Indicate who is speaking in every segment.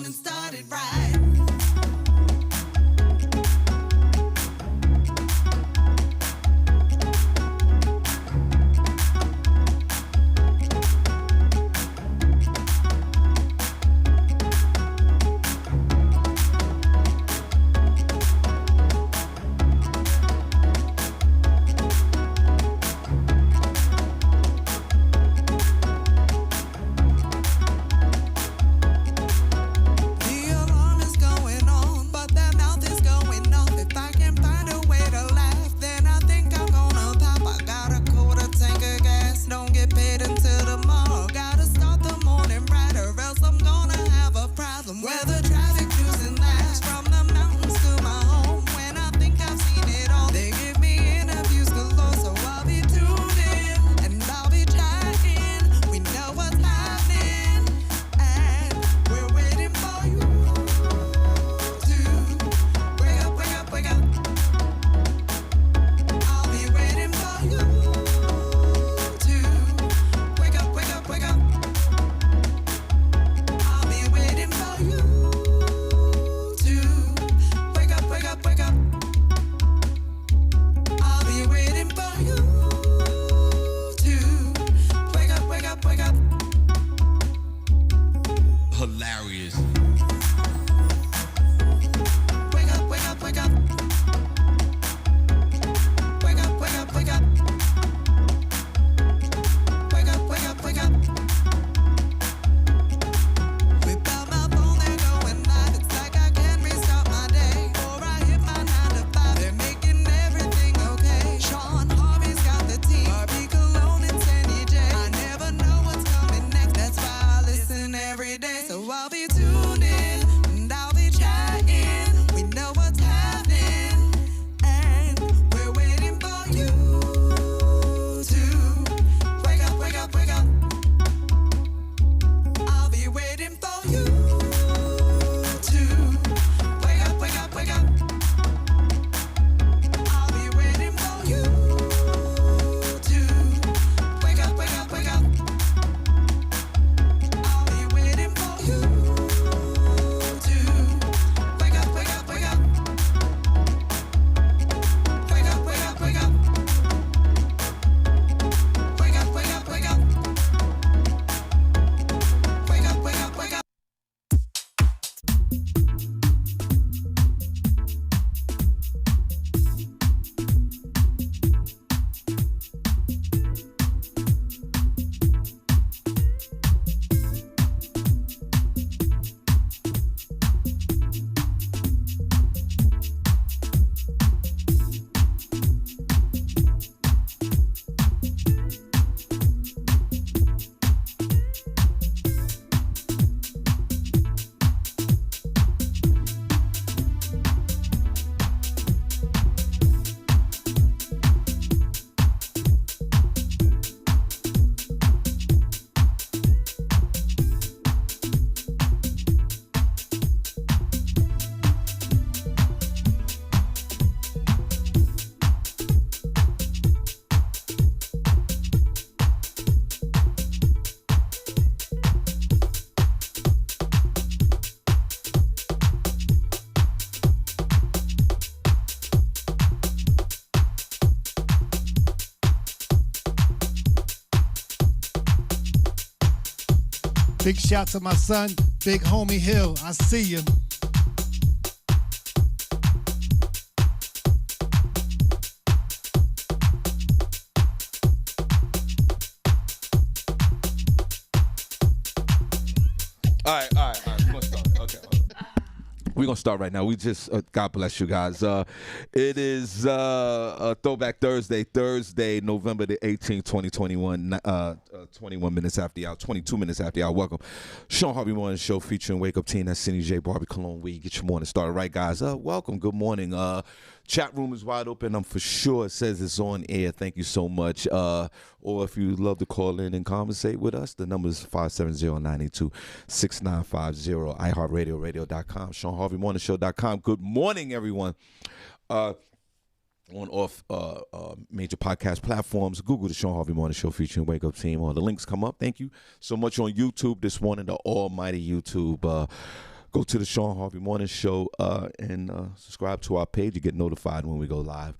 Speaker 1: morning started right.
Speaker 2: Big shout to my son, Big Homie Hill. I see you.
Speaker 3: All right. We're going to start. Okay. We're going to start right now. We just, God bless you guys. It is a Throwback Thursday, November the 18th, 2021, 21 minutes after the hour, 22 minutes after the hour. Welcome. Shawn Harvey Morning Show featuring Wake Up Team. That's Senny J, Barbi, Cologne, Weed. Get your morning started right, guys. Welcome. Good morning. Chat room is wide open. I'm for sure it says it's on air. Thank you so much. Or if you'd love to call in and conversate with us, the number is 570-982-6950. iHeartRadio, radio.com, ShawnHarveyMorningShow.com. Good morning, everyone. On off major podcast platforms, Google the Shawn Harvey Morning Show featuring Wake Up Team. All the links come up. Thank you so much on YouTube this morning, the almighty YouTube. go to the Shawn Harvey Morning Show and subscribe to our page. You get notified when we go live.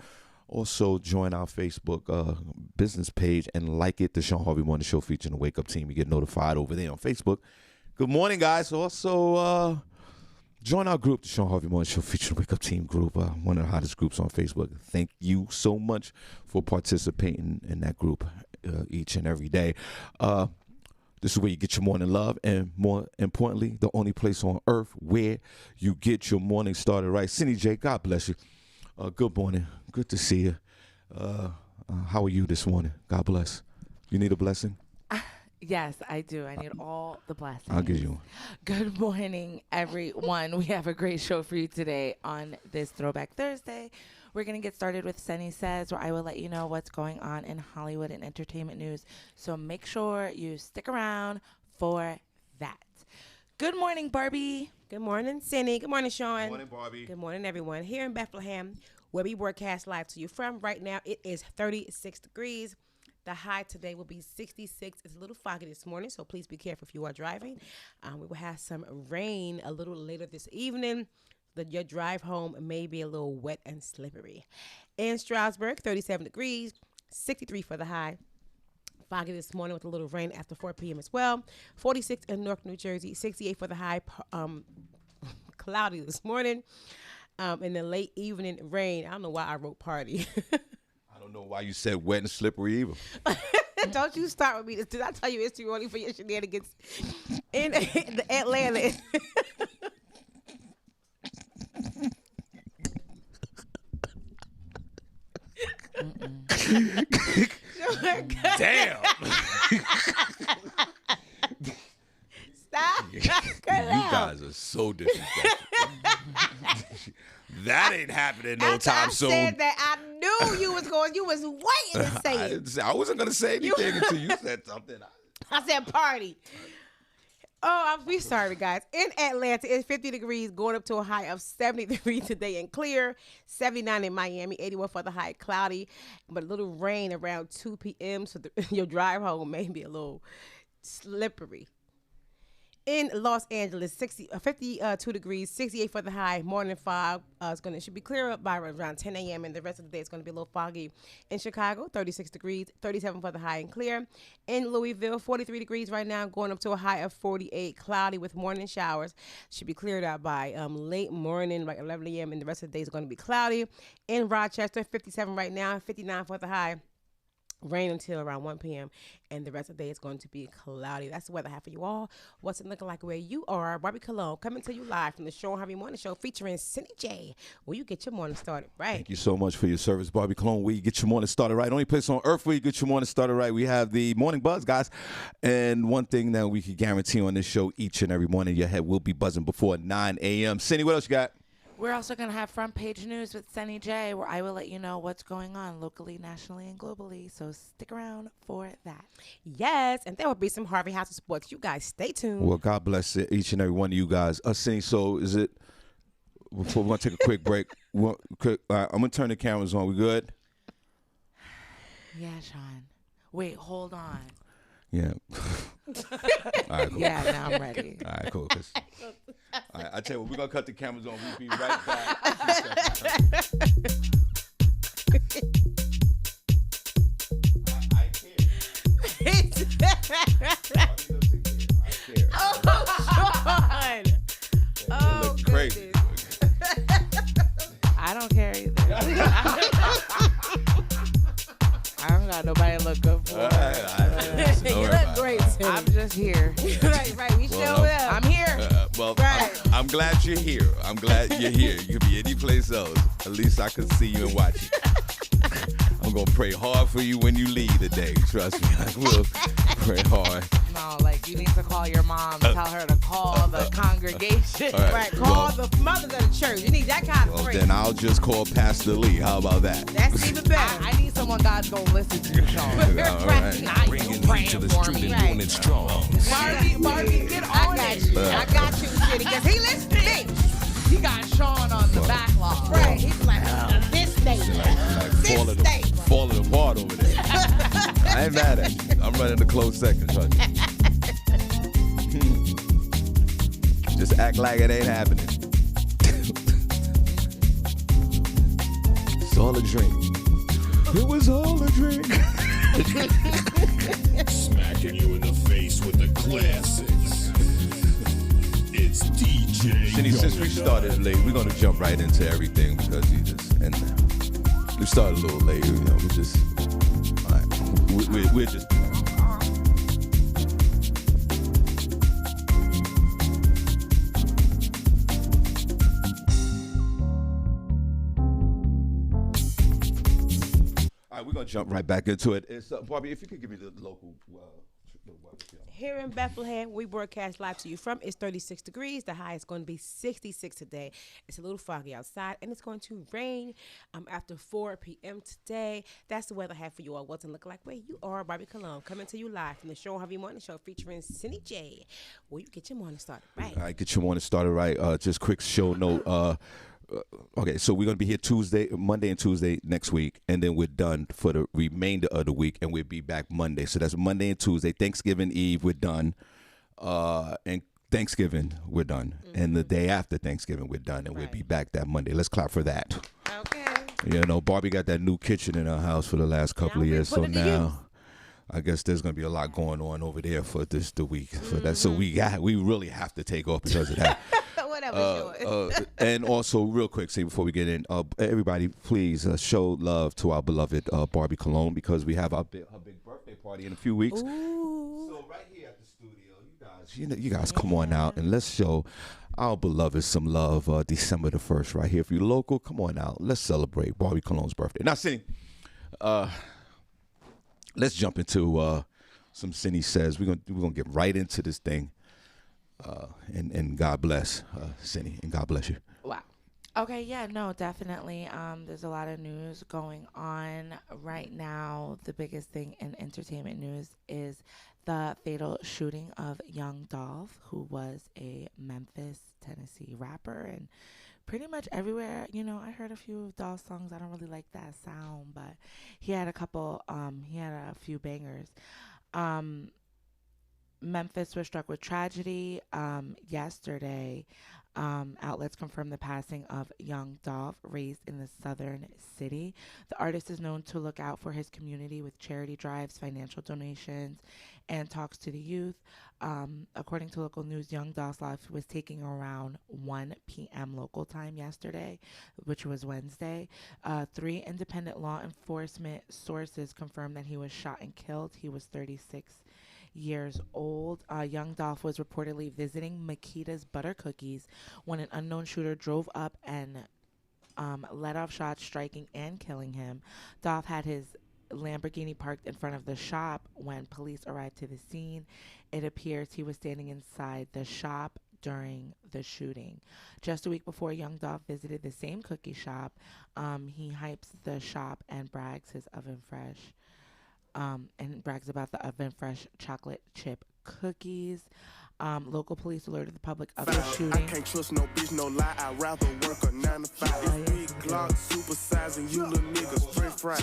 Speaker 3: Also, join our Facebook business page and like it, the Shawn Harvey Morning Show featuring the Wake Up Team. You get notified over there on Facebook. Good morning, guys. Also, join our group, the Shawn Harvey Morning Show featuring the Wake Up Team group, one of the hottest groups on Facebook. Thank you so much for participating in that group each and every day. This is where you get your morning love, and more importantly, the only place on earth where you get your morning started right. Senny J, God bless you. Good morning. Good to see you. How are you this morning? God bless. You need a blessing?
Speaker 1: Yes, I do. I need all the blessings.
Speaker 3: I'll give you one.
Speaker 1: Good morning, everyone. We have a great show for you today on this Throwback Thursday. We're going to get started with Senny Says, where I will let you know what's going on in Hollywood and entertainment news. So make sure you stick around for that. Good morning, Barbi.
Speaker 4: Good morning, Senny. Good morning, Shawn.
Speaker 3: Good morning, Barbi.
Speaker 4: Good morning, everyone. Here in Bethlehem, where we broadcast live to you from right now, it is 36 degrees. The high today will be 66. It's a little foggy this morning, so please be careful if you are driving. We will have some rain a little later this evening. Your drive home may be a little wet and slippery. In Stroudsburg, 37 degrees, 63 for the high. Foggy this morning with a little rain after 4 p.m. as well. 46 in Newark, New Jersey, 68 for the high. Cloudy this morning. In the late evening rain. I don't know why I wrote party.
Speaker 3: I don't know why you said wet and slippery either.
Speaker 4: Don't you start with me. Did I tell you it's too early for your shenanigans? In the Atlanta.
Speaker 3: Damn.
Speaker 4: Stop.
Speaker 3: You guys are so disrespectful. That ain't happening no time soon.
Speaker 4: I said that I knew you was waiting to say it.
Speaker 3: I wasn't going to say anything until you said something.
Speaker 4: I said party. Oh, I'm sorry, guys. In Atlanta, it's 50 degrees, going up to a high of 73 today and clear. 79 in Miami, 81 for the high, cloudy, but a little rain around 2 p.m., so your drive home may be a little slippery. In Los Angeles, 52 degrees, 68 for the high, morning fog. Should be clear up by around 10 a.m. and the rest of the day it's going to be a little foggy. In Chicago, 36 degrees, 37 for the high and clear. In Louisville, 43 degrees right now, going up to a high of 48, cloudy with morning showers. Should be cleared out by late morning, like 11 a.m. and the rest of the day is going to be cloudy. In Rochester, 57 right now, 59 for the high. Rain until around 1 p.m. and the rest of the day is going to be cloudy. That's the weather I have for you all. What's it looking like where you are? Barbi Cologne coming to you live from the Shawn Harvey Morning Show featuring Senny J. Where you get your morning started right.
Speaker 3: Thank you so much for your service, Barbi Cologne. Where you get your morning started right. Only place on earth where you get your morning started right. We have the morning buzz, guys. And one thing that we can guarantee on this show each and every morning, your head will be buzzing before 9 a.m. Senny, what else you got?
Speaker 1: We're also going to have front page news with Senny J, where I will let you know what's going on locally, nationally, and globally. So stick around for that.
Speaker 4: Yes, and there will be some Harvey House of Sports. You guys stay tuned.
Speaker 3: Well, God bless each and every one of you guys. Senny, so is it, before we're going to take a quick break, I'm going to turn the cameras on. We good?
Speaker 1: Yeah, Shawn. Wait, hold on.
Speaker 3: Yeah. All right, cool.
Speaker 1: Yeah, now I'm ready.
Speaker 3: All right, cool. All right, I tell you what, we're going to cut the cameras on. We'll be right back. I care.
Speaker 4: Oh, Shawn. Oh,
Speaker 3: crazy.
Speaker 1: I don't care either. I don't got nobody to look good for.
Speaker 4: You look great, Senny.
Speaker 1: I'm just here.
Speaker 4: right. We show up.
Speaker 1: I'm here.
Speaker 4: Right.
Speaker 3: I'm glad you're here. I'm glad you're here. You could be any place else. At least I can see you and watch you. I'm going to pray hard for you when you leave today. Trust me. I will pray hard.
Speaker 1: No, like you need to call your mom, tell her to call the congregation.
Speaker 4: Right. Call the mothers of the church. You need that kind of prayer.
Speaker 3: Then I'll just call Pastor Lee. How about that?
Speaker 4: That's even better.
Speaker 1: I need someone God's going to listen to, Shawn.
Speaker 3: All right.
Speaker 1: Not you
Speaker 5: Bringing
Speaker 1: praying
Speaker 5: you to the
Speaker 1: for
Speaker 5: street
Speaker 1: me.
Speaker 5: and doing it strong.
Speaker 1: Barbi, get on it.
Speaker 4: I got you, Senny, because he listens to me.
Speaker 1: He got Shawn on the backlog.
Speaker 4: Right. He's like, this day.
Speaker 3: Falling apart over there. I ain't mad at you. I'm running the closed second. Trust me. Just act like it ain't happening. It's all a dream. It was all a dream.
Speaker 5: Smacking you in the face with the classics. It's DJ.
Speaker 3: Senny, since we started late, we're gonna jump right into everything because we started a little late. You know, we just, all right, we're just. All right, we're gonna jump right back into it. It's Barbi, if you could give me the local.
Speaker 4: Here in Bethlehem, we broadcast live to you from. It's 36 degrees. The high is going to be 66 today. It's a little foggy outside, and it's going to rain after 4 p.m. today. That's the weather I have for you all. What's it look like where you are? Barbi Cologne coming to you live from the Shawn Harvey Morning Show featuring Senny J. Where you get your morning started right.
Speaker 3: All right, get your morning started right. Just quick show note. Okay, so we're going to be here Monday and Tuesday next week, and then we're done for the remainder of the week, and we'll be back Monday. So that's Monday and Tuesday. Thanksgiving Eve, we're done. And Thanksgiving, we're done. Mm-hmm. And the day after Thanksgiving, we're done, and we'll be back that Monday. Let's clap for that.
Speaker 4: Okay.
Speaker 3: You know, Barbi got that new kitchen in her house for the last couple of years, so now I guess there's going to be a lot going on over there for the week. For that, so we really have to take off because of that. And also, real quick, before we get in, everybody, please show love to our beloved Barbi Cologne because we have her big birthday party in a few weeks.
Speaker 4: Ooh.
Speaker 3: So right here at the studio, you guys come on out and let's show our beloved some love. December the 1st, right here. If you're local, come on out. Let's celebrate Barbi Cologne's birthday. Now, Senny, let's jump into some Senny Says. We're gonna get right into this thing. And God bless Senny, and God bless you.
Speaker 1: Wow. Okay, yeah, no, definitely. There's a lot of news going on right now. The biggest thing in entertainment news is the fatal shooting of Young Dolph, who was a Memphis, Tennessee rapper, and pretty much everywhere, you know, I heard a few of Dolph's songs. I don't really like that sound, but he had a few bangers. Memphis was struck with tragedy yesterday. Outlets confirmed the passing of Young Dolph, raised in the southern city. The artist is known to look out for his community with charity drives, financial donations, and talks to the youth. According to local news, Young Dolph's life was taking around 1 p.m. local time yesterday, which was Wednesday. 3 independent law enforcement sources confirmed that he was shot and killed. He was 36 years old. Young Dolph was reportedly visiting Makita's Butter Cookies when an unknown shooter drove up and let off shots, striking and killing him. Dolph had his Lamborghini parked in front of the shop when police arrived to the scene. It appears he was standing inside the shop during the shooting. Just a week before Young Dolph visited the same cookie shop, he hypes the shop and brags his oven fresh. And brags about the oven fresh chocolate chip cookies. Local police alerted the public of the shooting.
Speaker 6: I can't trust no bitch, no lie. I'd rather work a 9 to 5. Big Glock, supersizing you little niggas, French fry.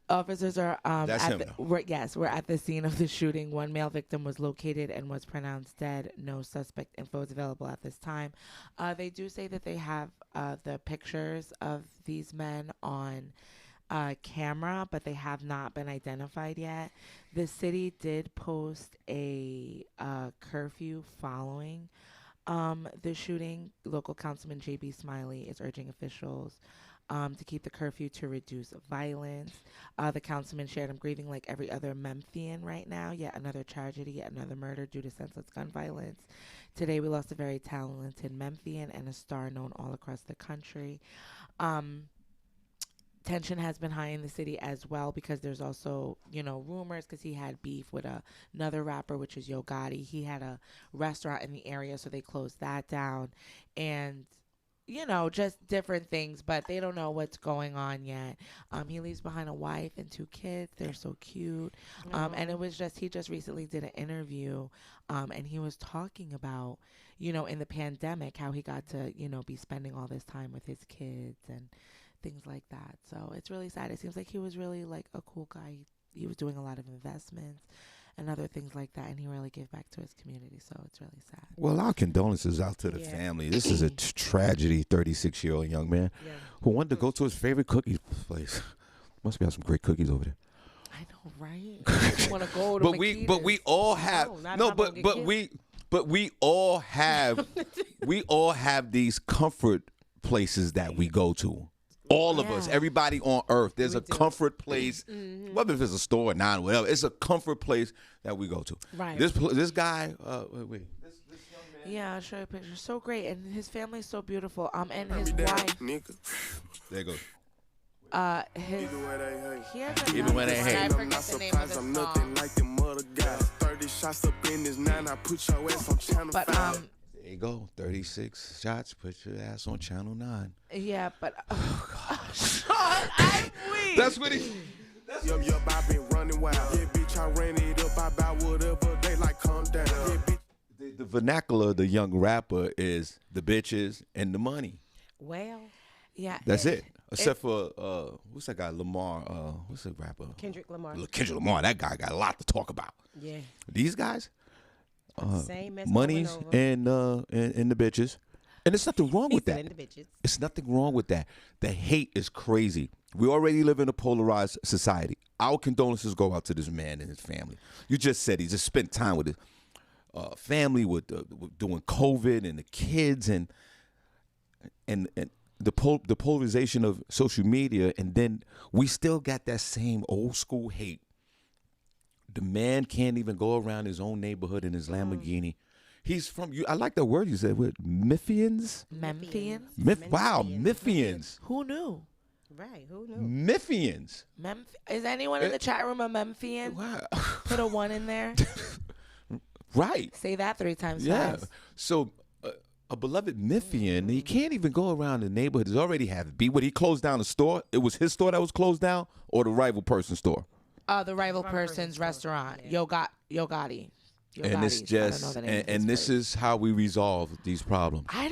Speaker 1: Officers are
Speaker 3: we're
Speaker 1: at the scene of the shooting. One male victim was located and was pronounced dead. No suspect info is available at this time. They do say that they have the pictures of these men on camera, but they have not been identified yet. The city did post a curfew following the shooting. Local councilman J.B. Smiley is urging officials to keep the curfew to reduce violence. The councilman shared, "I'm grieving like every other Memphian right now. Yet another tragedy, yet another murder due to senseless gun violence. Today we lost a very talented Memphian and a star known all across the country." Tension has been high in the city as well because there's also, rumors because he had beef with another rapper, which is Yo Gotti. He had a restaurant in the area, so they closed that down. And, just different things, but they don't know what's going on yet. He leaves behind a wife and 2 kids. They're so cute. And it was he just recently did an interview, and he was talking about, in the pandemic, how he got to, be spending all this time with his kids and things like that. So it's really sad. It seems like he was really like a cool guy. He was doing a lot of investments and other things like that. And he really gave back to his community, so it's really sad.
Speaker 3: Well, our condolences out to the family. This is a tragedy. 36-year-old young man who wanted to go to his favorite cookie place. Must be have some great cookies over there.
Speaker 1: I know, right? I want to go to
Speaker 3: but we all have we all have we all have these comfort places that we go to. All of us, everybody on earth, there's a comfort place, whether if it's a store or not, whatever. It's a comfort place that we go to.
Speaker 4: Right.
Speaker 3: This guy, wait.
Speaker 1: Yeah, I'll show you a picture. So great, and his family's so beautiful. And his wife.
Speaker 3: There you go.
Speaker 1: He has
Speaker 3: Even when they hate.
Speaker 1: I forget the name of the
Speaker 6: I'm
Speaker 1: song.
Speaker 6: nothing like them other guys. 30 shots up in this 9. I put your ass on channel
Speaker 1: But
Speaker 6: 5.
Speaker 3: There you go. 36 shots. Put your ass on channel 9.
Speaker 1: yeah, but Shawn, I'm weak.
Speaker 3: That's what he.
Speaker 6: Yup, I been running wild. Yeah, bitch, I ran it up. I bout whatever. They like, calm down. Yeah, bitch.
Speaker 3: The vernacular of the young rapper is the bitches and the money.
Speaker 4: Well,
Speaker 1: Yeah,
Speaker 3: That's it. Except for what's that guy Lamar? What's the rapper?
Speaker 4: Kendrick Lamar.
Speaker 3: Kendrick Lamar. That guy got a lot to talk about.
Speaker 4: Yeah.
Speaker 3: These guys,
Speaker 4: Same mess
Speaker 3: monies
Speaker 4: over and over.
Speaker 3: and the bitches, and there's nothing wrong with
Speaker 4: He
Speaker 3: that.
Speaker 4: said individuals.
Speaker 3: It's nothing wrong with that. The hate is crazy. We already live in a polarized society. Our condolences go out to this man and his family. You just said he just spent time with his family with doing COVID and the kids and the polarization of social media, and then we still got that same old school hate. The man can't even go around his own neighborhood in his Lamborghini. He's from I like the word you said. What, Memphians?
Speaker 1: Memphians.
Speaker 3: Wow, Memphians.
Speaker 1: Who knew?
Speaker 4: Right. Who knew?
Speaker 3: Memphians.
Speaker 1: Is anyone in the chat room a Memphian?
Speaker 3: Wow.
Speaker 1: Put a 1 in there.
Speaker 3: Right.
Speaker 1: Say that 3 times
Speaker 3: Yeah.
Speaker 1: fast.
Speaker 3: So a beloved Memphian, he can't even go around the neighborhood. He's already have it. When he closed down the store, it was his store that was closed down, or the rival person's store.
Speaker 1: The rival person's restaurant, Yogati.
Speaker 3: And it's just, and this is how we resolve these problems.
Speaker 1: I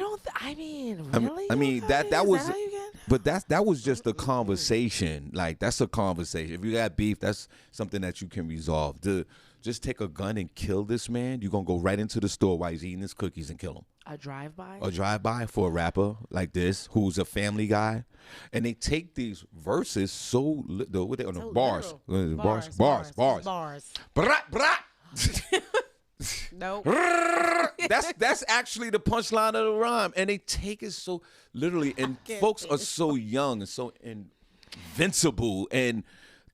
Speaker 1: mean, really?
Speaker 3: I mean
Speaker 1: Yogati?
Speaker 3: that
Speaker 1: Is
Speaker 3: was,
Speaker 1: how you get-
Speaker 3: but that was just a conversation. Like that's a conversation. If you got beef, that's something that you can resolve. To just take a gun and kill this man, you're gonna go right into the store while he's eating his cookies and kill him.
Speaker 1: a drive-by.
Speaker 3: A drive-by for a rapper like this who's a family guy, and they take these verses so what they on the
Speaker 4: So
Speaker 3: bars.
Speaker 4: literal.
Speaker 3: Bars. Brat, brat.
Speaker 4: Nope.
Speaker 3: That's actually the punchline of the rhyme, and they take it so literally. And folks are so young and so invincible, and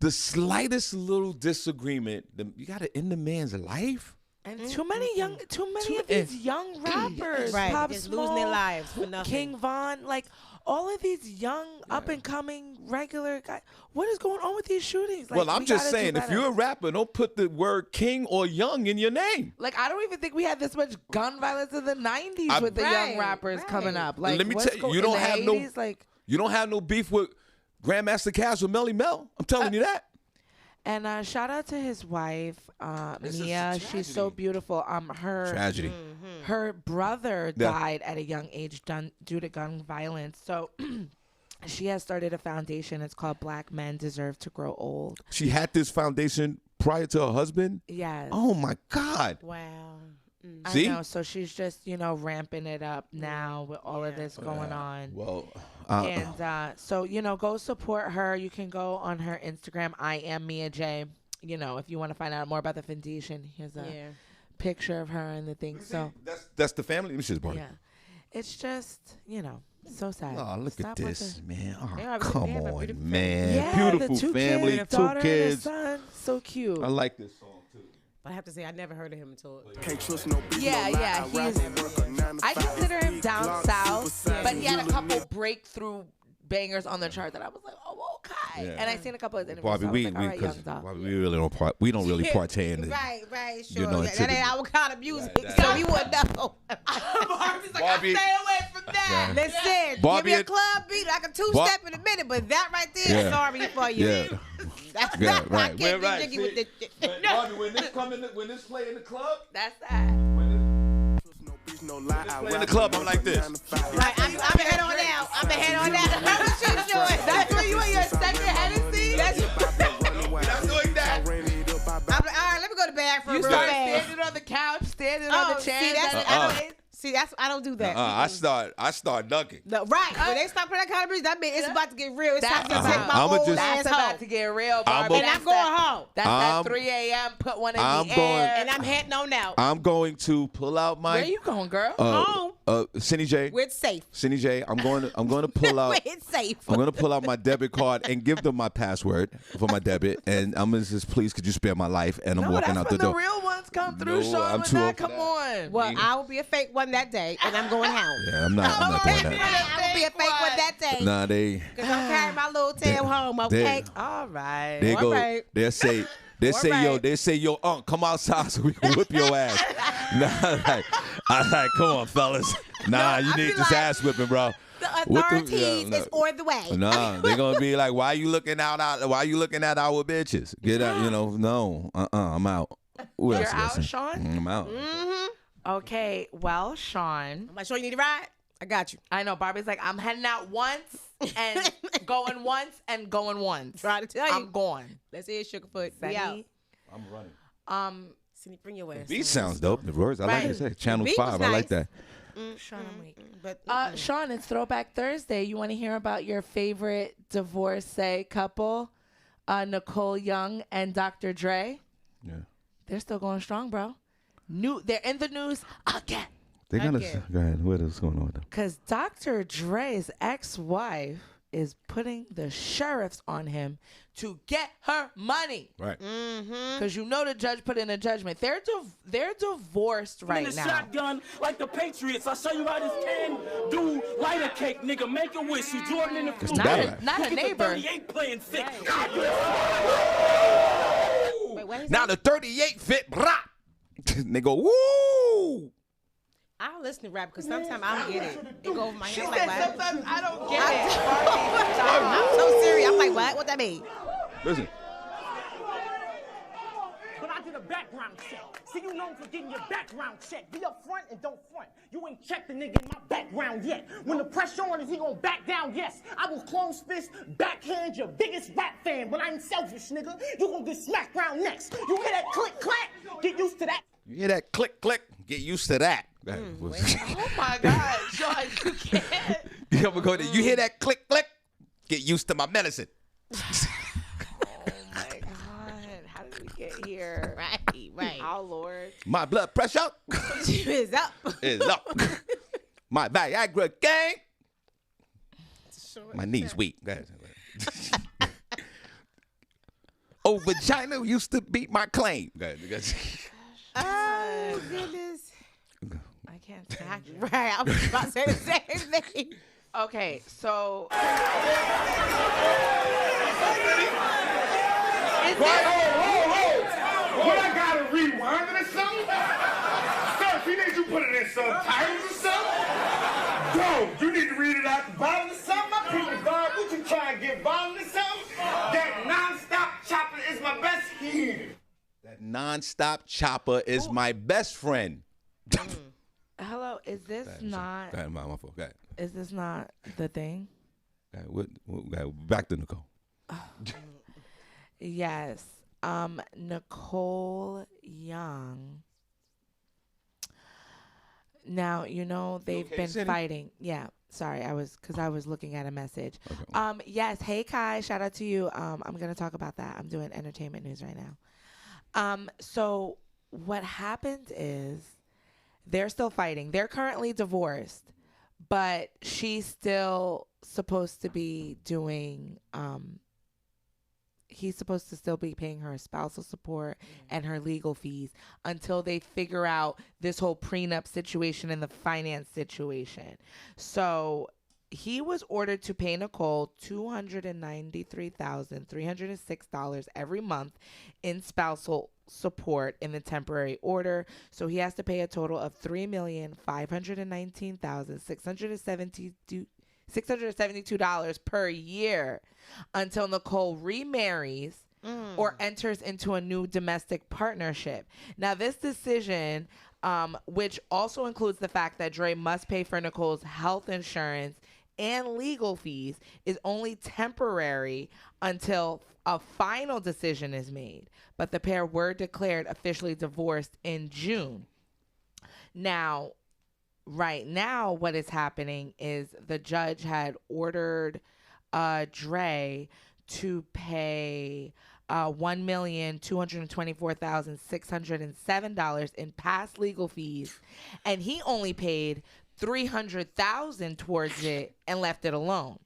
Speaker 3: the slightest little disagreement, you got to end the man's life.
Speaker 1: And too many of these young rappers,
Speaker 4: Right.
Speaker 1: Pop
Speaker 4: Just
Speaker 1: Smoke,
Speaker 4: losing their lives for nothing.
Speaker 1: King Von, like all of these young, up and coming regular guys. What is going on with these shootings? Like,
Speaker 3: Well, I'm
Speaker 1: we
Speaker 3: just
Speaker 1: gotta do
Speaker 3: saying, if
Speaker 1: better.
Speaker 3: you're a rapper, don't put the word king or young in your name.
Speaker 1: Like, I don't even think we had this much gun violence in the 90s with the young
Speaker 4: Right,
Speaker 1: rappers
Speaker 4: right.
Speaker 1: coming up. Like,
Speaker 3: Let me
Speaker 1: what's
Speaker 3: tell you,
Speaker 1: go-
Speaker 3: you
Speaker 1: in
Speaker 3: don't
Speaker 1: the
Speaker 3: have
Speaker 1: 80s, like,
Speaker 3: you don't have no beef with Grandmaster Cass with Melly Mel. I'm telling you that.
Speaker 1: and shout out to his wife,
Speaker 3: This is
Speaker 1: Mia.
Speaker 3: a
Speaker 1: She's so
Speaker 3: tragedy.
Speaker 1: beautiful.
Speaker 3: Tragedy.
Speaker 1: Her brother
Speaker 3: Yeah.
Speaker 1: died at a young age due to gun violence. So she has started a foundation. It's called Black Men Deserve to Grow Old.
Speaker 3: She had this foundation prior to her husband.
Speaker 1: Yes.
Speaker 3: Oh my God.
Speaker 4: Wow.
Speaker 3: See?
Speaker 1: I know. So she's just, ramping it up now with all of this going on.
Speaker 3: Well,
Speaker 1: And so, go support her. You can go on her Instagram, I am Mia J. If you want to find out more about the foundation, here's a
Speaker 4: Yeah.
Speaker 1: picture of her and the thing. So,
Speaker 3: that's the family. Let me see this part.
Speaker 1: yeah. It's just, so sad.
Speaker 3: Oh, look
Speaker 1: Stop
Speaker 3: at
Speaker 1: with
Speaker 3: this,
Speaker 1: the-
Speaker 3: man. Oh,
Speaker 4: They have
Speaker 3: come
Speaker 4: a
Speaker 3: on,
Speaker 4: beautiful
Speaker 3: man.
Speaker 1: Yeah,
Speaker 3: Beautiful
Speaker 1: the 2
Speaker 3: family,
Speaker 1: kids,
Speaker 3: 2
Speaker 1: daughter and a
Speaker 3: kids.
Speaker 1: son. So cute.
Speaker 3: I like this song too.
Speaker 4: But I have to say, I never heard of him until.
Speaker 6: Can't trust no bitch,
Speaker 1: Yeah,
Speaker 6: no lie.
Speaker 1: yeah,
Speaker 6: I
Speaker 1: he's-
Speaker 6: rather work a 9 to
Speaker 1: I
Speaker 6: 5.
Speaker 1: consider him
Speaker 6: Big
Speaker 1: down
Speaker 6: Glock,
Speaker 1: south,
Speaker 6: super
Speaker 1: but he had a
Speaker 6: size,
Speaker 1: couple
Speaker 6: you
Speaker 1: breakthrough bangers on the chart that I was like, oh, okay.
Speaker 3: Yeah.
Speaker 1: And I seen a couple of interviews.
Speaker 3: Bobby,
Speaker 1: so I was
Speaker 3: we
Speaker 1: like, all right,
Speaker 3: because
Speaker 1: young dog.
Speaker 3: we really don't we don't really partake in it.
Speaker 4: Right, sure.
Speaker 3: You know,
Speaker 4: that
Speaker 3: to the-
Speaker 4: ain't our kind of music,
Speaker 3: Right,
Speaker 4: so we wouldn't know.
Speaker 1: Barbie's like,
Speaker 3: Bobby-
Speaker 1: stay away from that.
Speaker 3: Yeah.
Speaker 4: Listen,
Speaker 3: Bobby
Speaker 4: give me a
Speaker 3: and-
Speaker 4: club beat, like a two-step in a minute, but that right there,
Speaker 3: Yeah.
Speaker 4: sorry for you.
Speaker 3: Yeah.
Speaker 4: That's
Speaker 3: Yeah,
Speaker 4: not, I
Speaker 3: right.
Speaker 4: can't
Speaker 3: We're
Speaker 4: get
Speaker 3: right.
Speaker 4: jiggy
Speaker 3: See?
Speaker 4: with this shit.
Speaker 3: Bobby, when this play in the club,
Speaker 1: That's that.
Speaker 6: No bitch, no lie. I
Speaker 3: play in the
Speaker 6: rather
Speaker 3: club, I'm
Speaker 6: work
Speaker 3: like
Speaker 6: a
Speaker 3: this.
Speaker 6: 9 to 5.
Speaker 4: Right, I'm the head on down. I'm the head on down. That's what you doing.
Speaker 1: That's when you and your second Hennessy?
Speaker 6: I've been running wild.
Speaker 3: I'm doing that.
Speaker 6: I ran it up, I
Speaker 4: I'm like, all right, let me go to bathroom
Speaker 1: You
Speaker 4: real
Speaker 1: start
Speaker 4: fast.
Speaker 1: standing on the couch, standing
Speaker 4: Oh,
Speaker 1: on the chair.
Speaker 4: see, that's I don't do that.
Speaker 3: I start ducking.
Speaker 4: No, right. When they start putting that kind of music, that means it's about to get real. It's time to
Speaker 1: That's
Speaker 4: take
Speaker 1: about-
Speaker 4: my
Speaker 3: I'ma
Speaker 4: old
Speaker 3: just-
Speaker 4: ass
Speaker 1: That's
Speaker 4: home.
Speaker 1: about to get real, Barbie.
Speaker 4: And I'm going home.
Speaker 1: That's
Speaker 3: I'm-
Speaker 1: at 3 a.m. Put one in
Speaker 3: I'm
Speaker 1: the
Speaker 3: going-
Speaker 1: air.
Speaker 4: And I'm heading on out.
Speaker 3: I'm going to pull out my.
Speaker 1: Where you going, girl?
Speaker 4: Home.
Speaker 3: Senny J.
Speaker 4: Where it's safe.
Speaker 3: Senny J. I'm going to pull out.
Speaker 4: Where it's safe.
Speaker 3: I'm going to pull out my debit card and give them my password for my debit, and I'm gonna just, please, could you spare my life? And I'm
Speaker 1: no,
Speaker 3: walking
Speaker 1: that's
Speaker 3: out
Speaker 1: when
Speaker 3: the door.
Speaker 1: the real ones come through,
Speaker 3: No,
Speaker 1: Shawn.
Speaker 3: I'm
Speaker 1: With
Speaker 3: too
Speaker 1: that,
Speaker 3: old for
Speaker 1: come
Speaker 3: that.
Speaker 1: on.
Speaker 4: Well, I will be a fake one that day, and I'm going home.
Speaker 3: Yeah, I'm not doing that.
Speaker 4: I will be a fake one that day.
Speaker 3: Nah, they
Speaker 4: Because I'm carrying my little tail home, okay?
Speaker 1: All right.
Speaker 3: they go.
Speaker 4: right.
Speaker 3: They say. They say, yo, come outside so we can whip your ass. I'm like, come on, fellas. Nah, you
Speaker 4: I
Speaker 3: need
Speaker 4: be
Speaker 3: this
Speaker 4: like,
Speaker 3: ass whipping, bro.
Speaker 4: The
Speaker 3: What the-
Speaker 4: authorities
Speaker 3: yeah,
Speaker 4: is on the way.
Speaker 3: Nah, they're gonna be like, why you looking at our bitches? Get out, no, I'm out. Who
Speaker 1: You're
Speaker 3: else
Speaker 1: out,
Speaker 3: listen?
Speaker 1: Shawn?
Speaker 3: I'm out.
Speaker 1: Okay, well, Shawn.
Speaker 4: I'm like, sure you need a ride? I got you.
Speaker 1: I know Barbie's like, I'm heading out once and going once and going once.
Speaker 4: Try to tell you.
Speaker 1: I'm going.
Speaker 4: Let's hear it, Sugarfoot.
Speaker 1: Senny.
Speaker 4: We out.
Speaker 3: I'm running.
Speaker 4: Cindy, bring your ass.
Speaker 3: Beat sounds dope. The words, I like
Speaker 1: Right.
Speaker 3: to say. Channel
Speaker 4: beat
Speaker 3: 5,
Speaker 4: was
Speaker 3: I like
Speaker 4: nice.
Speaker 3: that.
Speaker 1: Shawn, I'm weak.
Speaker 4: But
Speaker 1: Shawn, it's Throwback Thursday. You want to hear about your favorite divorcee couple, Nicole Young and Dr. Dre?
Speaker 3: Yeah.
Speaker 1: They're still going strong, bro. They're in the news again.
Speaker 3: They're gonna
Speaker 4: Okay.
Speaker 3: go ahead. What is going on with them?
Speaker 1: Because Dr. Dre's ex-wife is putting the sheriffs on him to get her money.
Speaker 3: Right.
Speaker 1: Because you know the judge put in a judgment. They're divorced right
Speaker 7: in the
Speaker 1: now.
Speaker 7: shotgun like the Patriots. I'll show you how this can do. Light a cake, nigga. Make a wish. You Jordan in the
Speaker 3: It's
Speaker 7: food.
Speaker 3: that
Speaker 1: Not a
Speaker 7: Look at the
Speaker 1: neighbor.
Speaker 7: 38 playing thick.
Speaker 4: wait, what he
Speaker 3: Now
Speaker 4: said?
Speaker 3: the 38 fit. Brah. They go, woo!
Speaker 4: I'll listen to rap because sometimes I don't get it. It go over my head.
Speaker 1: She
Speaker 4: I'm
Speaker 1: said
Speaker 4: like, what?
Speaker 1: sometimes I don't get
Speaker 4: I'm so serious. I'm like, what? What that mean?
Speaker 3: Listen.
Speaker 7: But I did a background check. See, you known for getting your background check. Be up front and don't front. You ain't checked the nigga in my background yet. When the pressure on, is he gonna back down? Yes. I will close fist, backhand your biggest rap fan. But I ain't selfish, nigga. You gonna get smacked round next. You hear that click, clack? Get used to that.
Speaker 3: You hear that click, click? Get used to that.
Speaker 1: Oh my God, Shawn, you can't.
Speaker 3: You hear that click, click? Get used to my medicine.
Speaker 1: Oh my God, how did we get here?
Speaker 4: Right.
Speaker 1: Oh Lord.
Speaker 3: My blood pressure
Speaker 4: Is up.
Speaker 3: is up. My Viagra gang. My knees weak. Go ahead. Oh, vagina used to beat my claim. Go ahead.
Speaker 4: Oh, goodness.
Speaker 1: I can't stand you.
Speaker 4: Right. I was about to say the same thing.
Speaker 1: Okay, so
Speaker 8: What, I gotta rewind it or something? Sir, if you need you put it in subtitles or something? Yo, you need to read it out the bottom or something? My people, God, what you trying to get violent or something? That non-stop chopper is my best friend.
Speaker 3: That non-stop chopper is my best friend.
Speaker 1: hello, is this not?
Speaker 3: Go ahead, my fault. Go ahead.
Speaker 1: Is this not the thing?
Speaker 3: Go ahead. Back to Nicole.
Speaker 1: Yes. Nicole Young. Now, they've
Speaker 3: okay,
Speaker 1: been
Speaker 3: Senny?
Speaker 1: fighting. Yeah. Sorry, I was looking at a message.
Speaker 3: Okay.
Speaker 1: Yes. Hey, Kai. Shout out to you. I'm going to talk about that. I'm doing entertainment news right now. So what happened is they're still fighting. They're currently divorced, but she's still supposed to be doing, he's supposed to still be paying her spousal support and her legal fees until they figure out this whole prenup situation and the finance situation. So he was ordered to pay Nicole $293,306 every month in spousal support in the temporary order. So he has to pay a total of $3,519,672 per year until Nicole remarries or enters into a new domestic partnership. Now, this decision, which also includes the fact that Dre must pay for Nicole's health insurance and legal fees is only temporary until a final decision is made. But the pair were declared officially divorced in June. Now, right now, what is happening is the judge had ordered Dre to pay $1,224,607 in past legal fees, and he only paid $300,000 towards it and left it alone.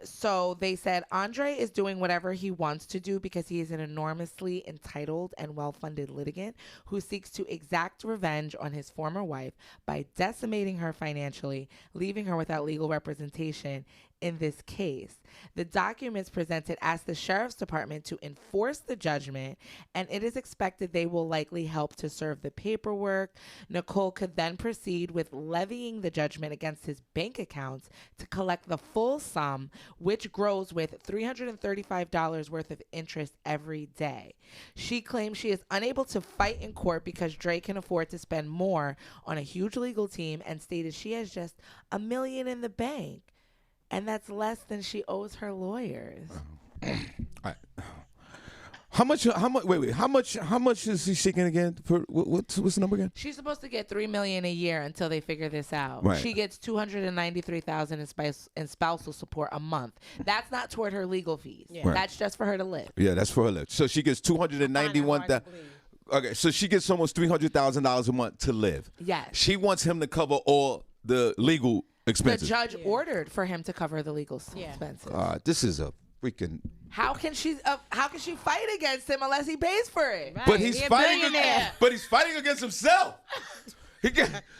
Speaker 1: So they said Andre is doing whatever he wants to do because he is an enormously entitled and well-funded litigant who seeks to exact revenge on his former wife by decimating her financially, leaving her without legal representation in this case. The documents presented asked the sheriff's department to enforce the judgment, and it is expected they will likely help to serve the paperwork. Nicole could then proceed with levying the judgment against his bank accounts to collect the full sum, which grows with $335 worth of interest every day. She claims she is unable to fight in court because Dre can afford to spend more on a huge legal team, and stated she has just $1 million in the bank. And that's less than she owes her lawyers.
Speaker 3: All right. How much? Wait. How much is he seeking again? What's the number again?
Speaker 1: She's supposed to get $3 million a year until they figure this out.
Speaker 3: Right.
Speaker 1: She gets $293,000 in spousal support a month. That's not toward her legal fees.
Speaker 4: Yeah. Right.
Speaker 1: That's just for her to live.
Speaker 3: Yeah, that's for her live. So she gets $291,000. Okay, so she gets almost $300,000 a month to live.
Speaker 1: Yes.
Speaker 3: She wants him to cover all the legal expenses.
Speaker 1: The judge ordered for him to cover the legal expenses.
Speaker 3: This is a freaking.
Speaker 1: How can she fight against him unless he pays for it?
Speaker 4: Right.
Speaker 3: But he's
Speaker 4: He a
Speaker 3: fighting.
Speaker 4: billionaire.
Speaker 3: But he's fighting against himself.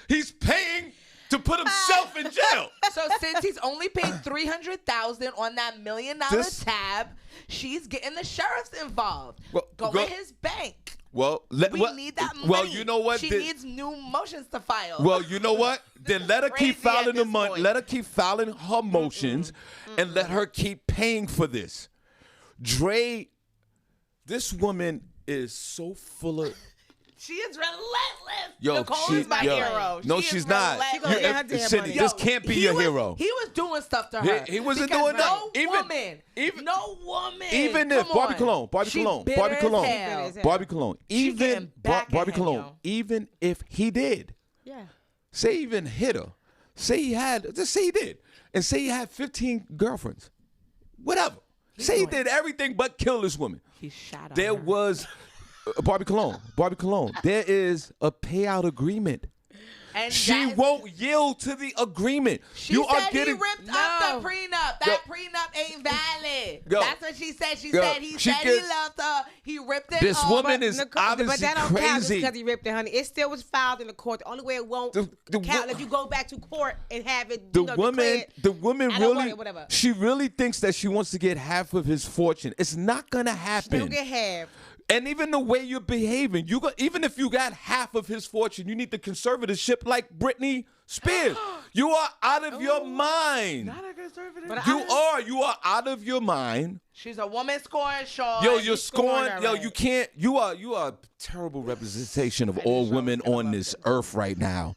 Speaker 3: He's paying to put himself in jail.
Speaker 1: So since he's only paid $300,000 on that $1 million tab, she's getting the sheriffs involved. Go in his bank.
Speaker 3: Well,
Speaker 1: we need that money.
Speaker 3: Well, you know what?
Speaker 1: She needs new motions to file.
Speaker 3: Well, you know what? Then let her keep
Speaker 1: Crazy at
Speaker 3: filing the
Speaker 1: this
Speaker 3: money.
Speaker 1: point.
Speaker 3: Let her keep filing her motions, and let her keep paying for this. Dre, this woman is so full of.
Speaker 1: She is relentless.
Speaker 3: Yo,
Speaker 1: Nicole is my hero.
Speaker 3: No,
Speaker 1: She is
Speaker 3: she's not.
Speaker 1: relentless.
Speaker 4: She gonna get her damn
Speaker 3: Cindy,
Speaker 4: money.
Speaker 3: this can't be your hero.
Speaker 1: He was doing stuff to her.
Speaker 3: He wasn't
Speaker 1: Because
Speaker 3: doing
Speaker 1: no
Speaker 3: nothing.
Speaker 1: no woman.
Speaker 3: Even if
Speaker 1: Come
Speaker 3: Barbie
Speaker 1: on.
Speaker 3: Cologne,
Speaker 1: She bitter as hell.
Speaker 3: Barbie Cologne,
Speaker 1: She getting back at
Speaker 3: Barbie
Speaker 1: him,
Speaker 3: Cologne,
Speaker 1: yo.
Speaker 3: even if he did, say he even hit her, say he did, and say he had 15 girlfriends, whatever. Say he did everything but kill this woman.
Speaker 1: He shot on
Speaker 3: There
Speaker 1: her.
Speaker 3: was Barbie Cologne. There is a payout agreement.
Speaker 1: And
Speaker 3: She won't yield to the agreement.
Speaker 1: She
Speaker 3: You
Speaker 1: said
Speaker 3: are getting.
Speaker 1: he ripped up the prenup. That prenup ain't valid.
Speaker 3: Yo.
Speaker 1: That's what she said. She
Speaker 3: Yo,
Speaker 1: said he
Speaker 3: she
Speaker 1: said
Speaker 3: gets-
Speaker 1: he loved her. He ripped it
Speaker 3: This
Speaker 1: up.
Speaker 3: woman is
Speaker 4: But
Speaker 3: obviously
Speaker 4: that don't count just
Speaker 3: crazy.
Speaker 4: because he ripped it, honey. It still was filed in the court. The only way it won't
Speaker 3: The
Speaker 4: count
Speaker 3: wo-
Speaker 4: if you go back to court and have it.
Speaker 3: The woman
Speaker 4: I don't want
Speaker 3: really,
Speaker 4: it, whatever.
Speaker 3: she really thinks that she wants to get half of his fortune. It's not gonna
Speaker 4: She
Speaker 3: happen.
Speaker 4: don't get half.
Speaker 3: And even the way you're behaving, even if you got half of his fortune, you need the conservatorship like Britney Spears. You are out of your mind.
Speaker 1: Not a conservative.
Speaker 3: You are out of your mind.
Speaker 1: She's a woman scoring Shawn.
Speaker 3: Yo, you're scoring.
Speaker 4: her,
Speaker 3: Yo,
Speaker 4: right.
Speaker 3: you can't. You are a terrible representation of all women on this earth right now.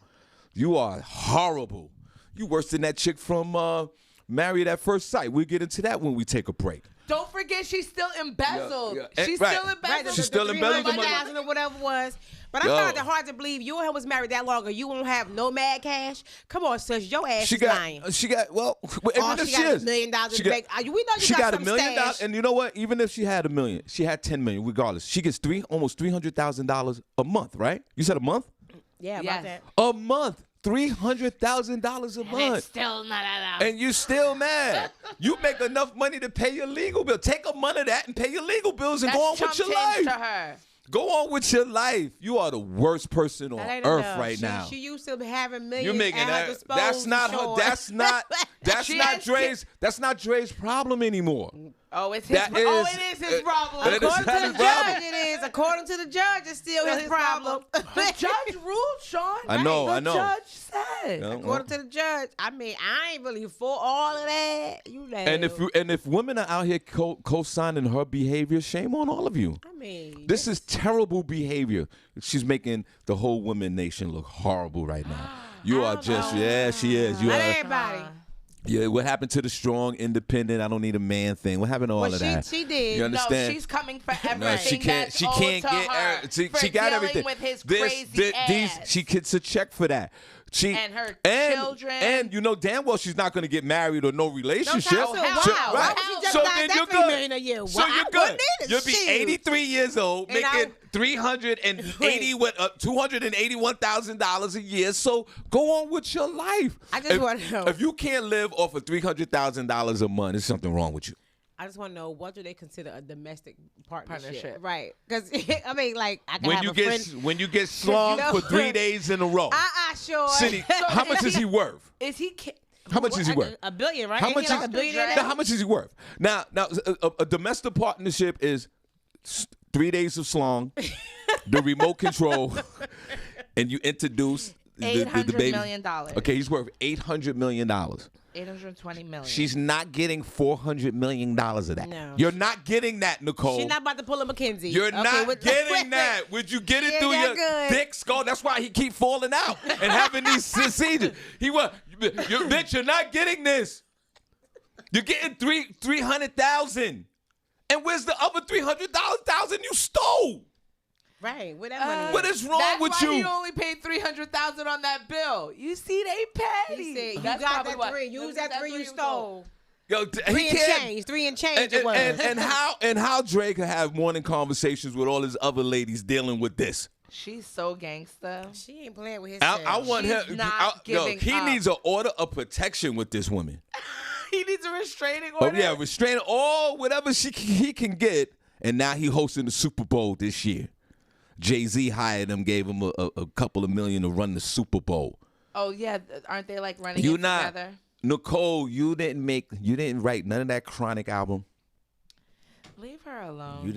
Speaker 3: You are horrible. You worse than that chick from Married at First Sight. We'll get into that when we take a break.
Speaker 1: Don't forget, she's still embezzled.
Speaker 3: Yeah.
Speaker 1: She's
Speaker 3: Right.
Speaker 1: still embezzled.
Speaker 3: She's still embezzled the money.
Speaker 4: 300,000 or whatever it was. But I
Speaker 3: Yo.
Speaker 4: find it hard to believe you and him was married that long and you won't have no mad cash. Come on, sis, your ass
Speaker 3: She
Speaker 4: is
Speaker 3: got.
Speaker 4: lying.
Speaker 3: She got. Well, even
Speaker 4: Oh,
Speaker 3: if
Speaker 4: she got
Speaker 3: is,
Speaker 4: $1 million in
Speaker 3: she
Speaker 4: the
Speaker 3: got-
Speaker 4: bank. We know you
Speaker 3: she got
Speaker 4: some
Speaker 3: $1 million,
Speaker 4: stash.
Speaker 3: and you know what? Even if she had $1 million, she had $10 million. Regardless, she gets almost $300,000 a month, right? You said a month?
Speaker 4: Yeah,
Speaker 1: Yes.
Speaker 4: about that.
Speaker 3: A month, $300,000 a month.
Speaker 1: Still not enough.
Speaker 3: And you still mad. You make enough money to pay your legal bill. Take a month of that and pay your legal bills and
Speaker 1: That's
Speaker 3: go on
Speaker 1: chump
Speaker 3: with your
Speaker 1: change
Speaker 3: life.
Speaker 1: to her.
Speaker 3: Go on with your life. You are the worst person on
Speaker 4: That ain't
Speaker 3: earth
Speaker 4: enough.
Speaker 3: right
Speaker 4: She-
Speaker 3: now.
Speaker 4: She used to having millions
Speaker 3: You're making
Speaker 4: at her
Speaker 3: that.
Speaker 4: disposal.
Speaker 3: That's not her.
Speaker 4: Shawn.
Speaker 3: That's
Speaker 1: She
Speaker 3: not
Speaker 1: has
Speaker 3: Dre's. That's not Dre's problem anymore.
Speaker 1: Oh, it's his.
Speaker 3: That
Speaker 1: It is his problem.
Speaker 3: that is
Speaker 4: According to
Speaker 3: not
Speaker 4: the
Speaker 3: his problem.
Speaker 4: judge, it is. According to the judge, it's still his problem.
Speaker 1: The judge ruled, Shawn.
Speaker 3: I know,
Speaker 1: The
Speaker 3: I know.
Speaker 1: judge said.
Speaker 4: According to the judge, I mean, I ain't really for all of that. You know.
Speaker 3: And if women are out here co-signing her behavior, shame on all of you.
Speaker 4: I mean,
Speaker 3: This is terrible behavior. She's making the whole women nation look horrible right now. You are just, yeah, she is. You
Speaker 4: not
Speaker 3: are.
Speaker 4: everybody.
Speaker 3: Yeah, what happened to the strong, independent, I don't need a man thing? What happened to all of that?
Speaker 4: She did.
Speaker 3: You understand?
Speaker 1: No, she's coming for everything.
Speaker 3: No, she can't. She can't get. She got everything.
Speaker 1: With his crazy ass.
Speaker 3: She gets a check for that.
Speaker 1: And her children.
Speaker 3: And you know damn well she's not going to get married or no relationship.
Speaker 4: No,
Speaker 3: right. So then you're good.
Speaker 4: A year?
Speaker 3: So you're good. You'll be 83 years old,
Speaker 4: And
Speaker 3: making $281,000 a year. So go on with your life.
Speaker 4: I just want to know.
Speaker 3: If you can't live off of $300,000 a month, there's something wrong with you.
Speaker 4: I just want to know, what do they consider a domestic partnership?
Speaker 1: Partnership.
Speaker 4: Right. Because, I mean, like, I can
Speaker 3: When
Speaker 4: have
Speaker 3: you
Speaker 4: a
Speaker 3: get
Speaker 4: friend.
Speaker 3: when you get slung for 3 days in a row.
Speaker 4: Sure.
Speaker 3: Senny, how much is he worth?
Speaker 1: Is he?
Speaker 3: How much is he worth?
Speaker 4: $1 billion, right?
Speaker 3: How
Speaker 4: Ain't
Speaker 3: much
Speaker 4: he like
Speaker 3: is
Speaker 4: $1 billion?
Speaker 3: now, how much is he worth? Now, a domestic partnership is 3 days of slong, the remote control, and you introduce the baby.
Speaker 1: $800 million.
Speaker 3: Okay, he's worth $800 million.
Speaker 1: $820 million.
Speaker 3: She's not getting $400 million of that.
Speaker 4: No.
Speaker 3: You're not getting that, Nicole.
Speaker 4: She's not about to pull a McKinsey.
Speaker 3: You're
Speaker 4: Okay,
Speaker 3: not getting that. Would you get it
Speaker 4: Yeah,
Speaker 3: through
Speaker 4: that
Speaker 3: your
Speaker 4: good.
Speaker 3: thick skull? That's why he keep falling out and having these seizures. Bitch, you're not getting this. You're getting 300,000. And where's the other 300,000 you stole?
Speaker 4: Right. Where that money
Speaker 3: What
Speaker 4: is.
Speaker 3: is wrong
Speaker 1: That's
Speaker 3: with
Speaker 1: why
Speaker 3: you?
Speaker 1: he only paid $300,000 on that bill. You see, they petty.
Speaker 4: He said, you
Speaker 1: That's
Speaker 4: got
Speaker 1: probably
Speaker 4: that
Speaker 1: what-
Speaker 4: three. Use that three you
Speaker 1: stole.
Speaker 4: stole.
Speaker 3: Yo,
Speaker 4: Three
Speaker 3: he
Speaker 4: and
Speaker 3: can't.
Speaker 4: change. Three and change it was.
Speaker 3: And how Dre could have morning conversations with all his other ladies dealing with this?
Speaker 1: She's so gangsta.
Speaker 4: She ain't playing with his
Speaker 3: I want
Speaker 1: She's
Speaker 3: him.
Speaker 1: not giving
Speaker 3: he
Speaker 1: up.
Speaker 3: needs an order of protection with this woman.
Speaker 1: He needs a restraining
Speaker 3: Oh
Speaker 1: order.
Speaker 3: yeah, restrain all whatever he can get. And now he hosting the Super Bowl this year. Jay-Z hired him, gave him a couple of million to run the Super Bowl.
Speaker 1: Oh yeah, aren't they like running
Speaker 3: You
Speaker 1: it
Speaker 3: not
Speaker 1: together?
Speaker 3: Nicole. You didn't write none of that Chronic album.
Speaker 1: Leave her alone.
Speaker 3: You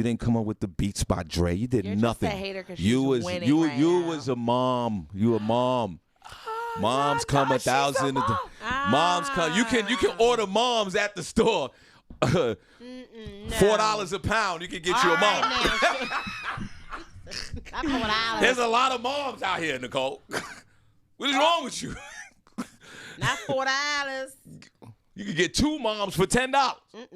Speaker 3: didn't come up with the beats by Dre. You did
Speaker 1: You're
Speaker 3: nothing.
Speaker 1: just a hater 'cause
Speaker 3: you
Speaker 1: she's
Speaker 3: was
Speaker 1: winning
Speaker 3: you
Speaker 1: right
Speaker 3: you
Speaker 1: now.
Speaker 3: was a mom. You a mom. Moms
Speaker 1: my
Speaker 3: come
Speaker 1: God, she's a
Speaker 3: 1,000.
Speaker 1: mom.
Speaker 3: Moms come. You can order moms at the store. $4 a pound. You can get you a mom. There's a lot of moms out here, Nicole. What is wrong with you?
Speaker 4: Not $4.
Speaker 3: You can get 2 moms for $10.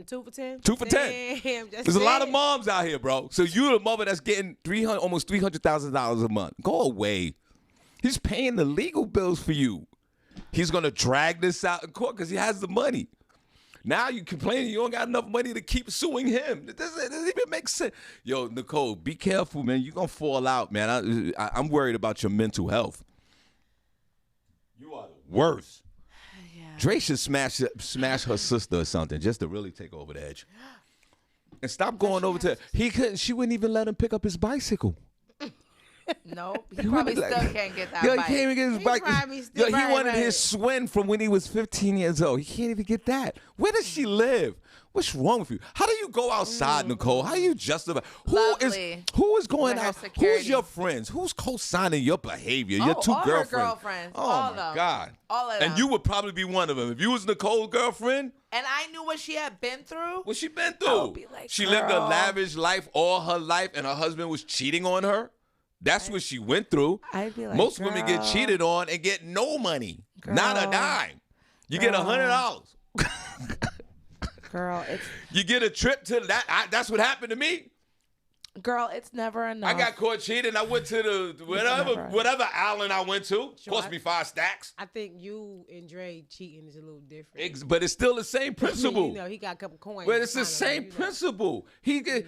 Speaker 4: 2 for 10.
Speaker 3: 2 for 10.
Speaker 4: Damn, just
Speaker 3: There's a lot of
Speaker 4: saying.
Speaker 3: moms out here, bro. So you're a mother that's getting almost $300,000 a month. Go away. He's paying the legal bills for you. He's gonna drag this out in court because he has the money. Now you complaining you don't got enough money to keep suing him. It doesn't even make sense. Yo, Nicole, be careful, man. You're gonna fall out, man. I'm worried about your mental health. You are the worst.
Speaker 1: Yeah.
Speaker 3: Dre should smash her sister or something just to really take over the edge. And stop going over to she wouldn't even let him pick up his bicycle.
Speaker 1: No, he probably still can't get that
Speaker 3: Yo, he
Speaker 1: bike.
Speaker 3: can't even get his
Speaker 4: He
Speaker 3: bike.
Speaker 4: probably still
Speaker 3: Yo, he
Speaker 4: right,
Speaker 3: wanted
Speaker 4: right.
Speaker 3: his swing from when he was 15 years old. He can't even get that. Where does she live? What's wrong with you? How do you go outside, Nicole? How do you justify?
Speaker 1: Lovely.
Speaker 3: Who is going
Speaker 1: With her
Speaker 3: out?
Speaker 1: security.
Speaker 3: Who's your friends? Who's co-signing your behavior? Your two
Speaker 1: all her
Speaker 3: girlfriends.
Speaker 1: girlfriends.
Speaker 3: Oh
Speaker 1: All
Speaker 3: my
Speaker 1: of them.
Speaker 3: God.
Speaker 1: All of
Speaker 3: And
Speaker 1: them.
Speaker 3: you would probably be one of them. If you was Nicole's girlfriend,
Speaker 1: And I knew what she had been through.
Speaker 3: what she been
Speaker 1: I
Speaker 3: through?
Speaker 1: would be like,
Speaker 3: She lived a
Speaker 1: girl.
Speaker 3: lavish life all her life, and her husband was cheating on her. That's what she went through.
Speaker 1: I'd be like,
Speaker 3: Most women get
Speaker 1: girl.
Speaker 3: cheated on and get no money, not a
Speaker 1: Girl.
Speaker 3: dime. You get
Speaker 1: Girl.
Speaker 3: $100.
Speaker 1: Girl,
Speaker 3: You get a trip to that. That's what happened to me.
Speaker 1: it's never enough.
Speaker 3: I got caught cheating. I went to the whatever island I went to. Cost me 5 stacks.
Speaker 4: I think you and Dre cheating is a little different.
Speaker 3: But it's still the same principle.
Speaker 4: You know, he got a couple coins.
Speaker 3: But it's the
Speaker 4: kinda,
Speaker 3: same
Speaker 4: you know.
Speaker 3: principle. He did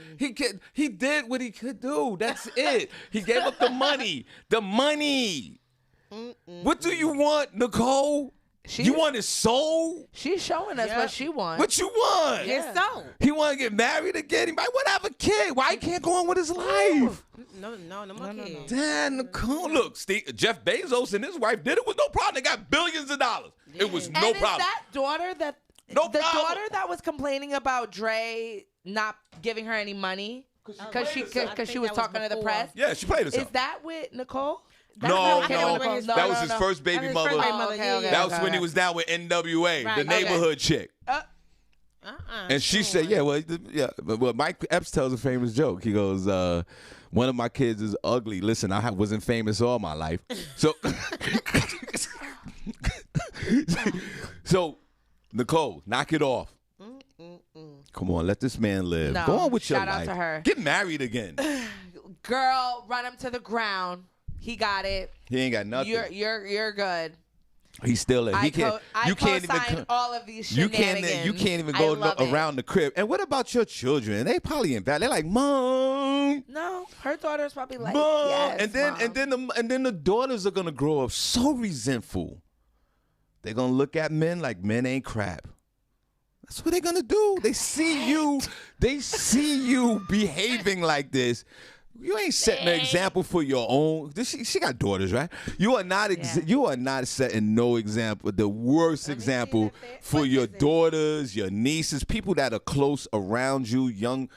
Speaker 3: what he could do. That's it. He gave up the money. The money. What do you want, Nicole? You want his soul?
Speaker 1: She's showing us
Speaker 4: Yeah.
Speaker 1: what she wants.
Speaker 3: What you want?
Speaker 4: It's so.
Speaker 3: He want to get married again? He might want to have a kid. Why he can't go on with his life?
Speaker 4: No more kids.
Speaker 3: Damn, Nicole. Look, Jeff Bezos and his wife did it with no problem. They got billions of dollars. It was no
Speaker 1: and
Speaker 3: problem.
Speaker 1: is that daughter that
Speaker 3: No
Speaker 1: the
Speaker 3: problem.
Speaker 1: daughter that was complaining about Dre not giving her any money because she
Speaker 4: I think
Speaker 1: was
Speaker 4: that was
Speaker 1: talking to the
Speaker 4: before.
Speaker 1: press?
Speaker 3: Yeah, she played
Speaker 1: Is
Speaker 3: herself.
Speaker 1: that with Nicole? That's
Speaker 3: No,
Speaker 1: not
Speaker 3: no.
Speaker 1: with Nicole.
Speaker 3: That was his first baby
Speaker 4: That was his
Speaker 3: mother.
Speaker 4: first baby
Speaker 1: Oh,
Speaker 4: mother,
Speaker 1: okay,
Speaker 4: yeah,
Speaker 1: okay.
Speaker 4: yeah.
Speaker 3: That was when he was down with NWA,
Speaker 4: Right,
Speaker 3: the
Speaker 4: okay.
Speaker 3: neighborhood chick. And she said, "Yeah, well, Mike Epps tells a famous joke. He goes, one of my kids is ugly. Listen, I wasn't famous all my life, so So, Nicole, knock it off. Come on, let this man live.
Speaker 1: No,
Speaker 3: Go on with your
Speaker 1: shout out
Speaker 3: life.
Speaker 1: to her.
Speaker 3: Get married again.
Speaker 1: Girl, run him to the ground. He got it.
Speaker 3: He ain't got nothing.
Speaker 1: You're good.
Speaker 3: He's still in.
Speaker 1: I
Speaker 3: You can't
Speaker 1: co-signed
Speaker 3: even.
Speaker 1: all of these
Speaker 3: You
Speaker 1: shenanigans.
Speaker 3: can't even
Speaker 1: I
Speaker 3: go
Speaker 1: love it.
Speaker 3: around the crib. And what about your children? They probably in bad. They're like, Mom.
Speaker 1: No, her daughter's probably like,
Speaker 3: Mom.
Speaker 1: yes,
Speaker 3: and then the daughters are gonna grow up so resentful. They're gonna look at men like men ain't crap. That's what they're gonna do. They see you. They see you behaving like this. You ain't setting an example for your own. She got daughters, right? You are not. You are not setting no example. The worst example for your daughters, your nieces, people that are close around you, young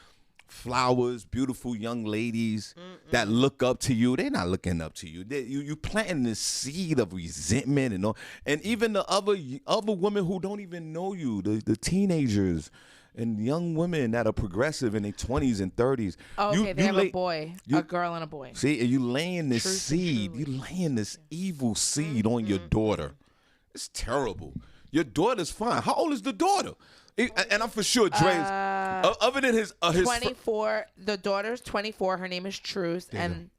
Speaker 3: flowers, beautiful young ladies that look up to you. They're not looking up to you. You planting this seed of resentment and all. And even the other women who don't even know you, the teenagers. And young women that are progressive in their 20s and 30s.
Speaker 1: Oh, okay, they have a boy, a girl, and a boy.
Speaker 3: See, and you laying this seed. You laying this evil seed on your daughter. It's terrible. Your daughter's fine. How old is the daughter? And I'm for sure Dre's. Other than his
Speaker 1: 24. The daughter's 24. Her name is Truce. And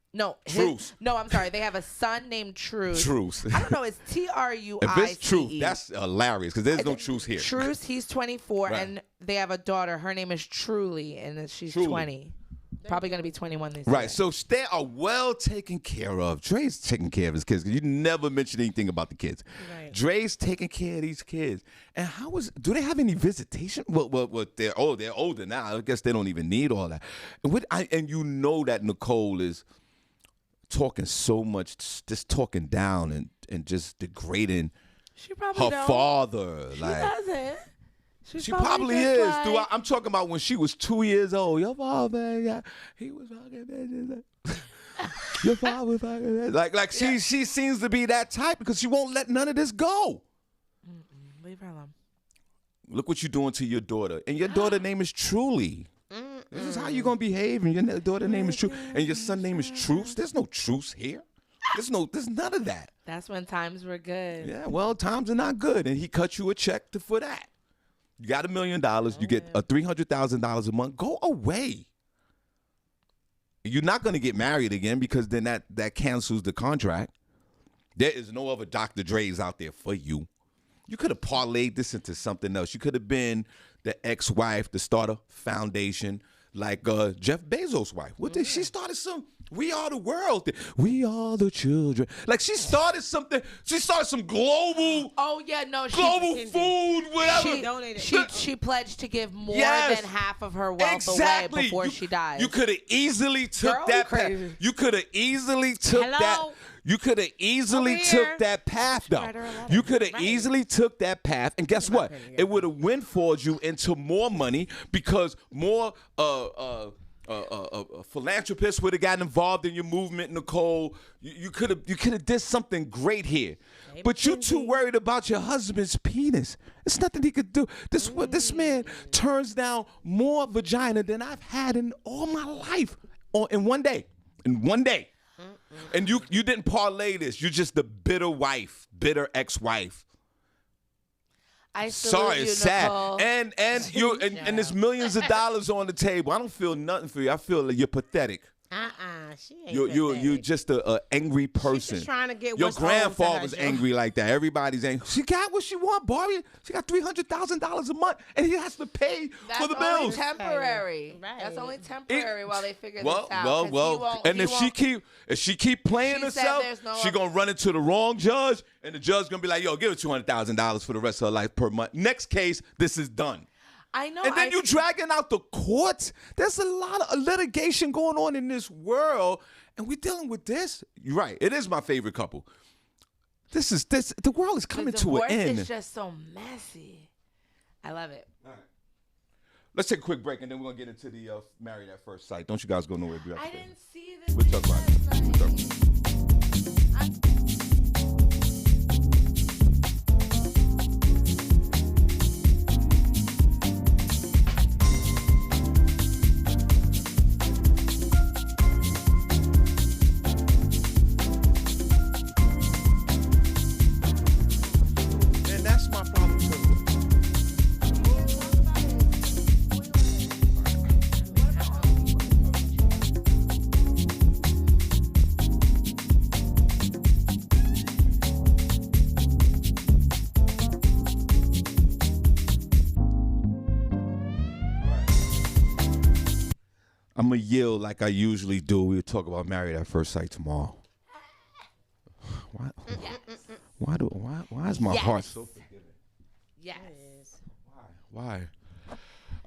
Speaker 1: Truce. No, I'm sorry. They have a son named Truce.
Speaker 3: Truce.
Speaker 1: I don't know. It's Truice.
Speaker 3: If it's Truce, that's hilarious because there's no Truce here.
Speaker 1: Truce, he's 24,
Speaker 3: Right.
Speaker 1: and they have a daughter. Her name is Truly, and she's 20. Probably going to be 21 this year.
Speaker 3: Right, so they are well taken care of. Dre's taking care of his kids. You never mentioned anything about the kids. Right. Dre's taking care of these kids. And do they have any visitation? Well, they're older now. I guess they don't even need all that. And you know that Nicole is talking so much, just talking down and just degrading her father.
Speaker 1: She doesn't.
Speaker 3: She probably is. I'm talking about when she was 2 years old. Your father, he was fucking bitches. Your father was fucking bitches. Like she seems to be that type because she won't let none of this go.
Speaker 1: Leave her alone.
Speaker 3: Look what you're doing to your daughter. And your daughter's name is Truly. This is how you're going to behave. And your daughter's name is Truce. And your son's name is Truce. There's no truce here. There's none of that.
Speaker 1: That's when times were good.
Speaker 3: Yeah, well, times are not good. And he cut you a check for that. You got $1 million. You get $300,000 a month. Go away. You're not going to get married again because then that cancels the contract. There is no other Dr. Dre's out there for you. You could have parlayed this into something else. You could have been the ex-wife to start a foundation like Jeff Bezos' wife. What did she started some We Are the World. We are the children. Like she started something. She started some global.
Speaker 1: Oh yeah, no.
Speaker 3: Global food, whatever.
Speaker 1: She pledged to give more
Speaker 3: Yes.
Speaker 1: than half of her wealth away before she dies.
Speaker 3: You could have easily took that path. You could have easily took that. You could have easily took that path, though. You could have easily took that path, and guess what? It would have windfalled you into more money because more philanthropists would have gotten involved in your movement, Nicole. You could have did something great here, but you're too worried about your husband's penis. There's nothing he could do. This man turns down more vagina than I've had in all my life in one day. In one day. And you didn't parlay this. You're just the bitter wife, bitter ex-wife. Sorry, it's
Speaker 1: Nicole.
Speaker 3: sad. And there's millions of dollars on the table. I don't feel nothing for you. I feel like you're pathetic.
Speaker 4: She ain't
Speaker 3: You're just a angry person.
Speaker 4: She's just trying to get
Speaker 3: your
Speaker 4: what's owed to
Speaker 3: grandfather
Speaker 4: her,
Speaker 3: was
Speaker 4: Joe.
Speaker 3: angry like that. Everybody's angry. She got what she want, Barbi. She got $300,000 a month, and he has to pay for the
Speaker 1: That's only
Speaker 3: bills.
Speaker 1: temporary.
Speaker 4: Right.
Speaker 1: That's only temporary while they figure this out. 'cause
Speaker 3: Well. And if she keep playing
Speaker 1: She said
Speaker 3: herself,
Speaker 1: there's no
Speaker 3: she gonna run into the wrong judge, and the judge gonna be like, "Yo, give her $200,000 for the rest of her life per month." Next case, this is done.
Speaker 1: I know.
Speaker 3: And then you dragging out the courts. There's a lot of litigation going on in this world, and we're dealing with this. You're right. It is my favorite couple. The world is coming to an end.
Speaker 1: It's just so messy. I love it.
Speaker 3: All right. Let's take a quick break, and then we're gonna get into the Married at First Sight. Don't you guys go nowhere.
Speaker 1: I didn't see this.
Speaker 3: We'll talk about it. We'll talk about it. And that's my problem. I'm going to yield like I usually do. We'll talk about Married at First Sight tomorrow. Why is my heart so forgiving?
Speaker 1: Yes.
Speaker 3: Why? All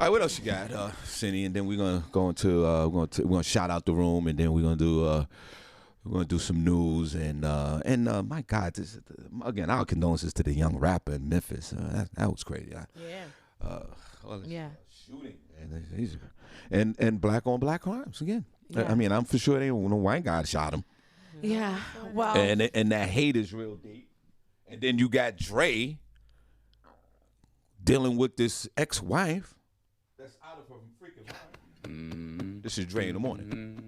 Speaker 3: right, what else you got, Senny? And then we're gonna go into we're gonna shout out the room, and then we're gonna do some news and my God, again, our condolences to the young rapper in Memphis. That was crazy. Shooting and black on black crimes again.
Speaker 1: Yeah.
Speaker 3: I mean, I'm for sure they don't know white guy shot him.
Speaker 1: Yeah. Well.
Speaker 3: And that hate is real deep. And then you got Dre dealing with this ex-wife that's out of her freaking mind. This is Dre in the morning.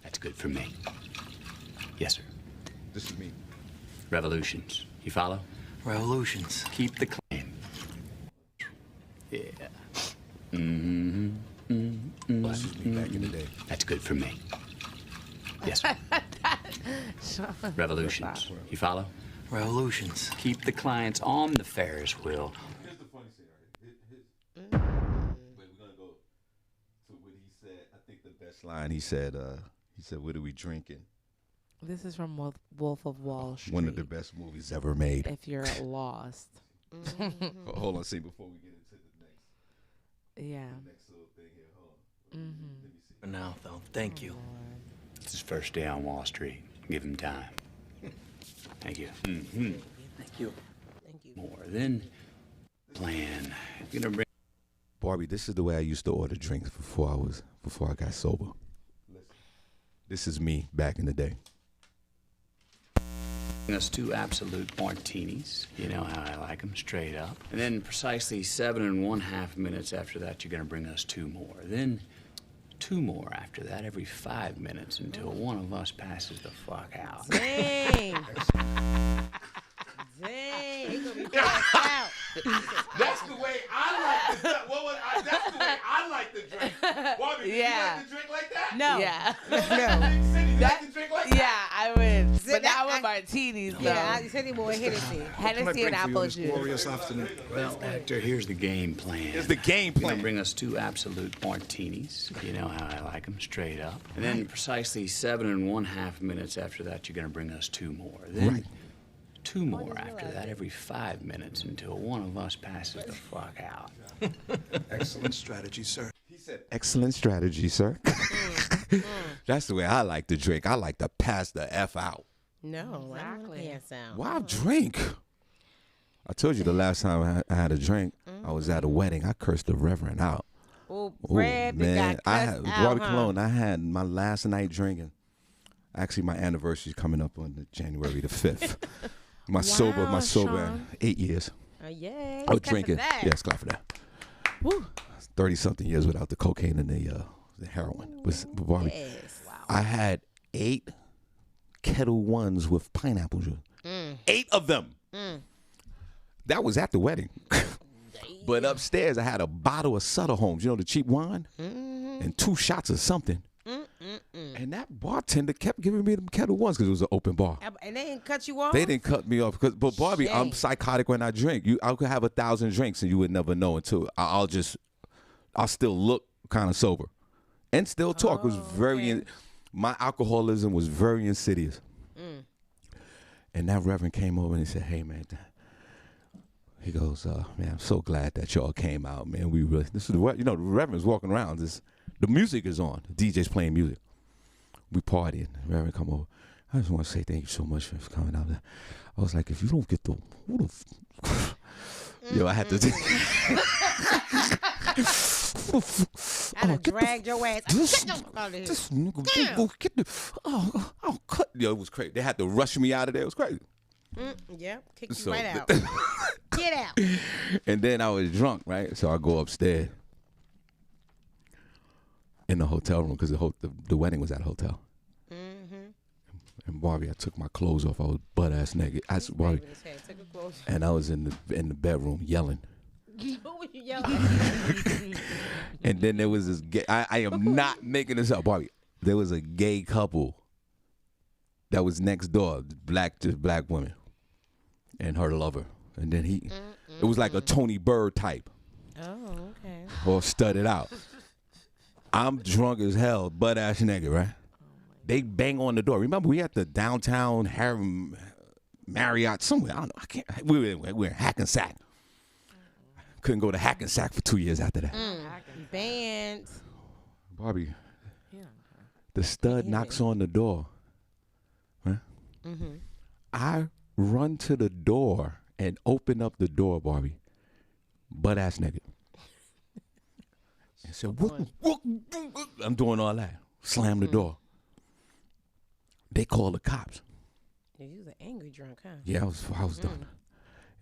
Speaker 9: That's good for me. Yes, sir.
Speaker 3: This is me.
Speaker 9: Revolutions. You follow? Revolutions. Keep the claim. Yeah.
Speaker 3: This is me back in the day.
Speaker 9: That's good for me. Yes, sir. Revolutions. You follow? Revolutions. Keep the clients on the Ferris wheel.
Speaker 3: Here's the funny thing, right? Wait, we're gonna go to what he said. I think the best line he said, "What are we drinking?"
Speaker 1: This is from Wolf of Wall Street.
Speaker 3: One of the best movies ever made.
Speaker 1: If you're lost.
Speaker 3: Hold on, see before we get into the next.
Speaker 1: Yeah.
Speaker 3: The next little thing here. Hold on. Let me see.
Speaker 9: For now, though, thank you. It's his first day on Wall Street. Give him time. Thank you. Thank you.
Speaker 4: Thank you.
Speaker 9: More than plan. You're gonna bring.
Speaker 3: Barbi, this is the way I used to order drinks before I got sober. This is me back in the day.
Speaker 9: Us 2 absolute martinis. You know how I like them, straight up. And then precisely 7.5 minutes after that, you're gonna bring us 2 more. Then 2 more after that, every 5 minutes until one of us passes the fuck out.
Speaker 4: Dang. Dang. He gonna be passed out.
Speaker 3: That's the way I like the that's the way I like the drink. Barbi, do you like the drink like that?
Speaker 4: No.
Speaker 1: Yeah.
Speaker 3: No. Cindy, you like the drink like that?
Speaker 1: Yeah, I would. But
Speaker 4: that-
Speaker 1: not with martinis, though.
Speaker 4: Yeah, I said he more Hennessy.
Speaker 1: Hennessy and apple juice.
Speaker 2: Glorious afternoon.
Speaker 9: Well, actor, here's the game plan.
Speaker 3: Here's the game
Speaker 9: You're
Speaker 3: plan.
Speaker 9: gonna bring us 2 absolute martinis. You know how I like them, straight up. And then precisely 7.5 minutes after that, you're gonna bring us 2 more. Then 2 more after that, every 5 minutes until one of us passes the fuck out.
Speaker 2: Excellent strategy, sir.
Speaker 3: He said, "Excellent strategy, sir." That's the way I like to drink. I like to pass the F out.
Speaker 4: No,
Speaker 1: Exactly.
Speaker 4: I don't pass out.
Speaker 3: Why drink? I told you the last time I had a drink, I was at a wedding. I cursed the reverend out.
Speaker 4: Oh,
Speaker 3: Oh,
Speaker 4: Brad,
Speaker 3: man.
Speaker 4: got
Speaker 3: I
Speaker 4: cussed
Speaker 3: had
Speaker 4: out,
Speaker 3: Barbie
Speaker 4: huh?
Speaker 3: Cologne. I had my last night drinking. Actually, my anniversary is coming up on January the 5th. My sober
Speaker 1: Sean.
Speaker 3: 8 years.
Speaker 4: Yay.
Speaker 3: Oh,
Speaker 4: Clap for
Speaker 3: drinking.
Speaker 4: that.
Speaker 3: Yes, clap for that.
Speaker 1: Woo.
Speaker 3: 30-something years without the cocaine and the heroin. But Barbie,
Speaker 4: Yes. Wow.
Speaker 3: I had 8 Kettle Ones with pineapple juice. 8 of them. That was at the wedding. But upstairs, I had a bottle of Sutter Homes, you know, the cheap wine, and 2 shots of something. And that bartender kept giving me them Kettle Ones because it was an open bar.
Speaker 4: And they didn't cut you off?
Speaker 3: They didn't cut me off. But Barbie, I'm
Speaker 4: Shame.
Speaker 3: psychotic when I drink. I could have 1,000 drinks and you would never know until I'll still look kind of sober. And still talk. It was very, my alcoholism was very insidious. And that reverend came over and he said, "Hey, man." He goes, "Man, I'm so glad that y'all came out, man. We really, this is what, the reverend's walking around. The music is on. The DJ's playing music. We partying. The reverend come over. I just want to say thank you so much for coming out there." I was like, if you don't get yo, I had to.
Speaker 4: I'd have dragged your ass.
Speaker 3: This,
Speaker 4: Get the fuck out of here.
Speaker 3: this nigga, go get the. I'll cut. Yo, it was crazy. They had to rush me out of there. It was crazy.
Speaker 4: Yep, kick you
Speaker 3: So-
Speaker 4: right out. Get out.
Speaker 3: And then I was drunk, right? So I go upstairs in the hotel room because the wedding was at a hotel. And Barbi, I took my clothes off. I was butt ass naked. I said, Barbi,
Speaker 4: Take a close.
Speaker 3: and I was in the bedroom yelling.
Speaker 4: What were you yelling at?
Speaker 3: And then there was this gay. I am not making this up, Barbi. There was a gay couple that was next door, just black woman, and her lover. And then it was like a Tony Bird type.
Speaker 4: Oh, okay.
Speaker 3: Or studded out. I'm drunk as hell, butt-ass nigga, right? They bang on the door. Remember, we at the downtown Harlem Marriott somewhere. I don't know. I can't. We were in Hackensack. Couldn't go to Hackensack for 2 years after that.
Speaker 4: Bands.
Speaker 3: Barbi, the stud knocks on the door. Huh? I run to the door and open up the door, Barbi. Butt-ass nigga. And said, I'm doing all that. Slam the door. They call the cops.
Speaker 4: You was an angry drunk, huh?
Speaker 3: Yeah, I was done.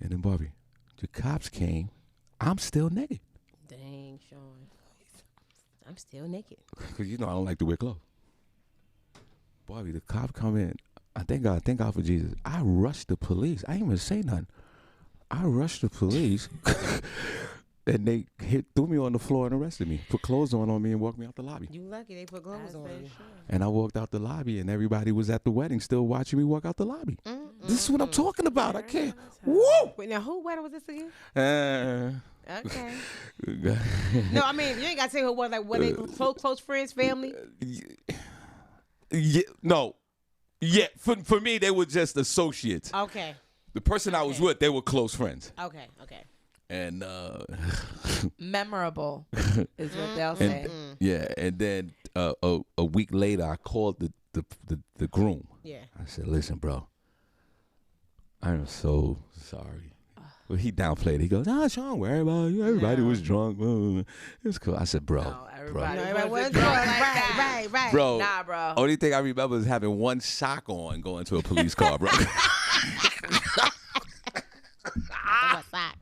Speaker 3: And then Barbi, the cops came. I'm still naked.
Speaker 4: Dang, Shawn. I'm still naked.
Speaker 3: Because you know I don't like to wear clothes. Barbi, the cop come in. I thank God for Jesus. I rushed the police. I didn't even say nothing. I rushed the police. And they threw me on the floor and arrested me. Put clothes on me and walked me out the lobby.
Speaker 4: You lucky they put clothes on you.
Speaker 3: And I walked out the lobby and everybody was at the wedding still watching me walk out the lobby. This is what I'm talking about. I can't. Woo!
Speaker 4: Wait, now who wedding was this again? Okay. No, I mean, you ain't got to say who it was. Like, were they close friends, family?
Speaker 3: Yeah, no. Yeah, for me, they were just associates.
Speaker 4: Okay.
Speaker 3: The person I was with, they were close friends.
Speaker 4: Okay.
Speaker 3: And
Speaker 1: Memorable is what they'll say.
Speaker 3: Yeah, and then a week later, I called the groom.
Speaker 4: Yeah.
Speaker 3: I said, "Listen, bro, I'm so sorry." Well, he downplayed it. He goes, "Nah, Shawn, worry about you. Everybody was drunk. It's cool." I said, "Bro,
Speaker 1: Everybody
Speaker 4: was drunk. Right.
Speaker 3: bro,
Speaker 1: Nah, bro.
Speaker 3: Only thing I remember is having one sock on going to a police car, bro."
Speaker 4: What sock?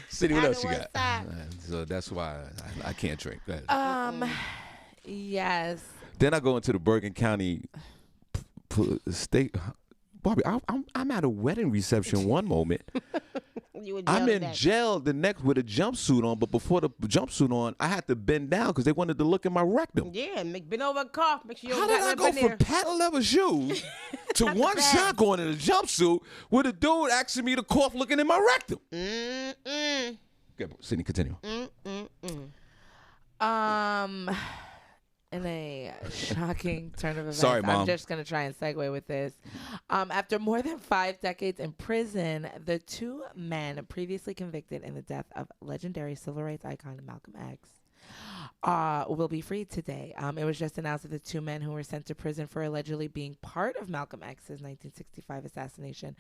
Speaker 3: City, what else you
Speaker 4: what
Speaker 3: got? So that's why I can't drink. Go ahead.
Speaker 1: Yes.
Speaker 3: Then I go into the Bergen County state. Barbi, I'm at a wedding reception one moment. I'm in jail the next with a jumpsuit on, but before the jumpsuit on, I had to bend down because they wanted to look at my rectum.
Speaker 4: Yeah, bend over and cough. Make sure you
Speaker 3: How
Speaker 4: don't
Speaker 3: did I
Speaker 4: got
Speaker 3: go
Speaker 4: nothing
Speaker 3: from
Speaker 4: there.
Speaker 3: patent leather shoes to one sock on in a jumpsuit with a dude asking me to cough looking in my rectum? Okay, Senny, continue.
Speaker 1: In a shocking turn of events,
Speaker 3: Sorry, Mom.
Speaker 1: I'm just going to try and segue with this. After more than 5 decades in prison, the 2 men previously convicted in the death of legendary civil rights icon Malcolm X will be freed today. It was just announced that the 2 men who were sent to prison for allegedly being part of Malcolm X's 1965 assassination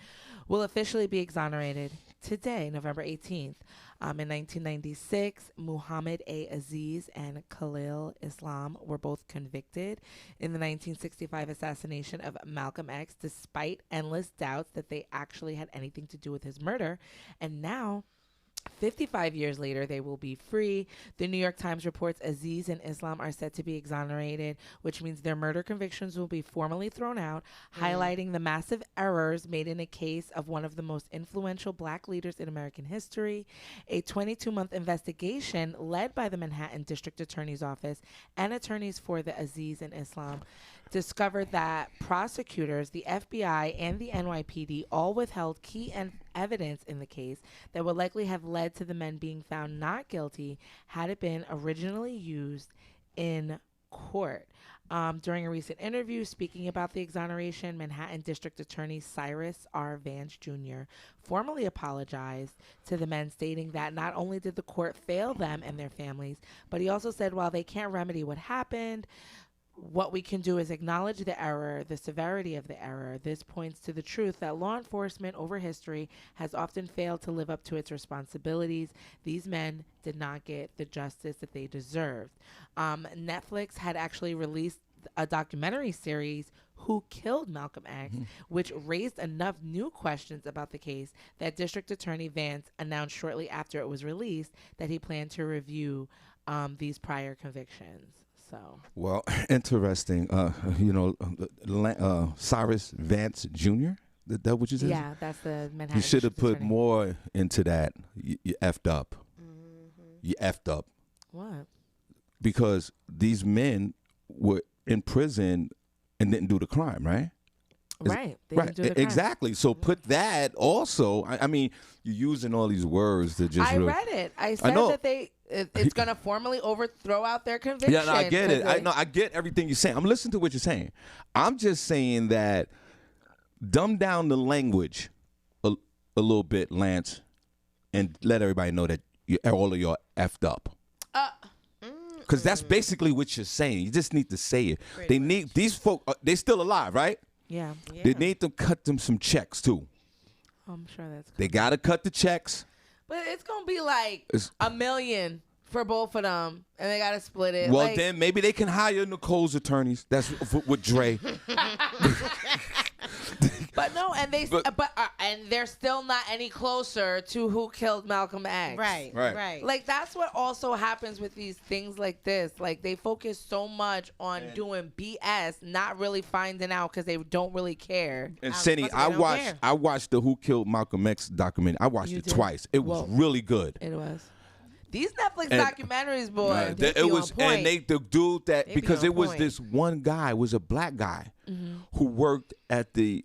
Speaker 1: will officially be exonerated today, November 18th. In 1996, Muhammad A. Aziz and Khalil Islam were both convicted in the 1965 assassination of Malcolm X, despite endless doubts that they actually had anything to do with his murder. And now, 55 years later, they will be free. The New York Times reports Aziz and Islam are set to be exonerated, which means their murder convictions will be formally thrown out, highlighting the massive errors made in a case of one of the most influential black leaders in American history. A 22-month investigation led by the Manhattan District Attorney's Office and attorneys for the Aziz and Islam discovered that prosecutors, the FBI, and the NYPD all withheld key evidence in the case that would likely have led to the men being found not guilty had it been originally used in court. During a recent interview speaking about the exoneration, Manhattan District Attorney Cyrus R. Vance Jr. formally apologized to the men, stating that not only did the court fail them and their families, but he also said while they can't remedy what happened, what we can do is acknowledge the error, the severity of the error. This points to the truth that law enforcement over history has often failed to live up to its responsibilities. These men did not get the justice that they deserved. Netflix had actually released a documentary series, Who Killed Malcolm X, which raised enough new questions about the case that District Attorney Vance announced shortly after it was released that he planned to review these prior convictions. So
Speaker 3: Well, interesting. Cyrus Vance Jr. That what you said?
Speaker 1: yeah, that's the Manhattan.
Speaker 3: You should have
Speaker 1: District
Speaker 3: put
Speaker 1: Attorney.
Speaker 3: more into that. You effed up. You effed up
Speaker 1: What?
Speaker 3: because these men were in prison and didn't do the crime, right?
Speaker 1: Right. They didn't do the crime.
Speaker 3: Exactly. So put that also. I mean, you're using all these words to just.
Speaker 1: I read it. I said that it's going to formally overthrow out their conviction.
Speaker 3: Yeah, no, I get it. I get everything you're saying. I'm listening to what you're saying. I'm just saying that dumb down the language a little bit, Lance, and let everybody know that all of y'all effed up. Because that's basically what you're saying. You just need to say it. They need these folk. They still alive, right?
Speaker 1: Yeah.
Speaker 3: They need to cut them some checks too.
Speaker 1: I'm sure that's good.
Speaker 3: They gotta cut the checks.
Speaker 1: But it's gonna be like $1 million for both of them, and they gotta split it.
Speaker 3: Well, then maybe they can hire Nicole's attorneys. That's with Dre.
Speaker 1: But no, and and they're still not any closer to who killed Malcolm X.
Speaker 4: Right.
Speaker 1: Like that's what also happens with these things like this. Like they focus so much on doing BS, not really finding out because they don't really care.
Speaker 3: And Senny, I watched the Who Killed Malcolm X documentary. I watched it twice. It was really good.
Speaker 1: It was. These Netflix documentaries, boy.
Speaker 3: It was, and the dude that because it was this one guy was a black guy who worked at the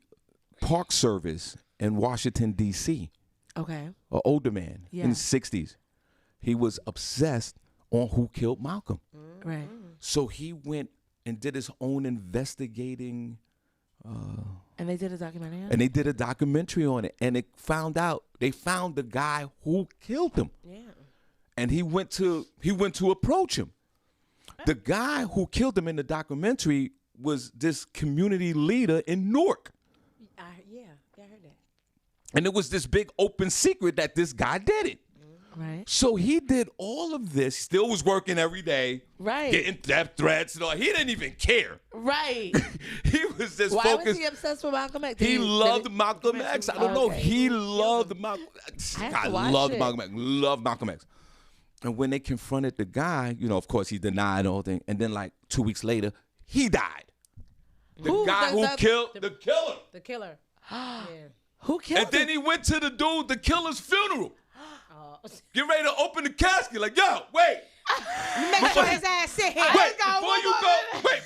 Speaker 3: Park Service in Washington D.C.
Speaker 1: Okay.
Speaker 3: An older man in his 60s. He was obsessed on who killed Malcolm.
Speaker 1: Right.
Speaker 3: So he went and did his own investigating.
Speaker 1: And they did a documentary on it?
Speaker 3: And they did a documentary on it, and they found the guy who killed him.
Speaker 4: Yeah.
Speaker 3: And he went to approach him. The guy who killed him in the documentary was this community leader in Newark.
Speaker 4: I heard that.
Speaker 3: And it was this big open secret that this guy did it.
Speaker 1: Right.
Speaker 3: So he did all of this, still was working every day.
Speaker 1: Right.
Speaker 3: Getting death threats and all. He didn't even care.
Speaker 1: Right.
Speaker 3: He was just
Speaker 1: Why
Speaker 3: focused.
Speaker 1: was he obsessed with Malcolm X?
Speaker 3: He loved Malcolm X. I don't know. He loved Malcolm X. Loved Malcolm X. And when they confronted the guy, of course, he denied the whole thing. And then, like 2 weeks later, he died. The guy who killed the killer.
Speaker 4: The killer. Yeah.
Speaker 1: Who killed him?
Speaker 3: And then he went to the killer's funeral. Get ready to open the casket. Like, yo, wait.
Speaker 4: Make sure his ass sit here.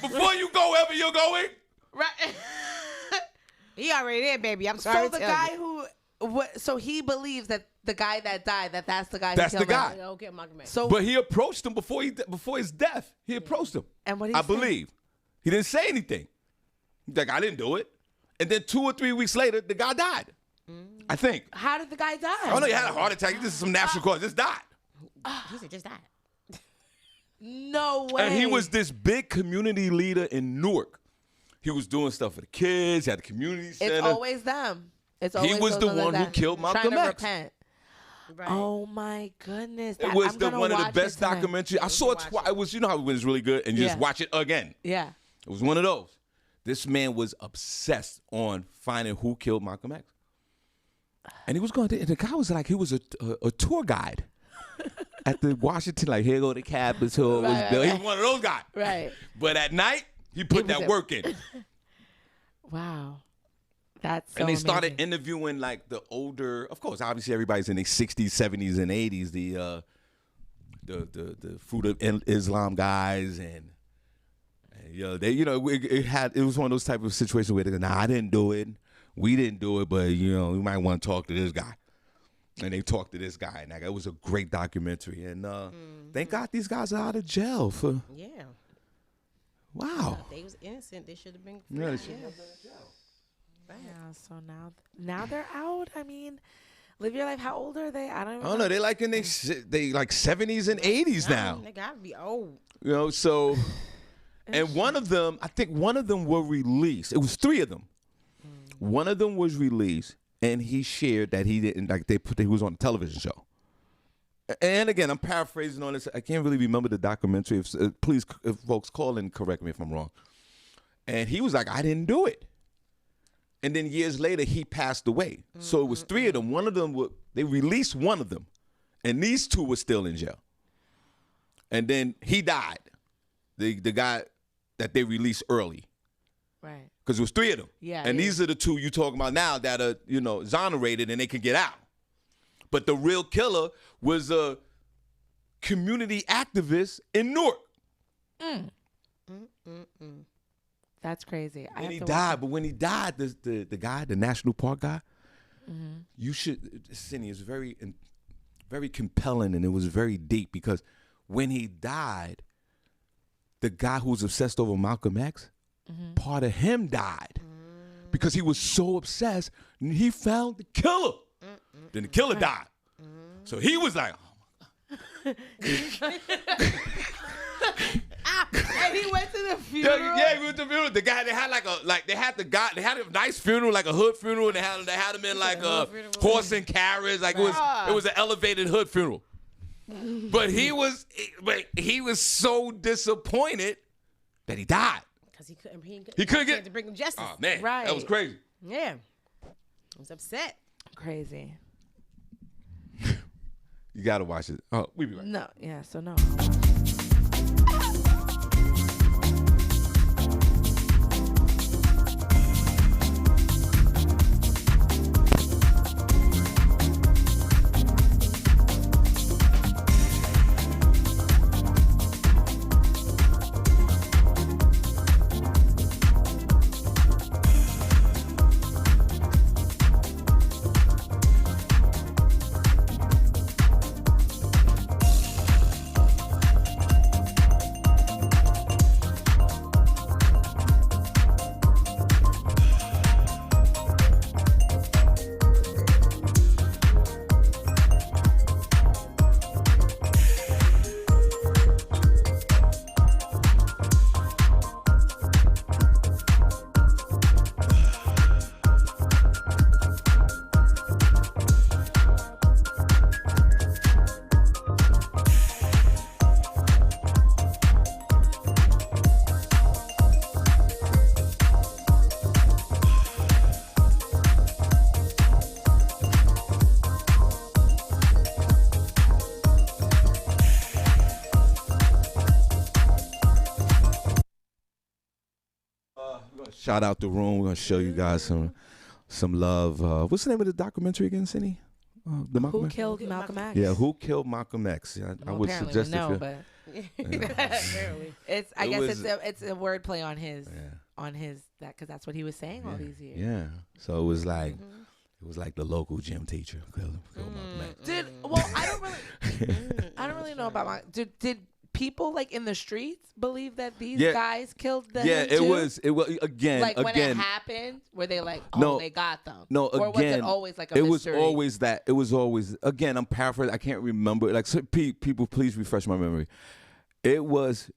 Speaker 3: Before you go wherever you're going.
Speaker 1: Right.
Speaker 4: He already there, baby. I'm sorry.
Speaker 1: So the guy so he believes that the guy that died, that's the guy.
Speaker 3: That's
Speaker 1: who
Speaker 3: the
Speaker 1: killed
Speaker 3: guy.
Speaker 1: him.
Speaker 4: Okay, Malcolm X.
Speaker 1: So,
Speaker 3: But he approached him before his death. He approached him.
Speaker 1: And what did he
Speaker 3: I
Speaker 1: say?
Speaker 3: believe. He didn't say anything. He's like, I didn't do it. And then 2 or 3 weeks later, the guy died. I think.
Speaker 1: How did the guy die?
Speaker 3: I don't know. He had a heart attack. This is some natural cause. Just died.
Speaker 4: He said just died.
Speaker 1: No way.
Speaker 3: And he was this big community leader in Newark. He was doing stuff for the kids. He had a community center.
Speaker 1: It's always them. It's always
Speaker 3: He was the one who killed Malcolm
Speaker 1: trying to
Speaker 3: X.
Speaker 1: repent.
Speaker 4: Right.
Speaker 1: Oh my goodness!
Speaker 3: It was one of the best documentaries. I saw it twice. It was, how it was really good, and you just watch it again.
Speaker 1: Yeah.
Speaker 3: It was one of those. This man was obsessed on finding who killed Malcolm X. And he was going to, the guy was like, he was a tour guide at the Washington, like, here go the Capitol.
Speaker 1: Right.
Speaker 3: He was one of those guys.
Speaker 1: Right.
Speaker 3: But at night, he put that work in.
Speaker 1: Wow. That's so
Speaker 3: And they started
Speaker 1: amazing.
Speaker 3: interviewing, like, the older, of course, obviously everybody's in their 60s, 70s, and 80s, the Fruit of Islam guys, and it was one of those type of situations where they go, nah, I didn't do it. We didn't do it, but, we might want to talk to this guy. And they talked to this guy, and it was a great documentary. And thank God these guys are out of jail for.
Speaker 4: Yeah.
Speaker 3: Wow.
Speaker 4: They was innocent. They should have been.
Speaker 3: Yeah, they should have been in jail.
Speaker 1: Yeah, so now they're out. I mean, live your life. How old are they? I don't
Speaker 3: know. They like in they like 70s and 80s now.
Speaker 4: They gotta be old.
Speaker 3: So, and I think one of them were released. It was 3 of them. One of them was released, and he shared that he didn't he was on a television show. And again, I'm paraphrasing on this. I can't really remember the documentary. Please, if folks call in, correct me if I'm wrong. And he was like, I didn't do it. And then years later, he passed away. So it was 3 of them. One of them, they released one of them. And these 2 were still in jail. And then he died. The guy that they released early.
Speaker 1: Right.
Speaker 3: Because it was 3 of them.
Speaker 1: Yeah.
Speaker 3: And these are the 2 you talking about now that are, exonerated and they can get out. But the real killer was a community activist in Newark.
Speaker 1: That's crazy.
Speaker 3: And he died, but when he died, the guy, the national park guy, you should, Senny, is very compelling, and it was very deep because when he died, the guy who was obsessed over Malcolm X, part of him died because he was so obsessed, and he found the killer. Then the killer died. So he was like,
Speaker 4: And he went to the funeral.
Speaker 3: yeah, he went to the funeral. The guy, they had they had a nice funeral, like a hood funeral, and they had him in like a horse and carriage, like it was an elevated hood funeral. But he was so disappointed that he died.
Speaker 4: Because he couldn't
Speaker 3: get
Speaker 4: to bring him justice.
Speaker 3: Oh man,
Speaker 1: Right.
Speaker 3: that was crazy.
Speaker 4: Yeah. I was upset.
Speaker 1: Crazy.
Speaker 3: You gotta watch it. Oh, we be right.
Speaker 1: No, yeah, so no.
Speaker 3: Shout out the room. We're gonna show you guys some love. What's the name of the documentary again, Senny? The Malcolm
Speaker 1: Who
Speaker 3: X?
Speaker 1: killed Malcolm X?
Speaker 3: Yeah, who killed Malcolm X? I
Speaker 1: Well,
Speaker 3: would
Speaker 1: apparently
Speaker 3: suggest
Speaker 1: we know,
Speaker 3: if
Speaker 1: but
Speaker 4: Apparently.
Speaker 1: I
Speaker 3: It
Speaker 1: guess
Speaker 3: was-
Speaker 1: it's a wordplay on his that because that's what he was saying all these years.
Speaker 3: yeah. So it was like the local gym teacher killed Malcolm X.
Speaker 1: I don't really know about my. Did people like in the streets believe that these
Speaker 3: Yeah.
Speaker 1: guys killed them?
Speaker 3: Yeah, it was again.
Speaker 1: Like when it
Speaker 3: again,
Speaker 1: happened, were they like, oh,
Speaker 3: No,
Speaker 1: they got them?
Speaker 3: No,
Speaker 1: or was
Speaker 3: again,
Speaker 1: it always like a
Speaker 3: it
Speaker 1: mystery?
Speaker 3: was always that. It was always again. I'm paraphrasing. I can't remember. Like so people, please refresh my memory. It was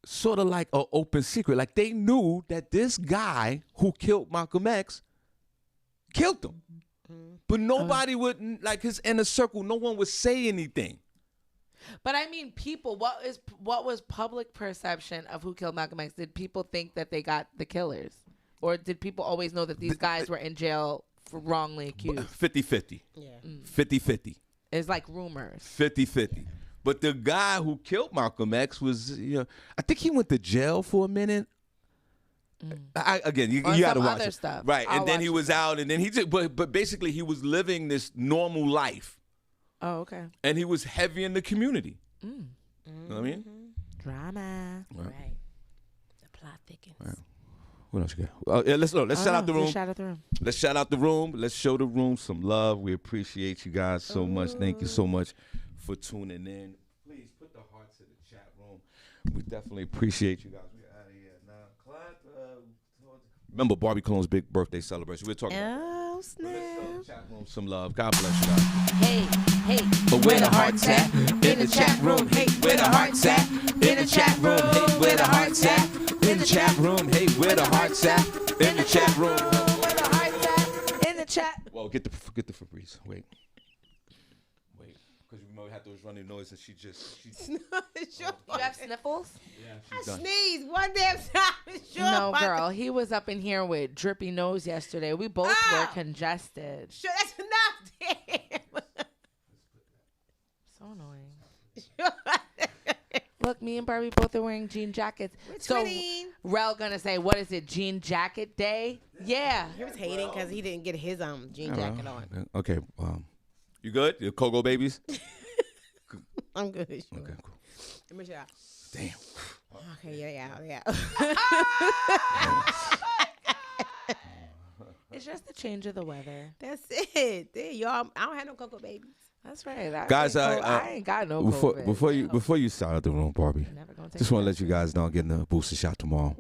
Speaker 3: sort of like an open secret. Like they knew that this guy who killed Malcolm X killed him, but nobody would like his inner circle. No one would say anything.
Speaker 1: But I mean, people. What was public perception of who killed Malcolm X? Did people think that they got the killers, or did people always know that these guys were in jail for wrongly accused?
Speaker 3: 50-50.
Speaker 4: Yeah.
Speaker 3: 50-50.
Speaker 1: It's like rumors.
Speaker 3: 50-50. But the guy who killed Malcolm X was, I think he went to jail for a minute. Again, you
Speaker 1: Or
Speaker 3: got to
Speaker 1: some
Speaker 3: watch
Speaker 1: other
Speaker 3: it.
Speaker 1: stuff.
Speaker 3: Right,
Speaker 1: I'll
Speaker 3: and then
Speaker 1: watch
Speaker 3: he
Speaker 1: it.
Speaker 3: was out, and then he just, but basically he was living this normal life,
Speaker 1: Oh, okay.
Speaker 3: and he was heavy in the community. You know what I mean?
Speaker 1: Drama.
Speaker 4: Right. The plot thickens.
Speaker 3: Right. What else you got? Let's shout out the room.
Speaker 1: Shout out the room.
Speaker 3: Let's shout out the room. Let's show the room some love. We appreciate you guys so much. Thank you so much for tuning in. Please put the hearts in the chat room. We definitely appreciate you guys. We're out of here now. Clap. Remember Barbi Cologne's big birthday celebration. We're talking about
Speaker 4: Oh,
Speaker 3: Let's
Speaker 4: snap.
Speaker 3: show the chat room some love. God bless you guys.
Speaker 1: Hey,
Speaker 3: But where the hearts at? In the chat room. Hey, where the hearts at? In the chat room. Hey, where the hearts at? In the chat room. Hey, where the hearts at? In the chat room.
Speaker 1: where the hearts at? In the chat.
Speaker 3: Well, get the Febreze. Wait. Because you have those running noises. She
Speaker 1: You have sniffles?
Speaker 4: I sneezed one damn time. Sure,
Speaker 1: No, girl. He was up in here with drippy nose yesterday. We both were congested.
Speaker 4: Sure, that's enough. Damn.
Speaker 1: So annoying. Look, me and Barbie both are wearing jean jackets. So
Speaker 4: twinning.
Speaker 1: Rel gonna say, what is it, jean jacket day? Yeah.
Speaker 4: He was hating because he didn't get his jean jacket on.
Speaker 3: Okay. You good? Your Kogo babies?
Speaker 4: I'm good. Sure.
Speaker 3: Okay, cool.
Speaker 4: Let me show you.
Speaker 3: Damn.
Speaker 4: Okay, yeah.
Speaker 1: It's just the change of the weather.
Speaker 4: That's it. There, y'all. I don't have no cocoa babies.
Speaker 1: That's right.
Speaker 3: Guys,
Speaker 1: I ain't got no
Speaker 3: before you start out the room, Barbie.
Speaker 1: Never gonna take
Speaker 3: Just want to let you guys know I'm getting a booster shot tomorrow,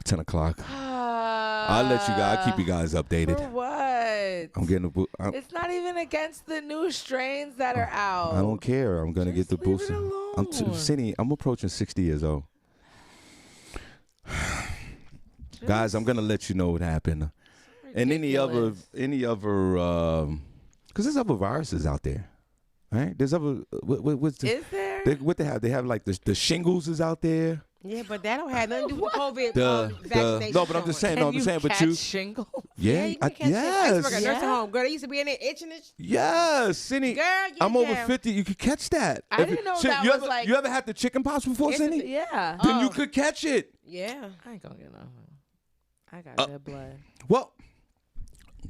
Speaker 3: 10 o'clock. I'll let you guys. I'll keep you guys updated.
Speaker 1: For what?
Speaker 3: I'm getting a booster.
Speaker 1: It's not even against the new strains that are out.
Speaker 3: I don't care. I'm gonna get the
Speaker 1: leave it
Speaker 3: booster.
Speaker 1: alone.
Speaker 3: Senny, I'm approaching 60 years old. Guys, I'm gonna let you know what happened. And any other, because there's other viruses out there, right? There's other. What's the,
Speaker 1: Is there?
Speaker 3: what they have? They have like the shingles is out there.
Speaker 4: Yeah, but that don't have nothing to do with COVID vaccination.
Speaker 3: No, but I'm just saying. No, I'm just saying. But you,
Speaker 1: shingles?
Speaker 3: yeah,
Speaker 4: you can catch shingles. I used to work at a nursing
Speaker 1: Yeah.
Speaker 4: home. Girl, they used to be in there itching and
Speaker 3: yes, Senny.
Speaker 4: Girl, you
Speaker 3: I'm over
Speaker 4: can.
Speaker 3: 50. You could catch that.
Speaker 1: I didn't know that
Speaker 3: you
Speaker 1: was
Speaker 3: ever,
Speaker 1: like-
Speaker 3: You ever had the chicken pox before,
Speaker 4: It's-
Speaker 3: Senny?
Speaker 1: Yeah.
Speaker 3: Then you could catch it.
Speaker 4: Yeah.
Speaker 1: I ain't gonna get no. I got good blood.
Speaker 3: Well,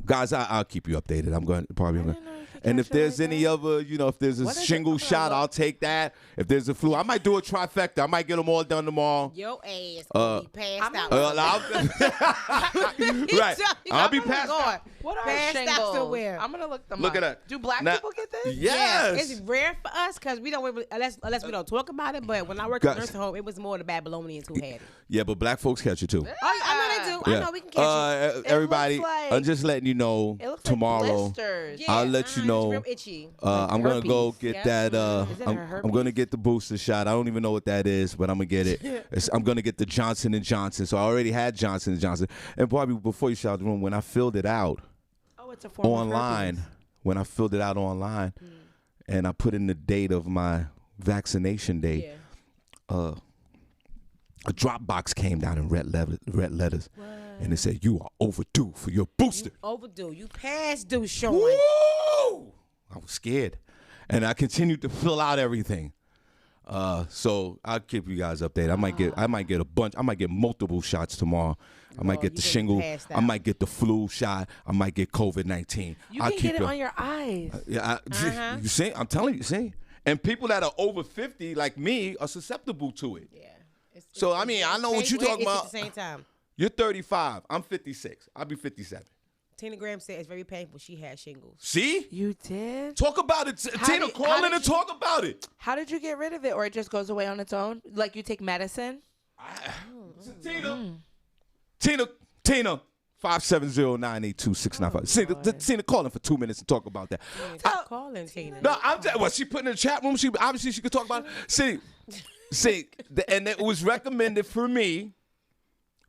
Speaker 3: guys, I'll keep you updated. I'm going probably.
Speaker 1: didn't know you could
Speaker 3: And if
Speaker 1: catch it
Speaker 3: there's
Speaker 1: like
Speaker 3: any
Speaker 1: that.
Speaker 3: other, if there's a
Speaker 1: What is it?
Speaker 3: shingle
Speaker 1: I'm gonna
Speaker 3: shot,
Speaker 1: look.
Speaker 3: I'll take that. If there's a flu, I might do a trifecta. I might get them all done tomorrow.
Speaker 4: Your ass gonna be passed out.
Speaker 3: Right. I'll be passed out.
Speaker 1: What are
Speaker 4: Passed out
Speaker 1: shingles?
Speaker 4: somewhere.
Speaker 1: I'm gonna look them
Speaker 3: Look
Speaker 1: up.
Speaker 3: at that.
Speaker 1: Do black
Speaker 3: Now-
Speaker 1: people get this?
Speaker 3: Yes.
Speaker 4: It's rare for us because we don't really, unless we don't talk about it. But when I worked
Speaker 3: Guys.
Speaker 4: at a nursing home, it was more the Babylonians who had it.
Speaker 3: Yeah, but black folks catch it too.
Speaker 4: Oh, I know they do. I know we can catch it.
Speaker 3: Everybody,
Speaker 1: looks like-
Speaker 3: I'm just letting you know
Speaker 1: It looks
Speaker 3: tomorrow.
Speaker 1: like blisters.
Speaker 4: Yeah,
Speaker 3: I'll let you
Speaker 4: it's
Speaker 3: know.
Speaker 4: real itchy.
Speaker 3: I'm gonna go
Speaker 1: herpes.
Speaker 3: get
Speaker 4: Yeah.
Speaker 3: that.
Speaker 1: Is it
Speaker 3: I'm
Speaker 1: her
Speaker 3: gonna
Speaker 1: herpes?
Speaker 3: get the booster shot. I don't even know what that is, but I'm gonna get it. I'm gonna get the Johnson and Johnson. So I already had Johnson and Johnson. And probably before you shot the room, when I filled it out
Speaker 1: Oh, it's a form
Speaker 3: online, when I filled it out online, and I put in the date of my vaccination date,
Speaker 4: Yeah.
Speaker 3: a drop box came down in red letters, and it said, "You are overdue for your booster."
Speaker 4: Overdue. You past due, Shawn.
Speaker 3: Woo! I was scared, and I continued to fill out everything. So I'll keep you guys updated. I might get a bunch. I might get multiple shots tomorrow. I might get the
Speaker 4: you gonna be
Speaker 3: shingle.
Speaker 4: passed
Speaker 3: I
Speaker 4: out.
Speaker 3: might get the flu shot. I might get COVID-19.
Speaker 1: You
Speaker 3: I'll
Speaker 1: can
Speaker 3: keep
Speaker 1: get it on your eyes.
Speaker 3: Yeah, you see, I'm telling you, see. And people that are over 50, like me, are susceptible to it.
Speaker 4: Yeah.
Speaker 3: So I mean, I know what you're talking about.
Speaker 4: At the same time.
Speaker 3: You're 35. I'm 56. I'll be 57.
Speaker 4: Tina Graham said it's very painful. She had shingles.
Speaker 3: See?
Speaker 1: You did?
Speaker 3: Talk about it. Tina,
Speaker 1: did-
Speaker 3: call
Speaker 1: how
Speaker 3: in
Speaker 1: did
Speaker 3: and
Speaker 1: you-
Speaker 3: talk about it.
Speaker 1: How did you get rid of it, or it just goes away on its own? Like you take medicine?
Speaker 3: Tina, 570-982-695. Tina, call in for 2 minutes and talk about that.
Speaker 4: Stop calling Tina.
Speaker 3: No, I'm just, what she put in the chat room. She obviously she could talk about it. And it was recommended for me.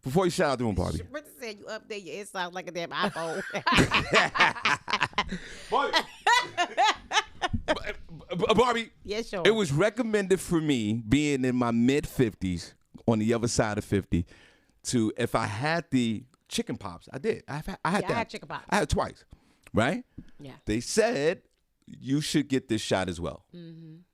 Speaker 3: Before you shout out the room, Barbi.
Speaker 4: Richard said you update your insides like a damn iPhone.
Speaker 3: Barbi,
Speaker 4: Yes, sure.
Speaker 3: it was recommended for me, being in my mid-50s, on the other side of 50, to, if I had the chicken pops, I did. I had
Speaker 4: Yeah,
Speaker 3: that.
Speaker 4: I had chicken pops.
Speaker 3: I had it twice, right?
Speaker 4: Yeah.
Speaker 3: They said you should get this shot as well.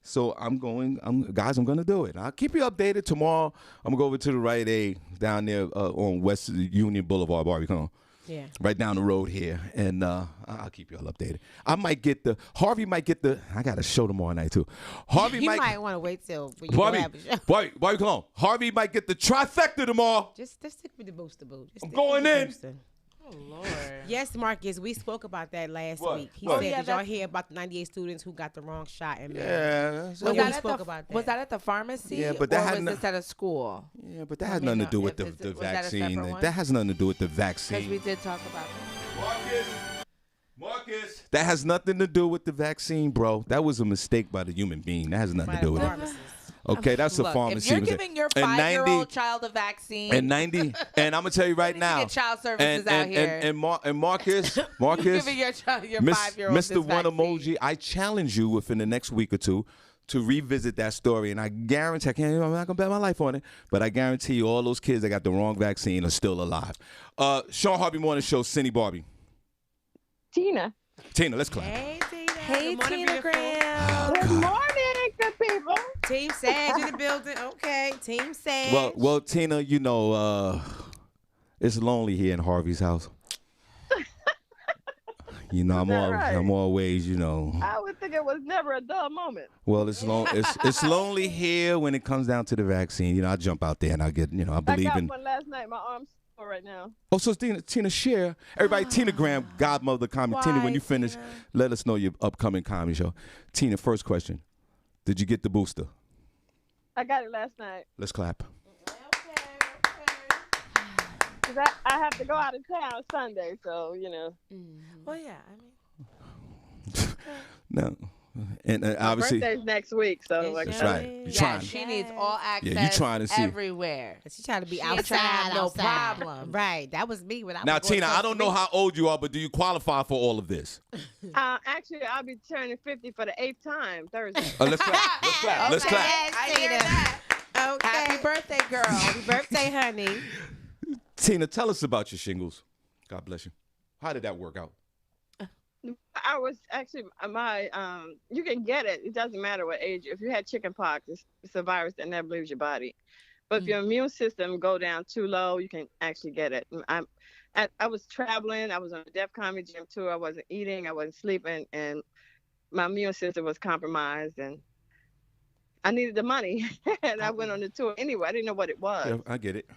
Speaker 3: So I'm going to do it. I'll keep you updated tomorrow. I'm going to go over to the Rite Aid down there on West Union Boulevard, Barbi. Come on.
Speaker 4: Yeah.
Speaker 3: Right down the road here, and I'll keep you all updated. Harvey might get the. I got a show tomorrow night too. Harvey
Speaker 4: You
Speaker 3: might
Speaker 4: want to wait till when you
Speaker 3: Barbi,
Speaker 4: have a show.
Speaker 3: Barbi, come on. Harvey might get the trifecta tomorrow.
Speaker 4: Just stick with the booster, boo. Just
Speaker 3: I'm
Speaker 4: stick
Speaker 3: going
Speaker 4: with the
Speaker 3: in.
Speaker 4: booster.
Speaker 1: Oh, Lord.
Speaker 4: Yes, Marcus, we spoke about that last
Speaker 3: What?
Speaker 4: week. He
Speaker 3: What?
Speaker 4: said,
Speaker 1: Yeah,
Speaker 4: did y'all
Speaker 1: that's-
Speaker 4: hear about the 98 students who got the wrong shot? And
Speaker 3: Yeah,
Speaker 4: Well,
Speaker 1: Was
Speaker 4: we
Speaker 1: that,
Speaker 4: spoke
Speaker 1: at
Speaker 4: about that.
Speaker 1: was that at the pharmacy?
Speaker 3: Yeah, but that
Speaker 1: or
Speaker 3: had
Speaker 1: was
Speaker 3: no-
Speaker 1: this at a school?
Speaker 3: yeah, but that has nothing to do with the
Speaker 1: was that a
Speaker 3: vaccine.
Speaker 1: separate one?
Speaker 3: That has nothing to do with the
Speaker 1: Because
Speaker 3: vaccine.
Speaker 1: we did talk about it.
Speaker 3: Marcus. That has nothing to do with the vaccine, bro. That was a mistake by the human being. That has nothing to do with it. Okay, that's a
Speaker 1: Look,
Speaker 3: pharmacy.
Speaker 1: if you're giving your
Speaker 3: And
Speaker 1: 5-year-old child a vaccine,
Speaker 3: and 90, and I'm gonna tell you right
Speaker 1: need to
Speaker 3: now,
Speaker 1: get child services out here.
Speaker 3: and Marcus,
Speaker 1: you're giving your child, your
Speaker 3: Miss-
Speaker 1: 5-year-old
Speaker 3: Mr.
Speaker 1: this
Speaker 3: One
Speaker 1: vaccine.
Speaker 3: Emoji, I challenge you within the next week or two to revisit that story, and I guarantee I'm not gonna bet my life on it, but I guarantee you all those kids that got the wrong vaccine are still alive. Shawn Harvey Morning Show, Senny, Barbi,
Speaker 10: Tina.
Speaker 3: Tina, let's clap.
Speaker 4: Hey, Tina.
Speaker 1: Hey,
Speaker 4: Good morning,
Speaker 1: Tina
Speaker 4: beautiful.
Speaker 1: Graham.
Speaker 10: Good morning, good people.
Speaker 4: Team Sag in the building. Okay, Team Sag.
Speaker 3: Well, Tina, you know, it's lonely here in Harvey's house. You know,
Speaker 10: right?
Speaker 3: I'm always, you know.
Speaker 10: I would think it was never a dull moment.
Speaker 3: Well, it's lonely here when it comes down to the vaccine. You know, I jump out there and I get, you know, I believe
Speaker 10: I got
Speaker 3: in.
Speaker 10: one last night. My arm's sore right now.
Speaker 3: Oh, so Tina, share. Everybody, Tina Graham, godmother comedy. Tina, when you finish, let us know your upcoming comedy show. Tina, first question. Did you get the booster?
Speaker 10: I got it last night.
Speaker 3: Let's clap.
Speaker 10: Cause I have to go out of town Sunday, so you know.
Speaker 1: Well, yeah, I mean.
Speaker 3: No. And
Speaker 10: My
Speaker 3: obviously.
Speaker 10: birthday's next week, so like,
Speaker 3: That's right. You're trying.
Speaker 1: She needs all access.
Speaker 3: Yeah, you trying to see.
Speaker 1: Everywhere.
Speaker 4: She trying to be
Speaker 1: She
Speaker 4: outside,
Speaker 1: no
Speaker 4: outside.
Speaker 1: problem.
Speaker 4: Right. That was me when I
Speaker 3: Now,
Speaker 4: was going
Speaker 3: Tina,
Speaker 4: to
Speaker 3: I don't know
Speaker 4: Costa
Speaker 3: how old you are, but do you qualify for all of this?
Speaker 10: actually, I'll be turning 50 for the 8th time Thursday.
Speaker 3: Let's clap. Let's clap. Let's clap.
Speaker 4: Yes,
Speaker 1: I hear that.
Speaker 4: Okay.
Speaker 1: Happy birthday, girl.
Speaker 4: Happy birthday, honey.
Speaker 3: Tina, tell us about your shingles. God bless you. How did that work out?
Speaker 10: I was actually you can get it. It doesn't matter what age. If you had chicken pox, it's a virus that never leaves your body. But if your immune system go down too low, you can actually get it. I was traveling. I was on a Def Comedy Jam tour. I wasn't eating. I wasn't sleeping, and my immune system was compromised. And I needed the money, and I went on the tour anyway. I didn't know what it was.
Speaker 3: Yeah, I get it.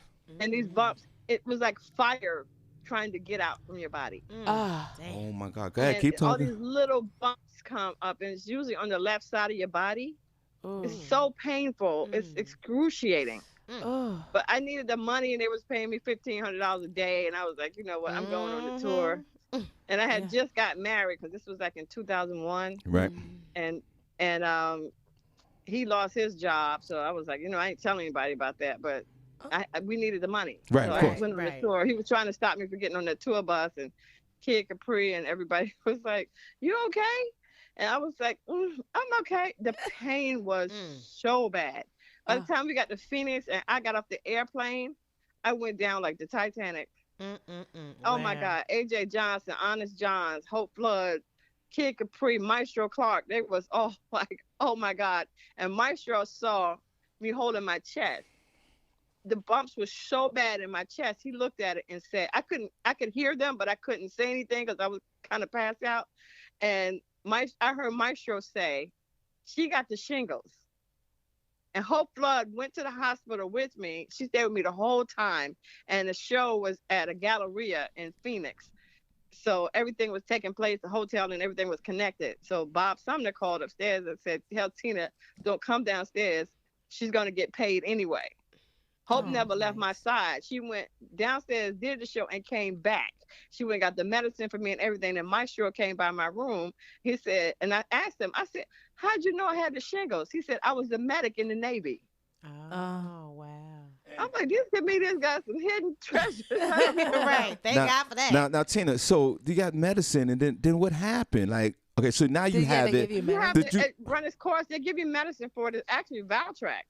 Speaker 10: And these bumps, it was like fire trying to get out from your body.
Speaker 3: Oh my God. Go ahead,
Speaker 10: And
Speaker 3: keep
Speaker 10: all
Speaker 3: talking.
Speaker 10: these little bumps come up, and it's usually on the left side of your body. It's so painful. It's excruciating. But I needed the money, and they was paying me $1,500 a day, and I was like, you know what, I'm going on the tour. And I had just got married because this was like in 2001.
Speaker 3: Right.
Speaker 10: And he lost his job, so I was like, you know, I ain't telling anybody about that, but we needed the money.
Speaker 3: Right,
Speaker 10: so
Speaker 3: of
Speaker 10: I
Speaker 3: course.
Speaker 10: went on the tour. He was trying to stop me from getting on the tour bus, and Kid Capri and everybody was like, you okay? And I was like, I'm okay. The pain was so bad. By the time we got to Phoenix and I got off the airplane, I went down like the Titanic. Oh my God. AJ Johnson, Honest Johns, Hope Flood, Kid Capri, Maestro Clark. They was all like, oh my God. And Maestro saw me holding my chest. The bumps were so bad in my chest. He looked at it and said, I could hear them, but I couldn't say anything because I was kind of passed out. And I heard Maestro say, she got the shingles. And Hope Flood went to the hospital with me. She stayed with me the whole time. And the show was at a Galleria in Phoenix. So everything was taking place, the hotel and everything was connected. So Bob Sumner called upstairs and said, tell Tina, don't come downstairs. She's going to get paid anyway. Hope never left my side. She went downstairs, did the show, and came back. She went and got the medicine for me and everything. And Maestro came by my room. He said, and I asked him, I said, how'd you know I had the shingles? He said, I was a medic in the Navy.
Speaker 4: Oh, wow.
Speaker 10: I'm like, this could be this guy some hidden treasure.
Speaker 4: Right. Thank God for that.
Speaker 3: Now, Tina, so you got medicine, and then what happened? Like, okay, so now you have it.
Speaker 10: You have to run this course. They give you medicine for it. It's actually Valtrex.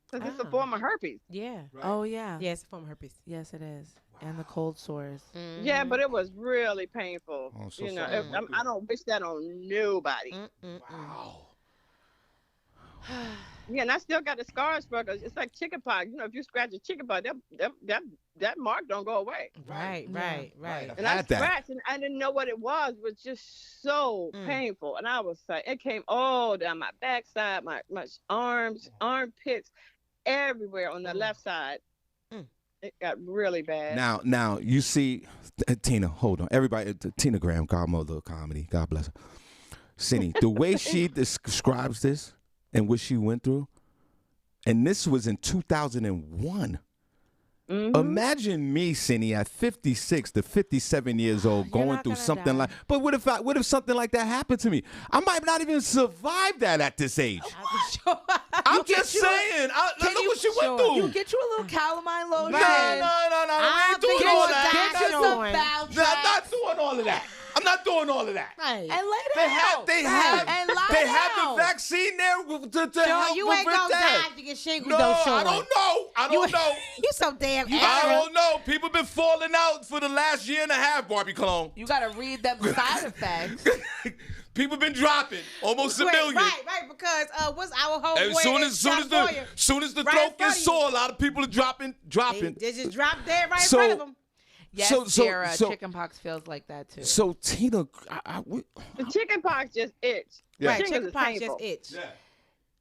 Speaker 10: Because it's a form of herpes.
Speaker 4: Yeah.
Speaker 1: Right. Oh, yeah.
Speaker 4: Yeah, it's a form of herpes.
Speaker 1: Yes, it is. And the cold sores.
Speaker 10: Yeah, but it was really painful.
Speaker 3: Oh, so
Speaker 10: you know,
Speaker 3: sorry.
Speaker 10: I don't wish that on nobody.
Speaker 3: Wow.
Speaker 10: Yeah, and I still got the scars for it. It's like chickenpox. You know, if you scratch a chickenpox, that mark don't go away.
Speaker 4: Right.
Speaker 10: And I scratched, and I didn't know what it was. It was just so painful. And I was like, it came all down my backside, my arms, armpits, everywhere on the left side. It got really bad.
Speaker 3: Now you see, Tina, hold on. Everybody, Tina Graham, godmother of comedy. God bless her. Senny, the way she describes this and what she went through, and this was in 2001. Imagine me, Senny, at 56 to 57 years old, going through something like. But what if something like that happened to me? I might not even survive that at this age. I'm just saying. Look what she went through.
Speaker 1: You get you a little calamine lotion.
Speaker 3: No. I ain't doing all that.
Speaker 1: Get you some Valtrex.
Speaker 3: I'm not doing all of that. I'm not doing all of that.
Speaker 4: Right.
Speaker 1: And lay it out.
Speaker 3: They have the vaccine there to help
Speaker 4: you
Speaker 3: prevent
Speaker 4: ain't gonna
Speaker 3: that.
Speaker 4: die if you get shingles,
Speaker 3: No,
Speaker 4: though, Sean.
Speaker 3: I don't know.
Speaker 4: You so damn
Speaker 3: I don't know. People been falling out for the last year and a half, Barbi clone.
Speaker 1: You got to read them side effects.
Speaker 3: People been dropping almost a million.
Speaker 4: Right, because what's our whole
Speaker 3: As soon as the throat gets sore, a lot of people are dropping.
Speaker 4: They just drop dead right in
Speaker 3: So,
Speaker 4: front of them.
Speaker 1: Yes,
Speaker 3: So-
Speaker 1: Sierra,
Speaker 3: so-
Speaker 1: chickenpox feels like that too.
Speaker 3: So Tina,
Speaker 10: The chicken pox just itch.
Speaker 3: Yeah.
Speaker 4: Right,
Speaker 10: Shingles
Speaker 4: chicken
Speaker 10: is
Speaker 4: pox
Speaker 10: painful.
Speaker 4: just itch.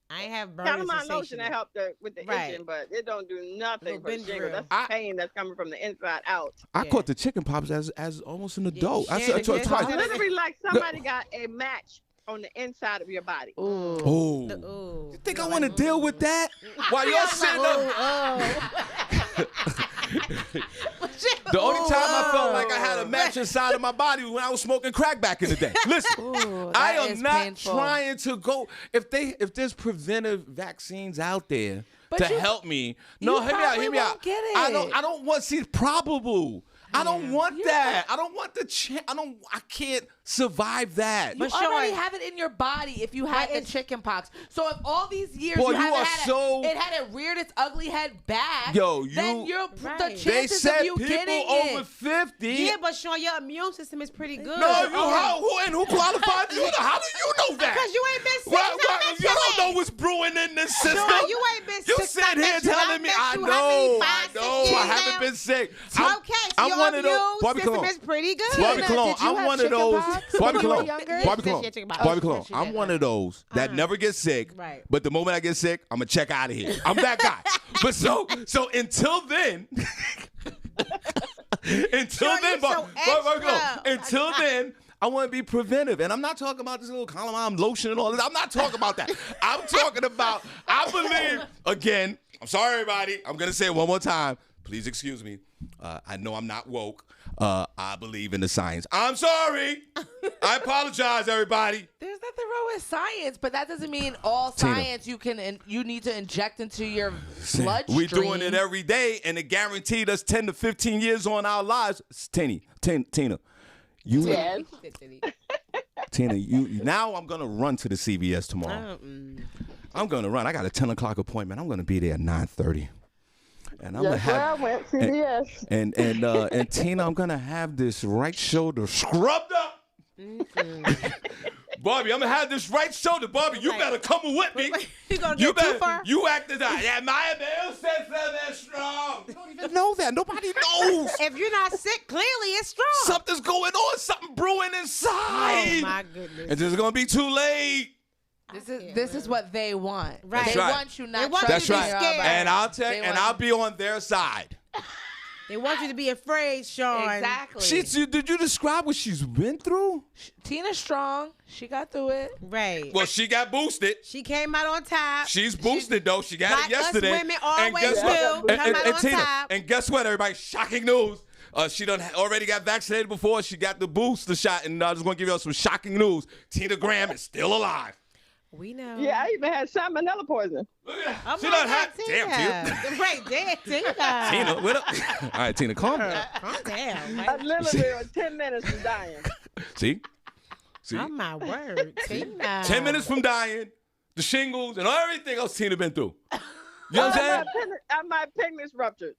Speaker 4: I ain't have burning
Speaker 10: Calamine
Speaker 4: sensation.
Speaker 10: lotion that helped with the
Speaker 4: Right.
Speaker 10: itching, but it don't do nothing for
Speaker 4: Benadryl.
Speaker 10: shingles. That's pain that's coming from the inside out.
Speaker 3: I caught the chicken pox as almost an adult. I
Speaker 4: yeah,
Speaker 3: said
Speaker 4: yeah.
Speaker 3: twice.
Speaker 10: Literally like somebody got a match on the inside of your body.
Speaker 3: Oh.
Speaker 4: Ooh.
Speaker 3: You think I want to deal with that? While y'all sitting up. The only time I felt like I had a match inside of my body was when I was smoking crack back in the day. Listen, I
Speaker 1: that
Speaker 3: am
Speaker 1: is
Speaker 3: not
Speaker 1: painful.
Speaker 3: trying to go. If there's preventive vaccines out there
Speaker 1: But
Speaker 3: to
Speaker 1: you-
Speaker 3: help me,
Speaker 1: you
Speaker 3: no, hear me out.
Speaker 1: probably
Speaker 3: Hear me
Speaker 1: won't
Speaker 3: out.
Speaker 1: get
Speaker 3: I don't want. See, it's probable. I don't want
Speaker 1: Yeah.
Speaker 3: that. I don't want the I can't survive that.
Speaker 1: You
Speaker 4: But
Speaker 1: already
Speaker 4: Sean-
Speaker 1: have it in your body if you had the chicken pox. So if all these years
Speaker 3: Boy,
Speaker 1: you
Speaker 3: you
Speaker 1: haven't
Speaker 3: are
Speaker 1: had
Speaker 3: so-
Speaker 1: it had reared its ugly head back,
Speaker 3: Yo,
Speaker 1: then
Speaker 3: you-
Speaker 1: you're
Speaker 4: Right.
Speaker 1: the
Speaker 3: They
Speaker 1: chances
Speaker 3: said
Speaker 1: of you
Speaker 3: people
Speaker 1: getting
Speaker 3: over
Speaker 1: it.
Speaker 3: 50.
Speaker 4: Yeah, but Sean, your immune system is pretty good.
Speaker 3: No, who qualified you? How do you know that?
Speaker 4: Because you ain't been sick.
Speaker 3: Well,
Speaker 4: since I met
Speaker 3: you
Speaker 4: your
Speaker 3: don't know
Speaker 4: ass.
Speaker 3: what's brewing in this system.
Speaker 4: Sean, you ain't been
Speaker 3: You
Speaker 4: sick.
Speaker 3: sit
Speaker 4: since I
Speaker 3: here
Speaker 4: met you.
Speaker 3: telling me,
Speaker 4: met
Speaker 3: I
Speaker 4: you how many,
Speaker 3: know,
Speaker 4: 5,
Speaker 3: I
Speaker 4: 6
Speaker 3: know,
Speaker 4: years
Speaker 3: I haven't
Speaker 4: now?
Speaker 3: been sick.
Speaker 4: Okay, so
Speaker 3: I'm
Speaker 4: your
Speaker 3: one of those.
Speaker 4: immune
Speaker 3: Barbie
Speaker 4: system
Speaker 3: Cologne.
Speaker 4: is pretty good.
Speaker 3: Barbie Cologne.
Speaker 1: Did you
Speaker 3: I'm
Speaker 1: have
Speaker 3: one of those.
Speaker 1: chickenpox
Speaker 3: Barbie
Speaker 1: when you were
Speaker 3: Cologne.
Speaker 1: younger?
Speaker 3: Barbie
Speaker 4: Yes,
Speaker 3: Cologne.
Speaker 4: yes, chickenpox.
Speaker 3: Barbie
Speaker 1: Oh,
Speaker 3: Cologne.
Speaker 1: yes, you
Speaker 3: I'm
Speaker 1: did.
Speaker 3: one of those that never get sick.
Speaker 4: Right.
Speaker 3: But the moment I get sick, I'm gonna check out of here. I'm that guy. But so until then. Until
Speaker 4: Sure,
Speaker 3: then,
Speaker 4: you so extra.
Speaker 3: until then, I want to be preventive. And I'm not talking about this little calamine lotion and all this. I'm not talking about that. I'm talking about, I believe, again, I'm sorry, everybody. I'm going to say it one more time. Please excuse me. I know I'm not woke. I believe in the science. I'm sorry. I apologize, everybody.
Speaker 1: There's nothing wrong with science, but that doesn't mean all
Speaker 3: Tina.
Speaker 1: science you need to inject into your bloodstream.
Speaker 3: We're doing it every day, and it guaranteed us 10 to 15 years on our lives. Tina, you,
Speaker 10: Yes.
Speaker 3: Tina, you. Now I'm gonna run to the CVS tomorrow. I'm gonna run. I got a 10 o'clock appointment. I'm gonna be there at 9:30, and I'm gonna
Speaker 10: That's where I
Speaker 3: have.
Speaker 10: went, CVS.
Speaker 3: And Tina, I'm gonna have this right shoulder scrubbed up. Barbie, I'm gonna have this right shoulder. Barbie, you better come with me.
Speaker 4: You gonna get too far?
Speaker 3: You acted out. Yeah, my immune system is strong. You don't even know that. Nobody knows.
Speaker 4: If you're not sick, clearly it's strong.
Speaker 3: Something's going on. Something brewing inside.
Speaker 4: Oh my goodness.
Speaker 3: And it's gonna be too late.
Speaker 1: This is what they want.
Speaker 4: Right.
Speaker 1: They
Speaker 3: right.
Speaker 1: want you not.
Speaker 4: They want you
Speaker 3: That's
Speaker 4: to be
Speaker 3: right.
Speaker 4: scared.
Speaker 3: And I'll
Speaker 1: They want
Speaker 3: I'll be on their side.
Speaker 4: They want you to be afraid, Sean.
Speaker 1: Exactly.
Speaker 3: Did you describe what she's been through?
Speaker 1: Tina's strong. She got through it.
Speaker 4: Right.
Speaker 3: Well, she got boosted.
Speaker 4: She came out on top.
Speaker 3: She's boosted though. She got
Speaker 4: Like
Speaker 3: it yesterday.
Speaker 4: us women always
Speaker 3: guess
Speaker 4: do.
Speaker 3: what?
Speaker 4: Come out on
Speaker 3: Tina,
Speaker 4: top.
Speaker 3: and guess what, everybody? Shocking news. She done already got vaccinated before. She got the booster shot, and I just want to give y'all some shocking news. Tina Graham is still alive.
Speaker 4: We know.
Speaker 10: Yeah, I even had salmonella poisoning.
Speaker 3: Look at
Speaker 4: Oh
Speaker 3: that. She
Speaker 4: my
Speaker 3: done
Speaker 4: God,
Speaker 3: had. Damn, Tina.
Speaker 4: Right there, Tina.
Speaker 3: Tina, what up? All right, Tina, calm down.
Speaker 4: Calm down.
Speaker 10: I
Speaker 4: Right?
Speaker 10: literally was 10 minutes from dying.
Speaker 3: See?
Speaker 4: Oh my word, Tina.
Speaker 3: 10 minutes from dying, the shingles, and everything else Tina been through. You know what I'm saying?
Speaker 10: My appendix ruptured.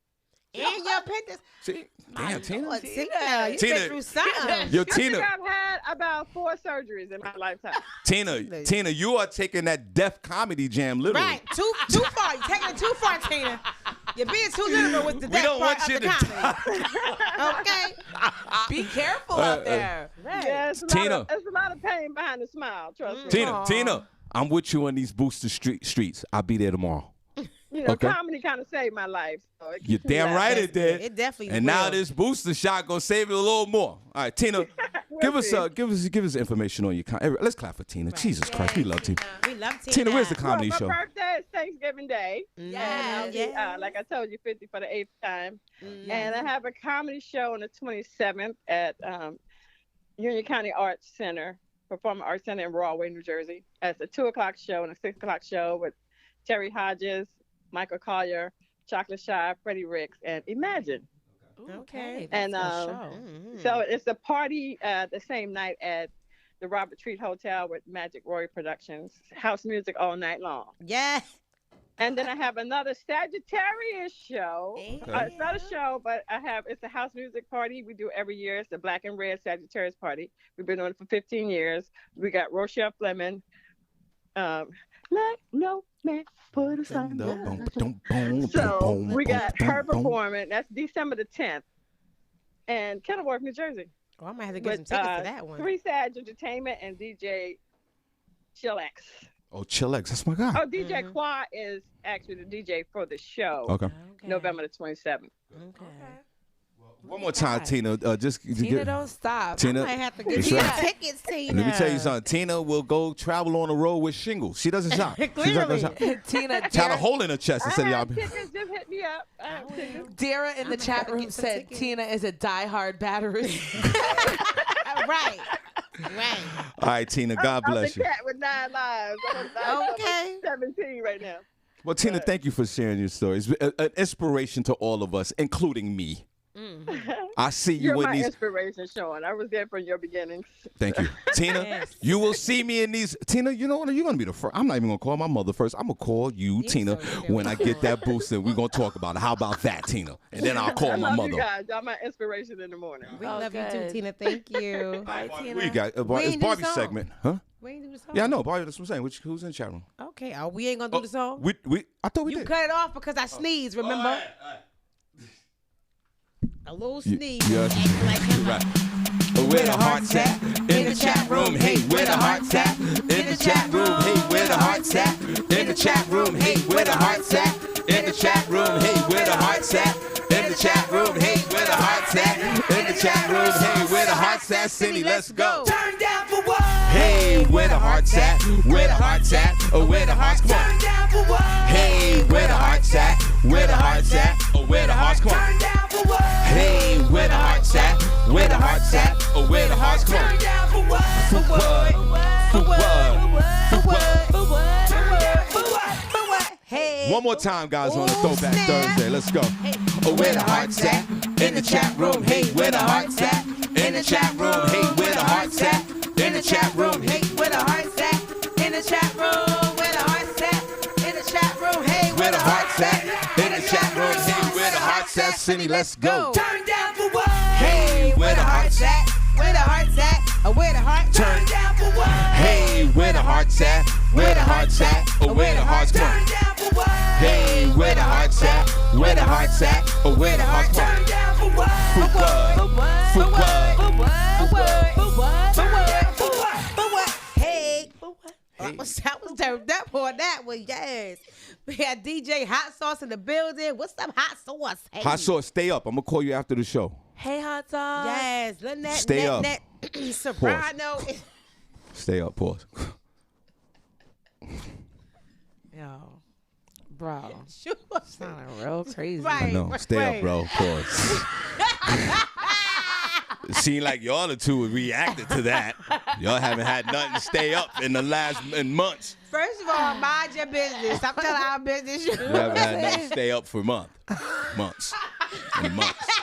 Speaker 4: And your appendix.
Speaker 3: See? Damn, Tina.
Speaker 4: Lord, Tina, you
Speaker 3: Tina.
Speaker 4: been through something.
Speaker 3: Yo,
Speaker 10: I think
Speaker 3: Tina.
Speaker 10: I've had about 4 surgeries in my lifetime.
Speaker 3: Tina, you are taking that Def Comedy Jam literally.
Speaker 4: Right, too far. You're taking it too far, Tina. You're being too literal with the
Speaker 3: We
Speaker 4: death
Speaker 3: don't
Speaker 4: part
Speaker 3: want you
Speaker 4: of the
Speaker 3: to
Speaker 4: comedy. Okay.
Speaker 1: Be careful out there.
Speaker 4: Right.
Speaker 10: Yeah, it's a lot of pain behind the smile, trust me.
Speaker 3: Tina, I'm with you on these booster streets. I'll be there tomorrow.
Speaker 10: You know,
Speaker 3: Okay.
Speaker 10: comedy kind of saved my life. So it
Speaker 3: You're
Speaker 10: keeps me
Speaker 3: damn right
Speaker 10: laughing.
Speaker 3: it did.
Speaker 4: It definitely
Speaker 3: And now
Speaker 4: will.
Speaker 3: this booster shot gonna save it a little more. All right, Tina, give us information on your. Let's clap for Tina. Jesus Christ, we love Tina.
Speaker 4: We love Tina.
Speaker 3: Tina, where's the
Speaker 10: Well,
Speaker 3: comedy
Speaker 10: my
Speaker 3: show?
Speaker 10: birthday is Thanksgiving Day.
Speaker 1: Yes.
Speaker 10: And I'll be, like I told you, 50 for the 8th time. And I have a comedy show on the 27th at Union County Arts Center, Performing Arts Center in Broadway, New Jersey. It's a 2 o'clock show and a 6 o'clock show with Terry Hodges, Michael Collier, Chocolate Shy, Freddie Ricks, and Imagine.
Speaker 1: Okay.
Speaker 10: And
Speaker 1: That's a show.
Speaker 10: so it's a party the same night at the Robert Treat Hotel with Magic Roy Productions. House music all night long.
Speaker 4: Yeah.
Speaker 10: And then I have another Sagittarius show. It's not a show, but it's a house music party we do every year. It's the Black and Red Sagittarius Party. We've been doing it for 15 years. We got Rochelle Fleming. Let no man put us under. So we got her performing. That's December the 10th. and Kenilworth, New Jersey.
Speaker 4: Oh, I might have to get some
Speaker 10: With
Speaker 4: tickets to that one.
Speaker 10: Three Sag Entertainment and DJ Chillax.
Speaker 3: Oh, Chillax, that's my guy.
Speaker 10: Oh, DJ Qua is actually the DJ for the show.
Speaker 3: Okay.
Speaker 10: November the 27th.
Speaker 4: Okay.
Speaker 3: One more time, Tina.
Speaker 1: Tina, don't stop.
Speaker 3: Tina,
Speaker 4: I might have to get
Speaker 3: that's
Speaker 4: you
Speaker 3: right.
Speaker 4: tickets, Tina.
Speaker 3: Let me tell you something. Tina will go travel on the road with shingles. She doesn't shop.
Speaker 4: Clearly.
Speaker 1: Tina,
Speaker 3: Got a hole in her chest
Speaker 10: I
Speaker 3: instead of y'all.
Speaker 10: have tickets. Just hit me up. I have tickets.
Speaker 1: Dara in the
Speaker 4: I'm
Speaker 1: chat
Speaker 4: gonna
Speaker 1: room
Speaker 4: get some
Speaker 1: said
Speaker 4: tickets.
Speaker 1: Tina is a diehard battery.
Speaker 4: Right.
Speaker 3: All right, Tina. God
Speaker 10: I'm
Speaker 3: bless
Speaker 10: the
Speaker 3: you.
Speaker 10: cat with 9 lives. I'm on
Speaker 4: Okay.
Speaker 10: 17 right now.
Speaker 3: Well, Tina, thank you for sharing your stories. An inspiration to all of us, including me. I see you
Speaker 10: You're
Speaker 3: in
Speaker 10: my
Speaker 3: these.
Speaker 10: inspiration, Shawn. I was there from your beginnings.
Speaker 3: Thank you, Tina.
Speaker 4: Yes.
Speaker 3: You will see me in these. Tina, you know what? You're gonna be the first. I'm not even gonna call my mother first. I'm gonna call you, Tina, when I get that boost, and we're gonna talk about it. How about that, Tina? And then I'll call
Speaker 10: I
Speaker 3: my
Speaker 10: love
Speaker 3: mother.
Speaker 10: you guys. Y'all my inspiration in the morning.
Speaker 4: We
Speaker 1: Oh,
Speaker 4: love you
Speaker 1: good.
Speaker 4: too, Tina. Thank you.
Speaker 1: Bye, Tina.
Speaker 3: What you got?
Speaker 4: We
Speaker 3: It's
Speaker 4: ain't do the
Speaker 3: Barbie's
Speaker 4: song.
Speaker 3: segment, huh?
Speaker 4: We ain't do the song.
Speaker 3: Yeah, I know. Barbie, that's what I'm saying. Who's in the chat room?
Speaker 4: Okay. Oh, we ain't gonna do the song.
Speaker 3: We. I thought we
Speaker 4: You
Speaker 3: did.
Speaker 4: cut it off because I sneezed. Remember? A little sneeze.
Speaker 3: Yeah.
Speaker 4: Acting like him.
Speaker 3: Right. Where the hearts at? In the chat room. Hey, where the hearts at? In the chat room. Hey, where the hearts at? In the chat room. Hey, where the hearts at? In the chat room. Hey, where the hearts at? In the chat room. Hey, where the hearts at? In the chat room. Hey, where the hearts at? Cindy, let's go.
Speaker 7: Turn down for what?
Speaker 3: Hey, where the hearts at? Where the hearts at? Where the hearts? Come on.
Speaker 7: Turn down for what?
Speaker 3: Hey, where the hearts at? Where the hearts at? Where the hearts? Come on.
Speaker 7: Turn down for what?
Speaker 3: Hey, where the hearts at? Where the hearts at? Where the hearts? Come
Speaker 7: Turn
Speaker 3: on.
Speaker 7: down for what?
Speaker 3: For what? For what? For what?
Speaker 7: For what?
Speaker 4: Hey.
Speaker 3: One more time, guys, on the Throwback
Speaker 4: snap.
Speaker 3: Thursday. Let's go. Where the hearts at? In the chat room. Hey, where the hearts at? In the chat room. Hey, where the hearts at? In the chat room. Hey,
Speaker 1: Where the hearts at? In the chat room. Where the hearts at? In the chat room. Hey,
Speaker 3: where the hearts at? In the chat room. Hey, where the hearts at? Cindy, let's go.
Speaker 7: Turn down for what?
Speaker 3: Hey, where the hearts at?
Speaker 4: Where the hearts at? Where the hearts
Speaker 3: Turn.
Speaker 7: Down for what?
Speaker 3: Hey, where the hearts at? Where the hearts at? Where the hearts? Come
Speaker 7: Turn
Speaker 3: on.
Speaker 7: down for what?
Speaker 3: Hey, where the hearts at? Where the hearts at? Where the hearts? Come
Speaker 7: Turn
Speaker 3: on.
Speaker 7: down for what?
Speaker 3: For what? For what?
Speaker 7: For what?
Speaker 4: Hey. That was turned up on that one, yes. We had DJ Hot Sauce in the building. What's up, Hot Sauce? Hey.
Speaker 3: Hot sauce, stay up. I'm gonna call you after the show.
Speaker 1: Hey, hot sauce.
Speaker 4: Yes, Lynette,
Speaker 3: Stay up.
Speaker 4: Soprano.
Speaker 3: Stay up. Pause.
Speaker 1: Yo, bro.
Speaker 4: Sure.
Speaker 1: Sounding real crazy.
Speaker 3: I
Speaker 4: Right.
Speaker 3: know. Stay
Speaker 4: right.
Speaker 3: up, bro. Pause. It seemed like y'all the two reacted to that. Y'all haven't had nothing to stay up in the last months.
Speaker 4: First of all, mind your business. Stop telling our business.
Speaker 3: You haven't had nothing to stay up for months and months.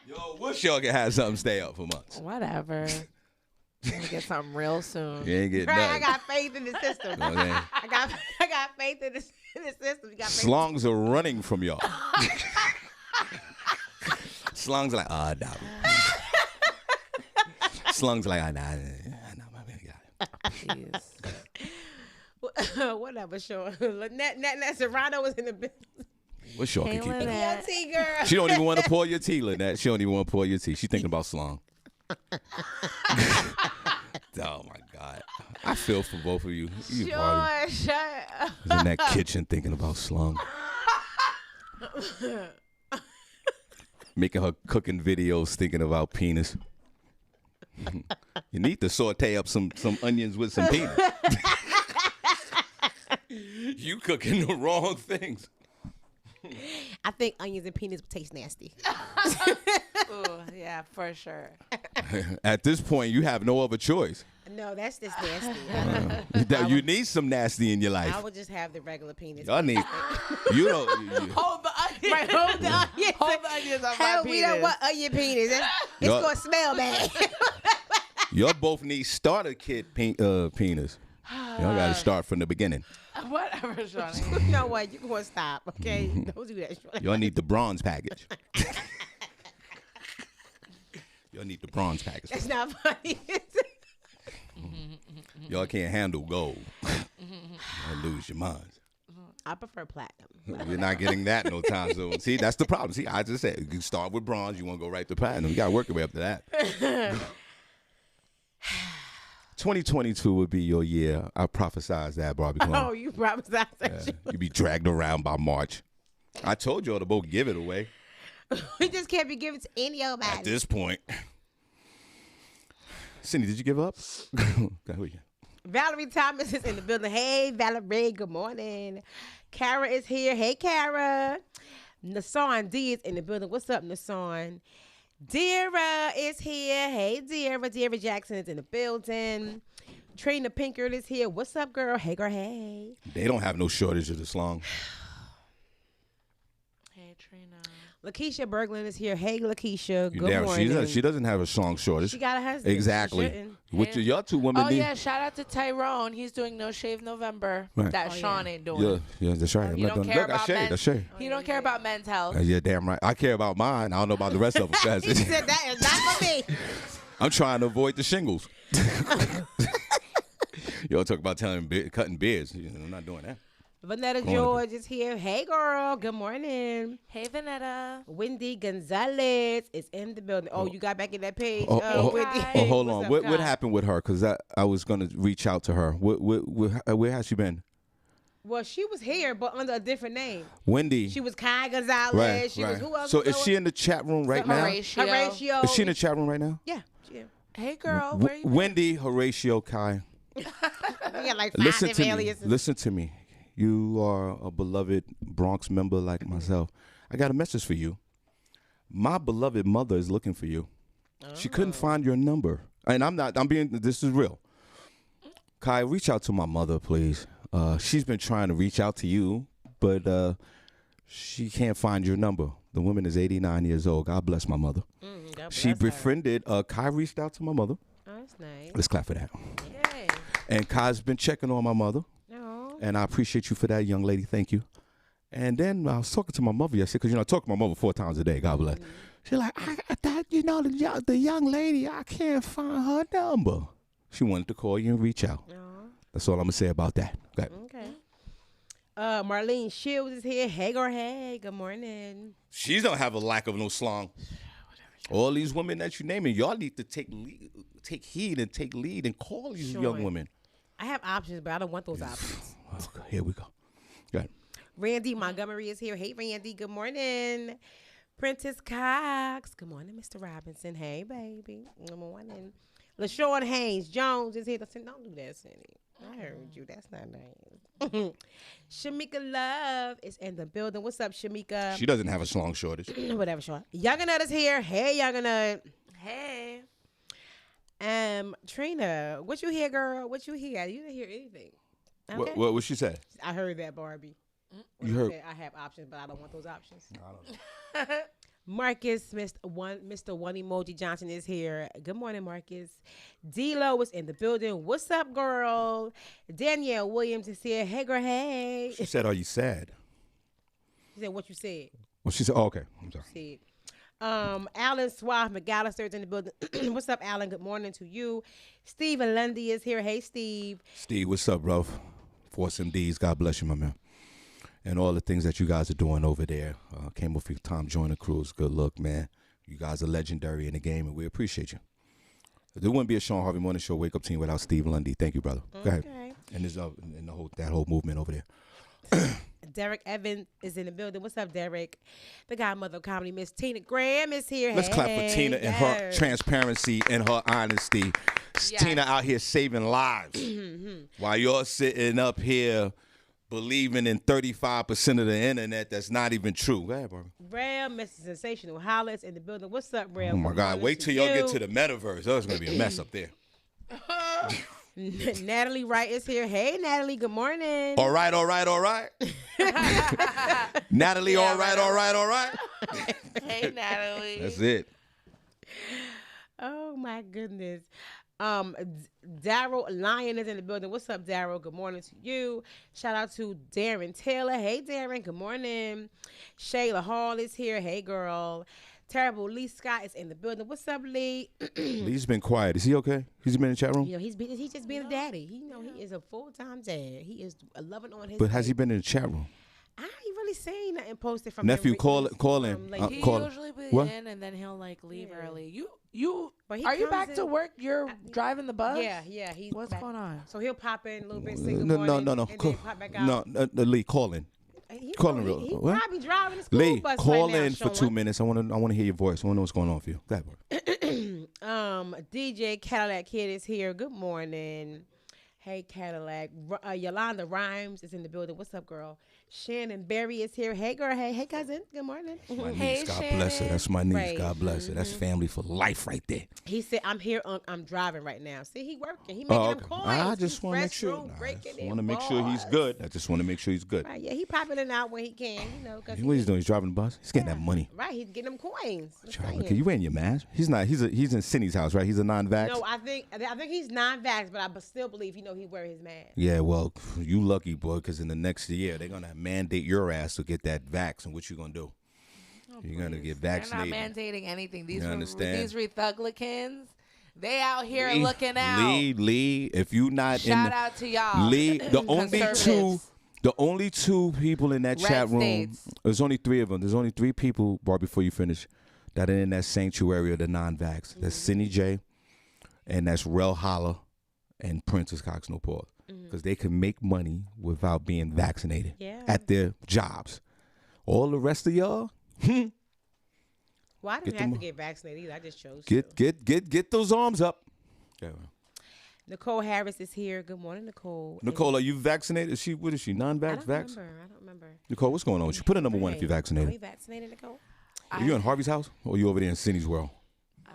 Speaker 3: Yo, wish y'all could have something stay up for months.
Speaker 1: Whatever. I'm gonna get something real soon.
Speaker 3: You ain't getting
Speaker 4: Right, I
Speaker 3: nothing.
Speaker 4: got faith in the system.
Speaker 3: You know what I'm saying?
Speaker 4: I got faith in the system. You got faith.
Speaker 3: Slongs are running from y'all. Slongs are like, nah. Slongs are like, nah, my baby got it.
Speaker 1: Jeez.
Speaker 4: Whatever, sure. Lynette Serrano was in the building.
Speaker 3: Wish y'all
Speaker 1: Hey,
Speaker 3: could keep that.
Speaker 1: Lynette.
Speaker 4: Tea girl.
Speaker 3: She don't even want to pour your tea, Lynette. She don't even want to pour your tea. She thinking about slong. Oh my God. I feel for both of you. You probably
Speaker 4: Sure, shut up.
Speaker 3: was in that kitchen thinking about slong. Making her cooking videos thinking about penis. You need to saute up some onions with some penis. You cooking the wrong things.
Speaker 4: I think onions and peanuts would taste nasty.
Speaker 1: Ooh, yeah, for sure.
Speaker 3: At this point, you have no other choice.
Speaker 4: No, that's just nasty.
Speaker 3: You need some nasty in your life.
Speaker 4: I would just have the regular penis.
Speaker 3: Y'all need. You don't.
Speaker 1: Hold the onions.
Speaker 4: Right, hold the onions.
Speaker 1: Hold the onions on
Speaker 4: Hell,
Speaker 1: my
Speaker 4: we don't
Speaker 1: penis.
Speaker 4: want onion penis. It's
Speaker 3: Y'all-
Speaker 4: gonna smell bad.
Speaker 3: Y'all both need starter kit penis. Y'all got to start from the beginning.
Speaker 1: Whatever, Shawnee.
Speaker 4: You know what? You gonna stop, okay? Don't do that.
Speaker 3: Y'all need the bronze package. Y'all need the bronze package.
Speaker 4: That's not funny.
Speaker 3: Y'all can't handle gold. Y'all lose your minds.
Speaker 4: I prefer platinum.
Speaker 3: You're not getting that no time soon. See, that's the problem. See, I just said you start with bronze, you want to go right to platinum. You got to work your way up to that. 2022 would be your year. I prophesize that, Barbi.
Speaker 4: Oh, you prophesize that.
Speaker 3: You be dragged around by March. I told y'all to both give it away.
Speaker 4: We just can't be giving to any old man.
Speaker 3: At this point. Senny, did you give up?
Speaker 4: Valerie Thomas is in the building. Hey, Valerie, good morning. Kara is here. Hey, Kara. Nassan D is in the building. What's up, Nassan? Dira is here. Hey, Dira. Dira Jackson is in the building. Trina Pinkert is here. What's up, girl? Hey, girl, hey.
Speaker 3: They don't have no shortage of this long.
Speaker 1: Hey, Trina.
Speaker 4: Lakeisha Berglund is here. Hey, Lakeisha. Good morning.
Speaker 3: She doesn't have a song shortage.
Speaker 4: She got a husband.
Speaker 3: Exactly. Which y'all two women need.
Speaker 1: Yeah, shout out to Tyrone. He's doing No Shave November.
Speaker 3: Right.
Speaker 1: That Sean ain't doing.
Speaker 3: Yeah, that's right.
Speaker 1: He don't care about
Speaker 3: men's
Speaker 1: men's. He don't care about men's health.
Speaker 3: Yeah, damn right. I care about mine. I don't know about the rest of them.
Speaker 4: He said that is not for me.
Speaker 3: I'm trying to avoid the shingles. Y'all talk about cutting beards. I'm not doing that.
Speaker 4: Vanetta George is here. Hey, girl. Good morning.
Speaker 1: Hey, Vanetta.
Speaker 4: Wendy Gonzalez is in the building. Oh, you got back in that page.
Speaker 3: Wendy. Hold on. What happened with her? Because I was going to reach out to her. Where has she been?
Speaker 4: Well, she was here, but under a different name.
Speaker 3: Wendy.
Speaker 4: She was Kai Gonzalez.
Speaker 3: Right,
Speaker 4: she was who else?
Speaker 3: So is she in the chat room right now?
Speaker 4: Horatio.
Speaker 3: Is she in the chat room right now?
Speaker 4: Yeah. She is.
Speaker 1: Hey, girl. Where you
Speaker 3: Wendy, Horatio, Kai.
Speaker 4: We got like 5 different aliases.
Speaker 3: Listen to me. You are a beloved Bronx member like myself. I got a message for you. My beloved mother is looking for you. She couldn't find your number. And this is real. Kai, reach out to my mother, please. She's been trying to reach out to you, but she can't find your number. The woman is 89 years old. God bless my mother. She befriended, Kai reached out to my mother.
Speaker 4: Oh, that's nice.
Speaker 3: Let's clap for that.
Speaker 4: Yay.
Speaker 3: And Kai's been checking on my mother. And I appreciate you for that, young lady. Thank you. And then I was talking to my mother yesterday, because I talk to my mother 4 times a day. God bless. She's like, I thought, the young lady, I can't find her number. She wanted to call you and reach out. That's all I'm going to say about that.
Speaker 4: Okay. Marlene Shields is here. Hey, girl, hey. Good morning.
Speaker 3: She don't have a lack of no slong. All these women that you naming, y'all need to take heed and take lead and call these young women.
Speaker 4: I have options, but I don't want those options.
Speaker 3: Okay, here we go. Go ahead.
Speaker 4: Randy Montgomery is here. Hey, Randy. Good morning. Prentice Cox. Good morning, Mr. Robinson. Hey, baby. Good morning. LaShawn Haynes Jones is here. Don't do that, Senny. I heard you. That's not nice. Shamika Love is in the building. What's up, Shamika?
Speaker 3: She doesn't have a slong shortage.
Speaker 4: Whatever, Sean. Younganut is here. Hey, Younganut.
Speaker 1: Hey.
Speaker 4: Trina, what you hear, girl? What you hear? You didn't hear anything. Okay.
Speaker 3: What she said?
Speaker 4: I heard that, Barbie.
Speaker 3: You heard?
Speaker 4: I have options, but I don't want those options. I don't know. Marcus, Mr. One Emoji Johnson is here. Good morning, Marcus. D-Lo is in the building. What's up, girl? Danielle Williams is here. Hey, girl, hey.
Speaker 3: She said, are you sad?
Speaker 4: She said, what you said?
Speaker 3: Well, she said, okay. I'm sorry.
Speaker 4: Alan Swaff McAllister is in the building. What's up, Alan? Good morning to you. Stephen Lundy is here. Hey, Steve.
Speaker 3: Steve, what's up, bro? Force MDs. God bless you, my man. And all the things that you guys are doing over there. Came with your Tom Joyner Cruise. Good look, man. You guys are legendary in the game, and we appreciate you. There wouldn't be a Shawn Harvey Morning Show Wake Up Team without Steve Lundy. Thank you, brother. Go ahead. And there's that whole movement over there.
Speaker 4: Derek Evans is in the building. What's up, Derek? The godmother of comedy, Miss Tina Graham, is here.
Speaker 3: Let's clap for Tina and her transparency and her honesty. Yes. Tina out here saving lives. While you're sitting up here believing in 35% of the internet that's not even true. Go ahead, Barbie.
Speaker 4: Ram, Mr. Sensational Hollis in the building. What's up, Ram?
Speaker 3: Oh, my God. Wait till y'all get to the metaverse. Oh, it's going to be a mess up there.
Speaker 4: Natalie Wright is here. Hey, Natalie. Good morning.
Speaker 3: All right. Natalie, all right.
Speaker 1: Hey, Natalie.
Speaker 3: That's it.
Speaker 4: Oh, my goodness. Daryl Lyon is in the building. What's up, Daryl? Good morning to you. Shout out to Darren Taylor. Hey, Darren. Good morning. Shayla Hall is here. Hey, girl. Terrible Lee Scott is in the building. What's up, Lee?
Speaker 3: He's been quiet. Is he okay? He's been in the chat room?
Speaker 4: He's just being a daddy. He is a full-time dad. He is loving on his.
Speaker 3: But has he been in the chat room?
Speaker 4: I ain't really seen nothing posted from
Speaker 3: Nephew,
Speaker 4: him.
Speaker 3: call in.
Speaker 1: He
Speaker 3: Call
Speaker 1: usually be
Speaker 3: What?
Speaker 1: in and then he'll like leave early.
Speaker 4: But he
Speaker 1: Are you
Speaker 4: comes
Speaker 1: back to
Speaker 4: in-
Speaker 1: work? You're driving the bus?
Speaker 4: Yeah. He's
Speaker 1: What's
Speaker 4: back.
Speaker 1: going on?
Speaker 4: So he'll pop in a little bit, sing
Speaker 3: No.
Speaker 4: and then pop back out.
Speaker 3: No, Lee, call in. Call in real.
Speaker 4: He
Speaker 3: What?
Speaker 4: probably driving the school
Speaker 3: Lee,
Speaker 4: bus
Speaker 3: call
Speaker 4: right now,
Speaker 3: in for
Speaker 4: Shawn.
Speaker 3: 2 minutes. I want to hear your voice. I want to know what's going on for you. Go ahead, bro.
Speaker 4: DJ Cadillac Kid is here. Good morning. Hey, Cadillac. Yolanda Rhymes is in the building. What's up, girl? Shannon Berry is here. Hey, girl. Hey, cousin. Good morning.
Speaker 3: My
Speaker 1: Hey,
Speaker 3: niece, God
Speaker 1: Shannon.
Speaker 3: bless her. That's my niece.
Speaker 4: Right.
Speaker 3: God bless her. That's family for life right there.
Speaker 4: He said, I'm here. I'm driving right now. See, he working. He making them coins.
Speaker 3: I just
Speaker 4: He's
Speaker 3: want to make
Speaker 4: fresh
Speaker 3: sure.
Speaker 4: through,
Speaker 3: I
Speaker 4: breaking
Speaker 3: just
Speaker 4: them
Speaker 3: want to make sure he's
Speaker 4: bars.
Speaker 3: good. I just want to make sure he's good.
Speaker 4: Right, yeah, he popping in and out when he can, Cause
Speaker 3: What he's doing? He's driving the bus. He's getting that money.
Speaker 4: Right, he's getting them coins. I'm
Speaker 3: Child,
Speaker 4: saying.
Speaker 3: look, you wearing your mask? He's not. He's in Senny's house, right? He's a non-vax.
Speaker 4: No, I think he's non-vax, but I still believe he wear his mask.
Speaker 3: Yeah, well, you lucky boy, because in the next year they're gonna mandate your ass to get that vax, and what you gonna do? You're gonna get vaccinated.
Speaker 1: They're not mandating anything.
Speaker 3: You understand?
Speaker 1: These Republicans, they out here looking out.
Speaker 3: Lee, if you not
Speaker 1: Shout
Speaker 3: in
Speaker 1: out to y'all.
Speaker 3: Lee, the
Speaker 1: Conservatives.
Speaker 3: only two people in that
Speaker 1: Red
Speaker 3: chat room.
Speaker 1: states.
Speaker 3: There's only three of them. There's only three people, Barb, before you finish, that are in that sanctuary of the non-vax. That's Senny J, and that's Rel Holla, and Princess Cox No Pause, because they can make money without being vaccinated at their jobs. All the rest of y'all,
Speaker 4: Well, I didn't have to get vaccinated either. I just chose
Speaker 3: get those arms up. Okay.
Speaker 4: Nicole Harris is here. Good morning, Nicole.
Speaker 3: Nicole, are you vaccinated? What is she? Non-vax?
Speaker 4: I don't remember.
Speaker 3: Nicole, what's going on with you? Put a number one if you're
Speaker 4: Are
Speaker 3: vaccinated.
Speaker 4: you vaccinated, Nicole?
Speaker 3: Are you in Harvey's house or are you over there in Cindy's world?
Speaker 1: I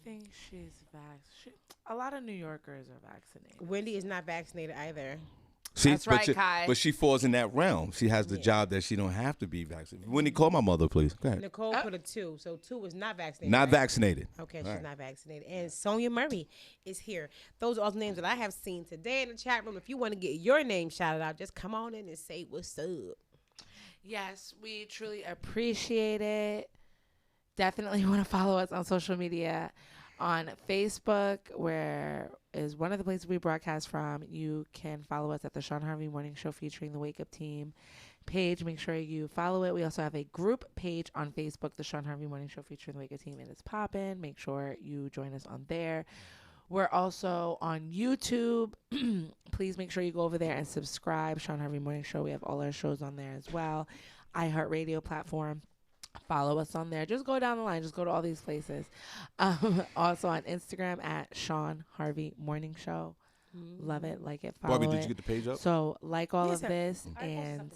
Speaker 1: think she's vaccinated. A lot of New Yorkers are vaccinated.
Speaker 4: Wendy is not vaccinated either.
Speaker 3: See,
Speaker 1: That's right, Kai.
Speaker 3: But she falls in that realm. She has the job that she don't have to be vaccinated. Wendy, call my mother, please. Go ahead.
Speaker 4: Nicole put a 2, so 2 is not vaccinated.
Speaker 3: Not
Speaker 4: right?
Speaker 3: vaccinated.
Speaker 4: Okay,
Speaker 3: All
Speaker 4: she's
Speaker 3: right.
Speaker 4: not vaccinated. And Sonia Murray is here. Those are all the names that I have seen today in the chat room. If you want to get your name shouted out, just come on in and say what's up.
Speaker 1: Yes, we truly appreciate it. Definitely want to follow us on social media. On Facebook, where is one of the places we broadcast from. You can follow us at the Shawn Harvey Morning Show featuring the Wake Up Team page. Make sure you follow it. We also have a group page on Facebook, the Shawn Harvey Morning Show featuring the Wake Up Team. It is poppin'. Make sure you join us on there. We're also on YouTube. Please make sure you go over there and subscribe. Shawn Harvey Morning Show. We have all our shows on there as well. iHeartRadio platform. Follow us on there. Just go down the line. Just go to all these places. Also on Instagram at Shawn Harvey Morning Show. Love it. Like it. Follow
Speaker 3: Barbie,
Speaker 1: it.
Speaker 3: did you get the page up?
Speaker 1: So like all
Speaker 4: Yes,
Speaker 1: of
Speaker 4: sir.
Speaker 1: this and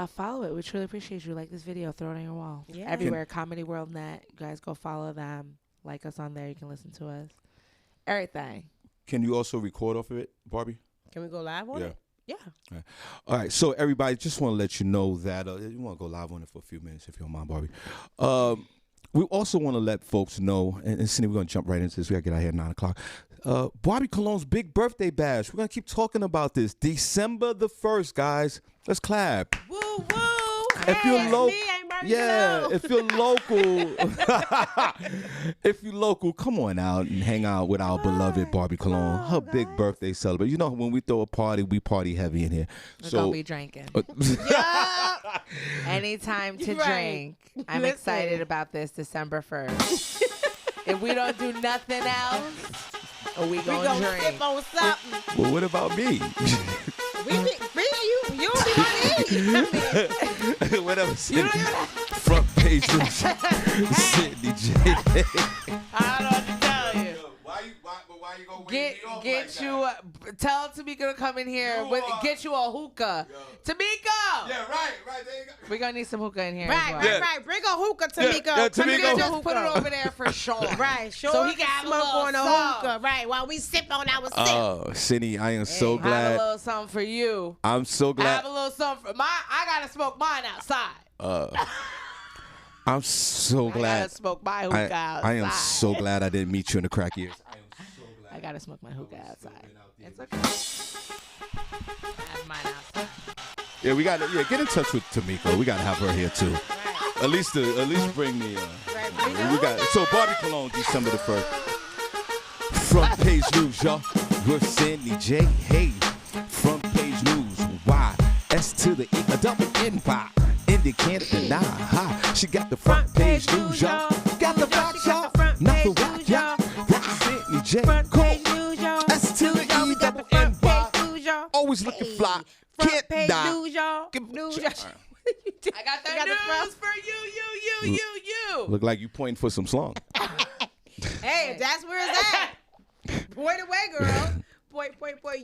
Speaker 1: follow it. We truly appreciate you. Like this video. Throw it on your wall.
Speaker 4: Yeah.
Speaker 1: Everywhere. Comedy World Net. You guys go follow them. Like us on there. You can listen to us. Everything.
Speaker 3: Can you also record off of it, Barbie?
Speaker 4: Can we go live on it? Yeah.
Speaker 3: All right. So everybody, just want to let you know that you want to go live on it for a few minutes, if you don't mind, Barbie. We also want to let folks know, and Cindy, we're going to jump right into this. We got to get out here at 9 o'clock. Barbie Cologne's big birthday bash. We're going to keep talking about this. December the 1st, guys. Let's clap.
Speaker 4: Woo, woo.
Speaker 3: If you're local,
Speaker 4: Yeah,
Speaker 3: if you're local, if you're local, come on out and hang out with our beloved Barbie Cologne. Her big birthday celebration. You know, when we throw a party, we party heavy in here.
Speaker 1: We're going to be drinking. Anytime to
Speaker 4: Right.
Speaker 1: drink. I'm
Speaker 4: Listen.
Speaker 1: excited about this December 1st. If we don't do nothing else, we
Speaker 4: We
Speaker 1: going
Speaker 4: gonna
Speaker 1: to drink.
Speaker 4: sip on something.
Speaker 3: Well, what about me?
Speaker 4: You don't even need.
Speaker 3: Whatever. Front page. Sydney J.
Speaker 1: I don't know what to tell you.
Speaker 3: Why you gonna wake me up
Speaker 1: Get you, tell Tamika to come in here, get you a hookah. Tamika!
Speaker 3: Yeah, right. There you go.
Speaker 1: We're going to need some hookah in here.
Speaker 4: Right,
Speaker 1: as well.
Speaker 4: right. Bring a hookah, Tamika.
Speaker 3: Yeah,
Speaker 4: Come
Speaker 3: Tamika.
Speaker 4: and get your
Speaker 1: Just put it
Speaker 4: hookah.
Speaker 1: over there for Shawn.
Speaker 4: Right, sure.
Speaker 1: So he
Speaker 4: can
Speaker 1: can have a
Speaker 4: smoke
Speaker 1: little
Speaker 4: on a
Speaker 1: something.
Speaker 4: hookah. Right, while we sip on our sip.
Speaker 3: Oh, Cindy, I am so
Speaker 1: Have a
Speaker 3: glad.
Speaker 1: little something for you.
Speaker 3: I'm so
Speaker 1: Have
Speaker 3: glad.
Speaker 1: a little something for I got to smoke mine outside.
Speaker 3: I'm so
Speaker 1: I
Speaker 3: glad.
Speaker 1: got to smoke my hookah outside.
Speaker 3: I am so glad I didn't meet you in the crack years.
Speaker 1: I got to smoke my hookah outside. It's okay. I have mine outside.
Speaker 3: Yeah, we got to get in touch with Tamika. We got to have her here too. At least bring me. We got so Barbi Cologne, December the 1st. Front page news, y'all. With Senny J. Hey, front page news. Y S to the E, a double N Y. Indy can't deny. Ha. She got the front page news, y'all. Got the facts, y'all. Not the rock, y'all. That's Senny J. Cool. S to the E, double N Y. Always looking fly. Can't die.
Speaker 4: News, y'all. News, y'all.
Speaker 1: I got that news for you.
Speaker 3: Look like you pointing for some slong.
Speaker 4: Hey, that's where it's at. Point away, girl. Point,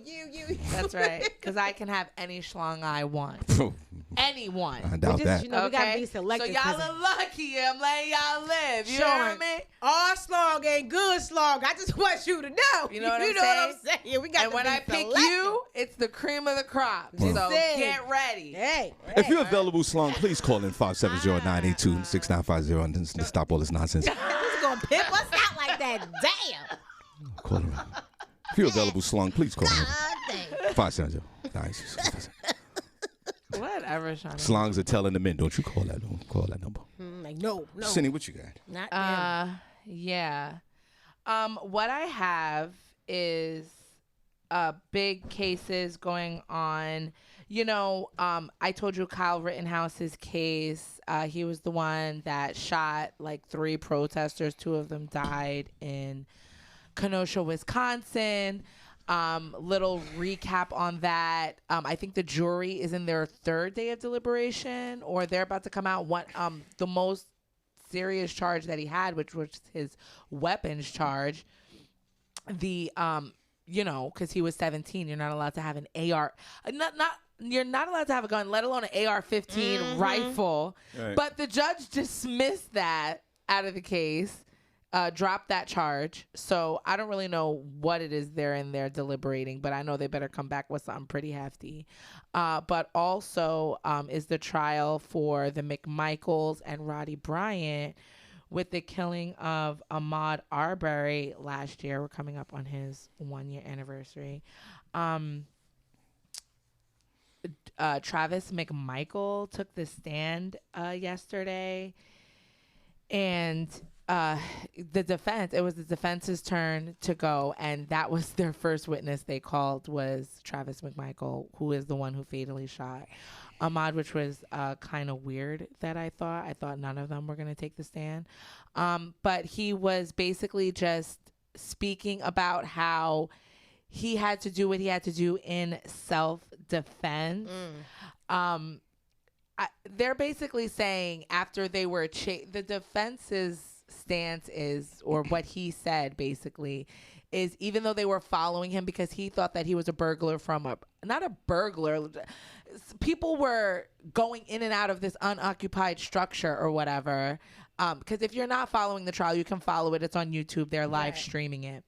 Speaker 4: you.
Speaker 1: That's right. Because I can have any schlong I want. Anyone.
Speaker 3: I doubt that.
Speaker 4: You know, we gotta be selective.
Speaker 1: So y'all are lucky. I'm letting y'all live. You know what I mean?
Speaker 4: All slog ain't good slog. I just want you to know.
Speaker 1: You know what I'm saying?
Speaker 4: We got
Speaker 1: and when I pick you, it's the cream of the crop.
Speaker 3: Well.
Speaker 1: So get ready.
Speaker 4: Hey.
Speaker 3: If you're available, slong, please call in 570-982-6950 and stop all this nonsense.
Speaker 4: This is gonna pimp us out like that. Damn.
Speaker 3: Call in. If you're available, slong, please call in. 570-982-6950.
Speaker 1: Whatever, Shawn.
Speaker 3: Slongs are telling the men, don't you call that number.
Speaker 4: Like, no.
Speaker 3: Senny, what you got?
Speaker 4: Not them.
Speaker 1: Yeah. What I have is big cases going on. You know, I told you Kyle Rittenhouse's case. He was the one that shot like 3 protesters. 2 of them died in Kenosha, Wisconsin. Little recap on that. I think the jury is in their 3rd day of deliberation, or they're about to come out. The most serious charge that he had, which was his weapons charge. You know, because he was 17, you're not allowed to have an AR. You're not allowed to have a gun, let alone an AR-15 rifle. Right. But the judge dismissed that out of the case. Dropped that charge. So I don't really know what it is they're in there deliberating, but I know they better come back with something pretty hefty. But also is the trial for the McMichaels and Roddy Bryant with the killing of Ahmaud Arbery last year. We're coming up on his 1-year anniversary. Travis McMichael took the stand yesterday, and it was the defense's turn to go, and that was their first witness they called was Travis McMichael, who is the one who fatally shot Ahmaud, which was kind of weird that I thought none of them were going to take the stand. But he was basically just speaking about how he had to do what he had to do in self-defense. They're basically saying after they were the defense's stance is, or what he said basically, is even though they were following him because he thought that he was a burglar not a burglar, people were going in and out of this unoccupied structure or whatever. Because if you're not following the trial, you can follow it. It's on YouTube. They're live streaming it.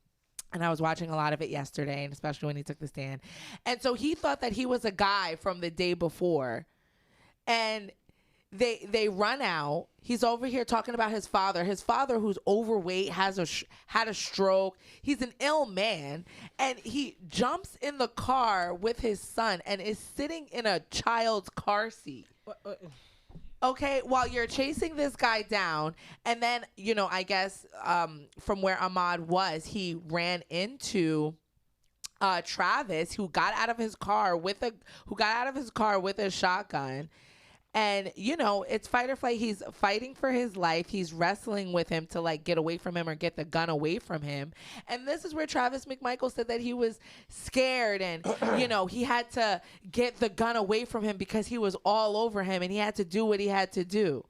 Speaker 1: And I was watching a lot of it yesterday, and especially when he took the stand. And so he thought that he was a guy from the day before. And they run out. He's over here talking about his father. His father, who's overweight, had a stroke. He's an ill man. And he jumps in the car with his son and is sitting in a child's car seat. Okay, while you're chasing this guy down. And then, you know, I guess from where Ahmaud was, he ran into Travis, who got out of his car with a shotgun. And, you know, it's fight or flight. He's fighting for his life. He's wrestling with him to, like, get away from him or get the gun away from him. And this is where Travis McMichael said that he was scared and, you know, he had to get the gun away from him because he was all over him and he had to do what he had to do.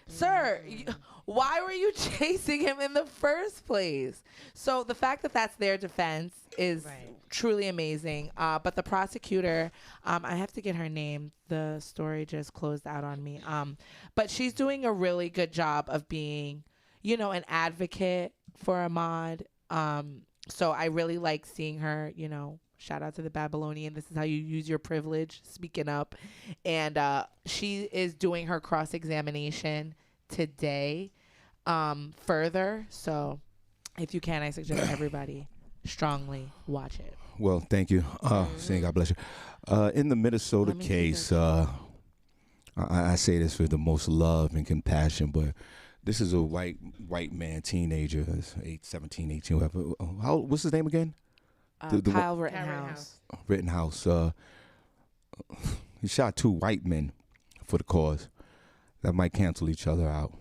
Speaker 1: Sir, why were you chasing him in the first place? So the fact that that's their defense is truly amazing. But the prosecutor, I have to get her name. The story just closed out on me. But she's doing a really good job of being, you know, an advocate for Ahmaud. So I really like seeing her, you know. Shout out to the Babylonian. This is how you use your privilege, speaking up. And she is doing her cross-examination today further. So if you can, I suggest everybody strongly watch it.
Speaker 3: Well, thank you. Saying God bless you. In the Minnesota case, I say this with the most love and compassion, but this is a white man, teenager, 17, 18, whatever. What's his name again?
Speaker 1: Kyle Rittenhouse.
Speaker 3: Rittenhouse. He shot 2 white men for the cause. That might cancel each other out.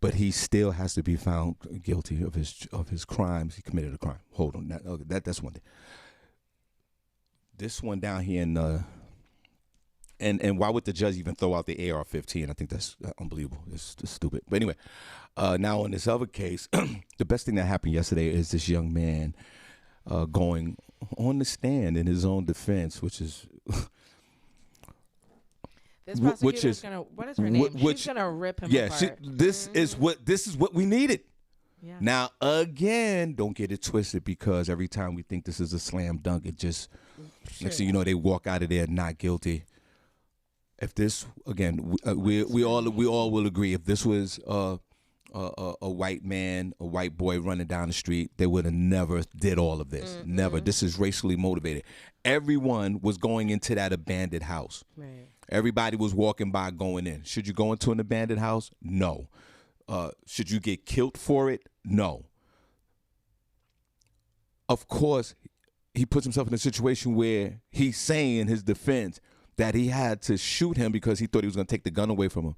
Speaker 3: But he still has to be found guilty of his crimes. He committed a crime. Hold on, that's one thing. This one down here in and why would the judge even throw out the AR-15? I think that's unbelievable. It's stupid. But anyway, now in this other case, the best thing that happened yesterday is this young man going on the stand in his own defense, which is.
Speaker 1: This prosecutor's gonna. What is her name? She's gonna rip him apart.
Speaker 3: This is what we needed.
Speaker 1: Yeah.
Speaker 3: Now again, don't get it twisted, because every time we think this is a slam dunk, it just next thing you know, they walk out of there not guilty. If this again, we all will agree, if this was a white man, a white boy running down the street, they would have never did all of this. Mm-hmm. Never. This is racially motivated. Everyone was going into that abandoned house.
Speaker 4: Right.
Speaker 3: Everybody was walking by going in. Should you go into an abandoned house? No. Should you get killed for it? No. Of course, he puts himself in a situation where he's saying in his defense that he had to shoot him because he thought he was going to take the gun away from him.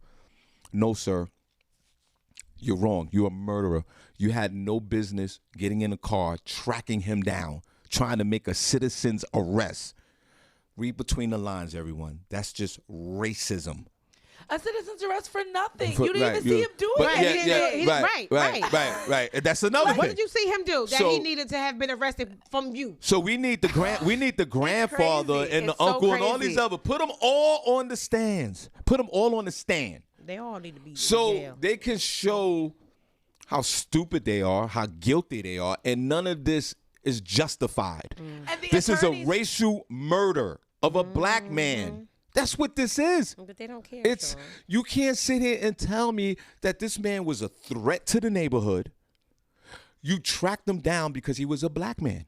Speaker 3: No, sir. You're wrong. You're a murderer. You had no business getting in a car, tracking him down, trying to make a citizen's arrest. Read between the lines, everyone. That's just racism.
Speaker 1: A citizen's arrest for nothing. You didn't even see him do
Speaker 3: it. Right. And that's another thing.
Speaker 4: What did you see him do that he needed to have been arrested from you?
Speaker 3: So we need the grandfather and the uncle and all these other. Put them all on the stands. Put them all on the stand.
Speaker 4: They all need to be
Speaker 3: so
Speaker 4: in jail.
Speaker 3: They can show how stupid they are, how guilty they are, and none of this is justified. This is a racial murder of a black man. That's what this is.
Speaker 4: But they don't care.
Speaker 3: You can't sit here and tell me that this man was a threat to the neighborhood. You tracked him down because he was a black man.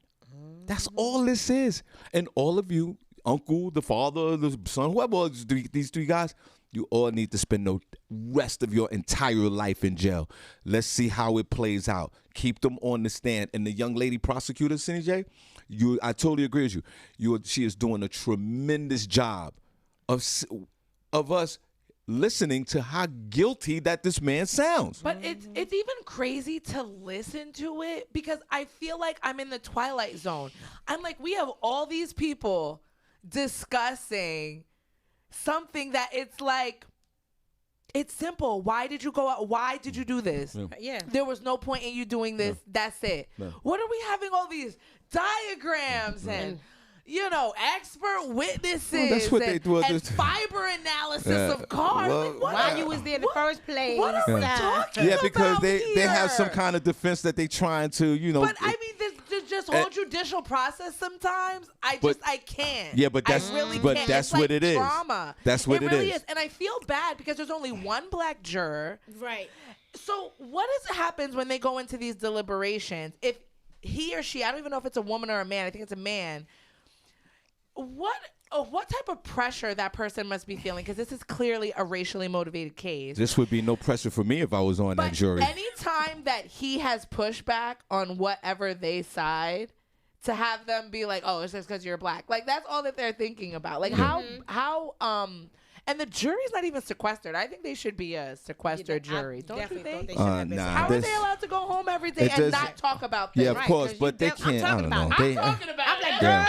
Speaker 3: That's all this is. And all of you, uncle, the father, the son, whoever, these 3 guys, you all need to spend the rest of your entire life in jail. Let's see how it plays out. Keep them on the stand. And the young lady prosecutor, Senny J, I totally agree with you. She is doing a tremendous job of us listening to how guilty that this man sounds.
Speaker 1: But it's even crazy to listen to it because I feel like I'm in the Twilight Zone. I'm like, we have all these people discussing something that it's like, it's simple. Why did you go out? Why did you do this?
Speaker 4: Yeah.
Speaker 1: There was no point in you doing this. That's it. What are we having all these diagrams and expert witnesses
Speaker 3: that's what they do.
Speaker 1: and fiber analysis of cars.
Speaker 4: Why you was there in the first place?
Speaker 1: What are we talking about
Speaker 3: because they
Speaker 1: here?
Speaker 3: have some kind of defense that they trying to,
Speaker 1: But I mean, there's just whole judicial process sometimes. I can't.
Speaker 3: Yeah, but that's that's what it is.
Speaker 1: Trauma.
Speaker 3: That's what it
Speaker 1: really
Speaker 3: is.
Speaker 1: And I feel bad because there's only one black juror.
Speaker 4: Right.
Speaker 1: So what happens when they go into these deliberations? If he or she, I don't even know if it's a woman or a man. I think it's a man. What type of pressure that person must be feeling? Because this is clearly a racially motivated case.
Speaker 3: This would be no pressure for me if I was on that jury.
Speaker 1: Anytime that he has pushback on whatever they side, to have them be like, "Oh, it's just because you're black," like that's all that they're thinking about. Like how and the jury's not even sequestered. I think they should be a sequestered jury. Don't you think?
Speaker 3: How
Speaker 1: are they allowed to go home every day and not talk about this?
Speaker 3: Yeah, of course, but they can't. I don't know.
Speaker 1: I'm talking about. I'm like,
Speaker 4: girl,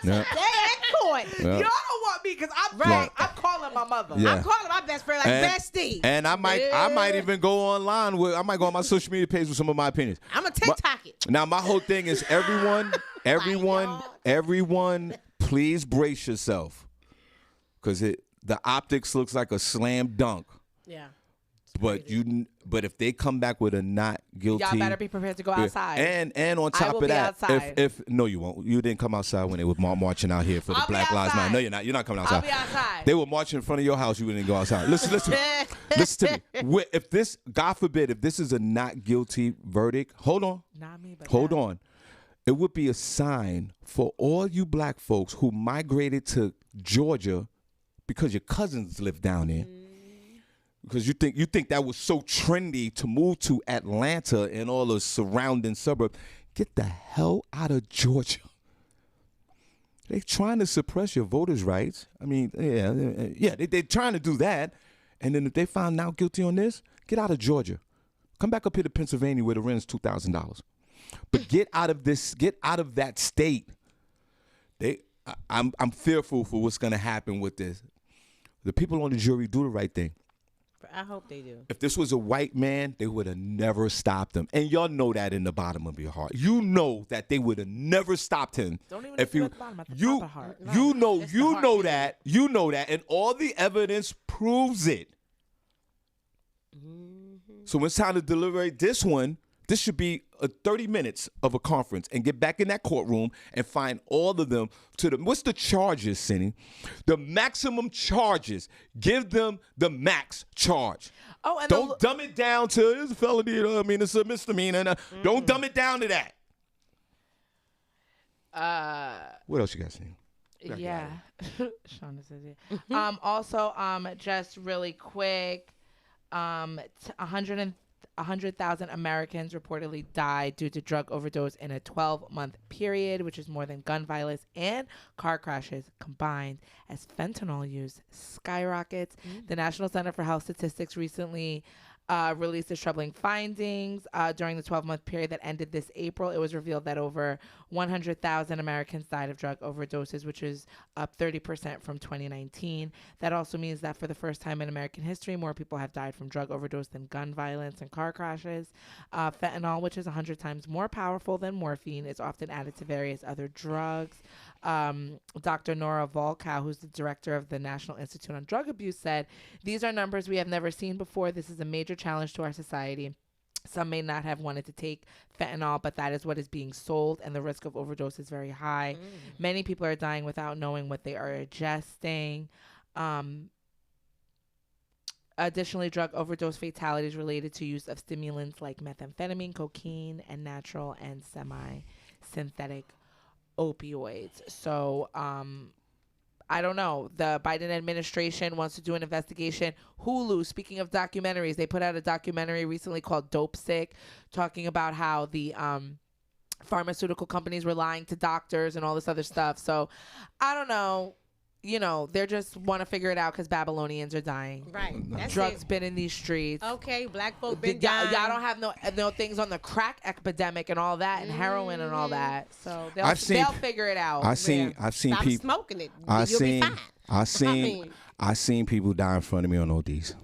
Speaker 4: they at court.
Speaker 1: Y'all don't want me because I'm calling my mother.
Speaker 3: Yeah.
Speaker 4: I'm calling my best friend bestie.
Speaker 3: And I might even go online I might go on my social media page with some of my opinions.
Speaker 4: I'm gonna TikTok it.
Speaker 3: Now my whole thing is everyone, please brace yourself, because the optics looks like a slam dunk.
Speaker 4: Yeah.
Speaker 3: But if they come back with a not guilty,
Speaker 1: y'all better be prepared to go outside.
Speaker 3: And on top of that, if no, you won't. You didn't come outside when they were marching out here for the Black Lives Matter. No, you're not. You're not coming outside.
Speaker 1: I'll be outside.
Speaker 3: They were marching in front of your house. You didn't go outside. Listen to me. If this, God forbid, if this is a not guilty verdict, hold on.
Speaker 1: Not me, but
Speaker 3: hold on. It would be a sign for all you black folks who migrated to Georgia because your cousins live down there. Because you think that was so trendy to move to Atlanta and all the surrounding suburbs. Get the hell out of Georgia. They're trying to suppress your voters' rights. I mean, they're trying to do that. And then if they found now guilty on this, get out of Georgia. Come back up here to Pennsylvania where the rent is $2,000. But get out of that state. I'm fearful for what's going to happen with this. The people on the jury do the right thing.
Speaker 4: I hope they do.
Speaker 3: If this was a white man, they would have never stopped him. And y'all know that in the bottom of your heart. You know that they would have never stopped him.
Speaker 1: Don't even
Speaker 3: if
Speaker 1: you at the bottom, at the top of heart.
Speaker 3: You know that, and all the evidence proves it. So when it's time to deliberate this one, this should be 30 minutes of a conference and get back in that courtroom and find all of them what's the charges, Senny? The maximum charges. Give them the max charge.
Speaker 1: Oh, and
Speaker 3: don't dumb it down to it's a felony. It's a misdemeanor. Don't dumb it down to that. What else you guys seen?
Speaker 1: Yeah, Shawn says yeah. Also, just really quick, 100,000 Americans reportedly died due to drug overdose in a 12-month period, which is more than gun violence and car crashes combined as fentanyl use skyrockets. The National Center for Health Statistics recently released its troubling findings. During the 12-month period that ended this April, it was revealed that over 100,000 Americans died of drug overdoses, which is up 30% from 2019. That also means that for the first time in American history, more people have died from drug overdose than gun violence and car crashes. Fentanyl, which is 100 times more powerful than morphine, is often added to various other drugs. Dr. Nora Volkow, who's the director of the National Institute on Drug Abuse, said, "These are numbers we have never seen before. This is a major challenge to our society. Some may not have wanted to take fentanyl, but that is what is being sold, and the risk of overdose is very high. Many people are dying without knowing what they are ingesting." Additionally, drug overdose fatalities related to use of stimulants like methamphetamine, cocaine, and natural and semi-synthetic opioids. So, I don't know. The Biden administration wants to do an investigation. Hulu, speaking of documentaries, they put out a documentary recently called Dope Sick, talking about how the pharmaceutical companies were lying to doctors and all this other stuff. So, I don't know. They just want to figure it out because Babylonians are dying.
Speaker 4: Right. That's
Speaker 1: Drugs been in these streets.
Speaker 4: Okay, black folk been dying.
Speaker 1: Y'all don't have no things on the crack epidemic and all that, and heroin and all that. So they'll figure it out.
Speaker 3: I've seen
Speaker 4: Stop
Speaker 3: people
Speaker 4: smoking it. You'll be fine.
Speaker 3: I seen people die in front of me on ODs.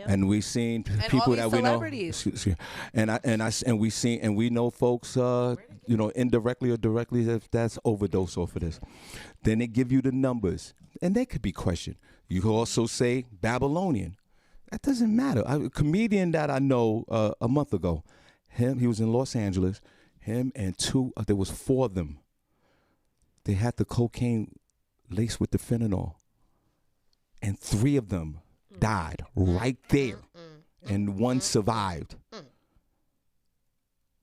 Speaker 3: And we've seen people that we know, and we know folks, indirectly or directly, that's overdose off of this. Then they give you the numbers, and they could be questioned. You could also say Babylonian. That doesn't matter. A comedian that I know a month ago, he was in Los Angeles. Him and there was 4 of them. They had the cocaine laced with the fentanyl, and 3 of them died right there, and 1 survived.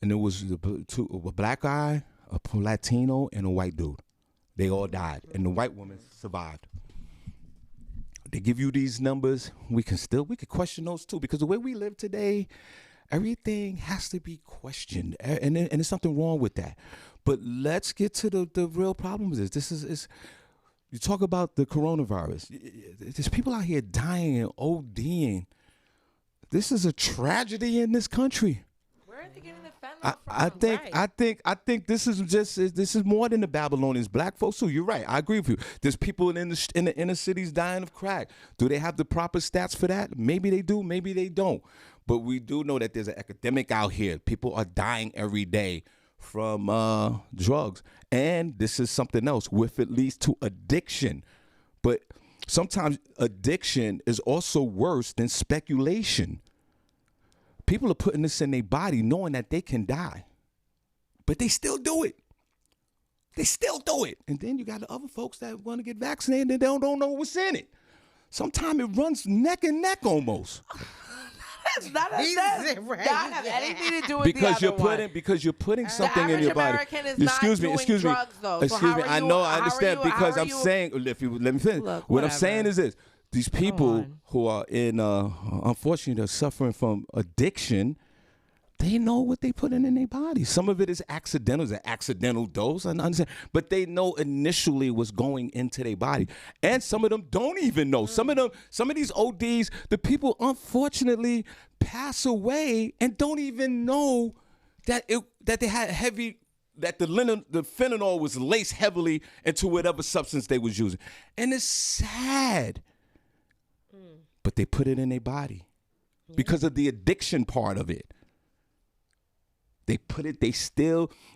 Speaker 3: And it was a black guy, a Latino, and a white dude. They all died, and the white woman survived. They give you these numbers. We could question those too, because the way we live today, everything has to be questioned, and there's something wrong with that. But let's get to the real problem with this. You talk about the coronavirus. There's people out here dying and ODing. This is a tragedy in this country.
Speaker 1: Where are they getting the fentanyl from?
Speaker 3: I think this is more than the Babylonians. Black folks too. You're right. I agree with you. There's people in the inner cities dying of crack. Do they have the proper stats for that? Maybe they do. Maybe they don't. But we do know that there's an epidemic out here. People are dying every day from drugs, and this is something else with it leads to addiction. But sometimes addiction is also worse than speculation. People are putting this in their body knowing that they can die, but they still do it. And then you got the other folks that want to get vaccinated and they don't know what's in it. Sometimes it runs neck and neck almost.
Speaker 1: None of
Speaker 4: He's
Speaker 1: this
Speaker 4: right.
Speaker 1: not have anything to do with
Speaker 3: Because
Speaker 1: the other one.
Speaker 3: because you're putting something in
Speaker 1: average
Speaker 3: your body.
Speaker 1: American is not doing drugs, though. So
Speaker 3: Excuse
Speaker 1: how
Speaker 3: me.
Speaker 1: are
Speaker 3: I
Speaker 1: you-
Speaker 3: know.
Speaker 1: how
Speaker 3: I
Speaker 1: are
Speaker 3: understand
Speaker 1: you-
Speaker 3: because
Speaker 1: how are
Speaker 3: I'm
Speaker 1: you-
Speaker 3: saying. If you let me finish.
Speaker 1: Look,
Speaker 3: What I'm
Speaker 1: whatever.
Speaker 3: saying is this: these people
Speaker 1: on.
Speaker 3: who are in, unfortunately, they're suffering from addiction. They know what they put in their body. Some of it is accidental, it's an accidental dose, I understand. But they know initially what's going into their body. And some of them don't even know. Some of these ODs, the people unfortunately pass away and don't even know that they had heavy, that the fentanyl was laced heavily into whatever substance they was using. And it's sad. But they put it in their body because of the addiction part of it.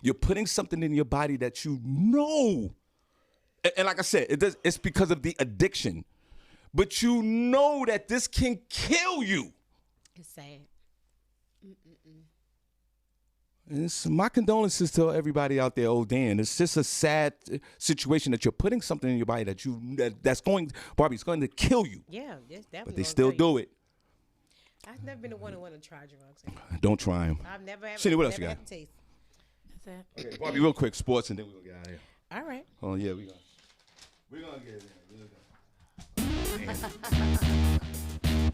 Speaker 3: You're putting something in your body that you know. And like I said, it's because of the addiction. But you know that this can kill you.
Speaker 4: It's sad.
Speaker 3: And my condolences to everybody out there, Dan. It's just a sad situation that you're putting something in your body that's going, Barbie, it's going to kill you.
Speaker 4: Yeah, it's definitely.
Speaker 3: But they still do it.
Speaker 4: I've never been the one who want to try drugs.
Speaker 3: Don't try them.
Speaker 4: I've never had.
Speaker 3: Cindy, what else you
Speaker 4: never
Speaker 3: got?
Speaker 4: had the taste.
Speaker 1: That's it.
Speaker 3: Okay, Barbie, real quick, sports, and then we're going to get out of here.
Speaker 4: All right.
Speaker 3: Oh, yeah, we're going to get it.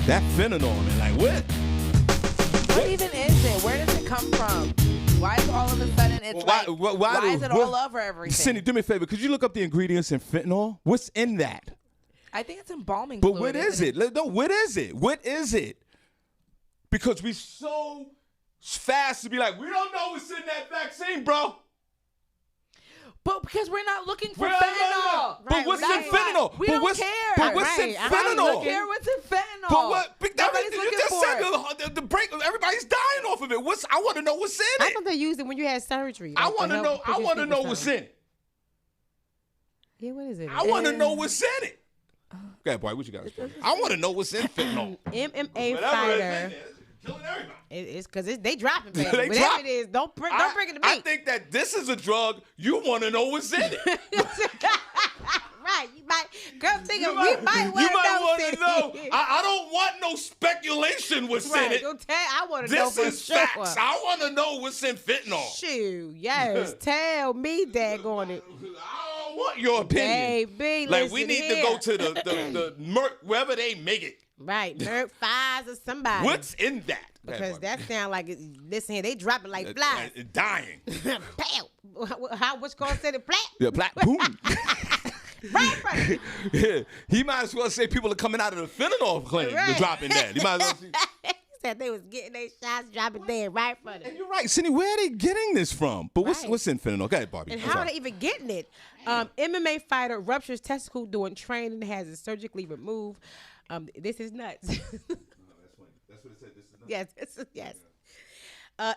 Speaker 3: That fentanyl, man, like what?
Speaker 1: What even is it? Where does it come from? Why is all of a sudden it's why is it all over everything?
Speaker 3: Cindy, do me a favor. Could you look up the ingredients in fentanyl? What's in that?
Speaker 1: I think it's embalming
Speaker 3: But
Speaker 1: fluid.
Speaker 3: what is it? No, what is it? What is it? Because we so fast to be like, we don't know what's in that vaccine, bro.
Speaker 1: But because we're not looking for
Speaker 3: We're not-
Speaker 1: fentanyl.
Speaker 3: But what's in fentanyl?
Speaker 1: We
Speaker 3: But
Speaker 1: don't
Speaker 3: what's-
Speaker 1: care.
Speaker 3: But what's in
Speaker 4: Right.
Speaker 3: fentanyl?
Speaker 1: We don't care what's in fentanyl.
Speaker 3: But what?
Speaker 1: Nobody's
Speaker 3: You
Speaker 1: looking
Speaker 3: just
Speaker 1: for
Speaker 3: said
Speaker 1: it.
Speaker 3: the break. Everybody's dying off of it. I want to know what's in
Speaker 4: I
Speaker 3: it.
Speaker 4: thought they used it when you had surgery.
Speaker 3: I
Speaker 4: like,
Speaker 3: want to
Speaker 4: help
Speaker 3: know. I
Speaker 4: produce
Speaker 3: want to know
Speaker 4: people
Speaker 3: what's
Speaker 4: something.
Speaker 3: in it.
Speaker 4: Yeah, what is it?
Speaker 3: I want to know what's in it. Okay, boy, what you got? I want to know what's in fentanyl.
Speaker 4: MMA
Speaker 3: Whatever
Speaker 4: fighter.
Speaker 3: is in there, it's killing everybody.
Speaker 4: It's because they dropping, baby.
Speaker 3: They
Speaker 4: Whatever
Speaker 3: drop-
Speaker 4: it is, don't bring it to me.
Speaker 3: I think that this is a drug. You want to know what's in it.
Speaker 4: Right, you might. Girl, thinking
Speaker 3: You
Speaker 4: we might want
Speaker 3: wanna
Speaker 4: to
Speaker 3: know. I don't want no speculation what's in
Speaker 4: Right,
Speaker 3: it.
Speaker 4: go tell. I want to know
Speaker 3: This
Speaker 4: for
Speaker 3: is
Speaker 4: sure.
Speaker 3: facts. I want to know what's in fentanyl.
Speaker 4: Shoot, yes, tell me, daggone it.
Speaker 3: I don't want your opinion.
Speaker 4: Baby,
Speaker 3: Like we
Speaker 4: listen
Speaker 3: need
Speaker 4: here.
Speaker 3: to go to the Merck, wherever they make it.
Speaker 4: Right, Merc, Pfizer, somebody.
Speaker 3: What's in that?
Speaker 4: Because that sound like listen here, they drop it like flies.
Speaker 3: Dying.
Speaker 4: Pow. How what's gonna say the plat?
Speaker 3: Yeah, black boom.
Speaker 4: Right, right.
Speaker 3: Yeah, he might as well say people are coming out of the fentanyl claim.
Speaker 4: Right.
Speaker 3: They're dropping that. He might as well see.
Speaker 4: He said they was getting their shots, dropping dead right in front of
Speaker 3: And
Speaker 4: them.
Speaker 3: you're right, Cindy. Where are they getting this from? But
Speaker 4: Right.
Speaker 3: what's in fentanyl? Okay, Barbie.
Speaker 4: And
Speaker 3: I'm
Speaker 4: how are
Speaker 3: sorry.
Speaker 4: they even getting it? MMA fighter ruptures testicle during training, has it surgically removed. This is nuts.
Speaker 3: That's what it said. This is
Speaker 4: Yes.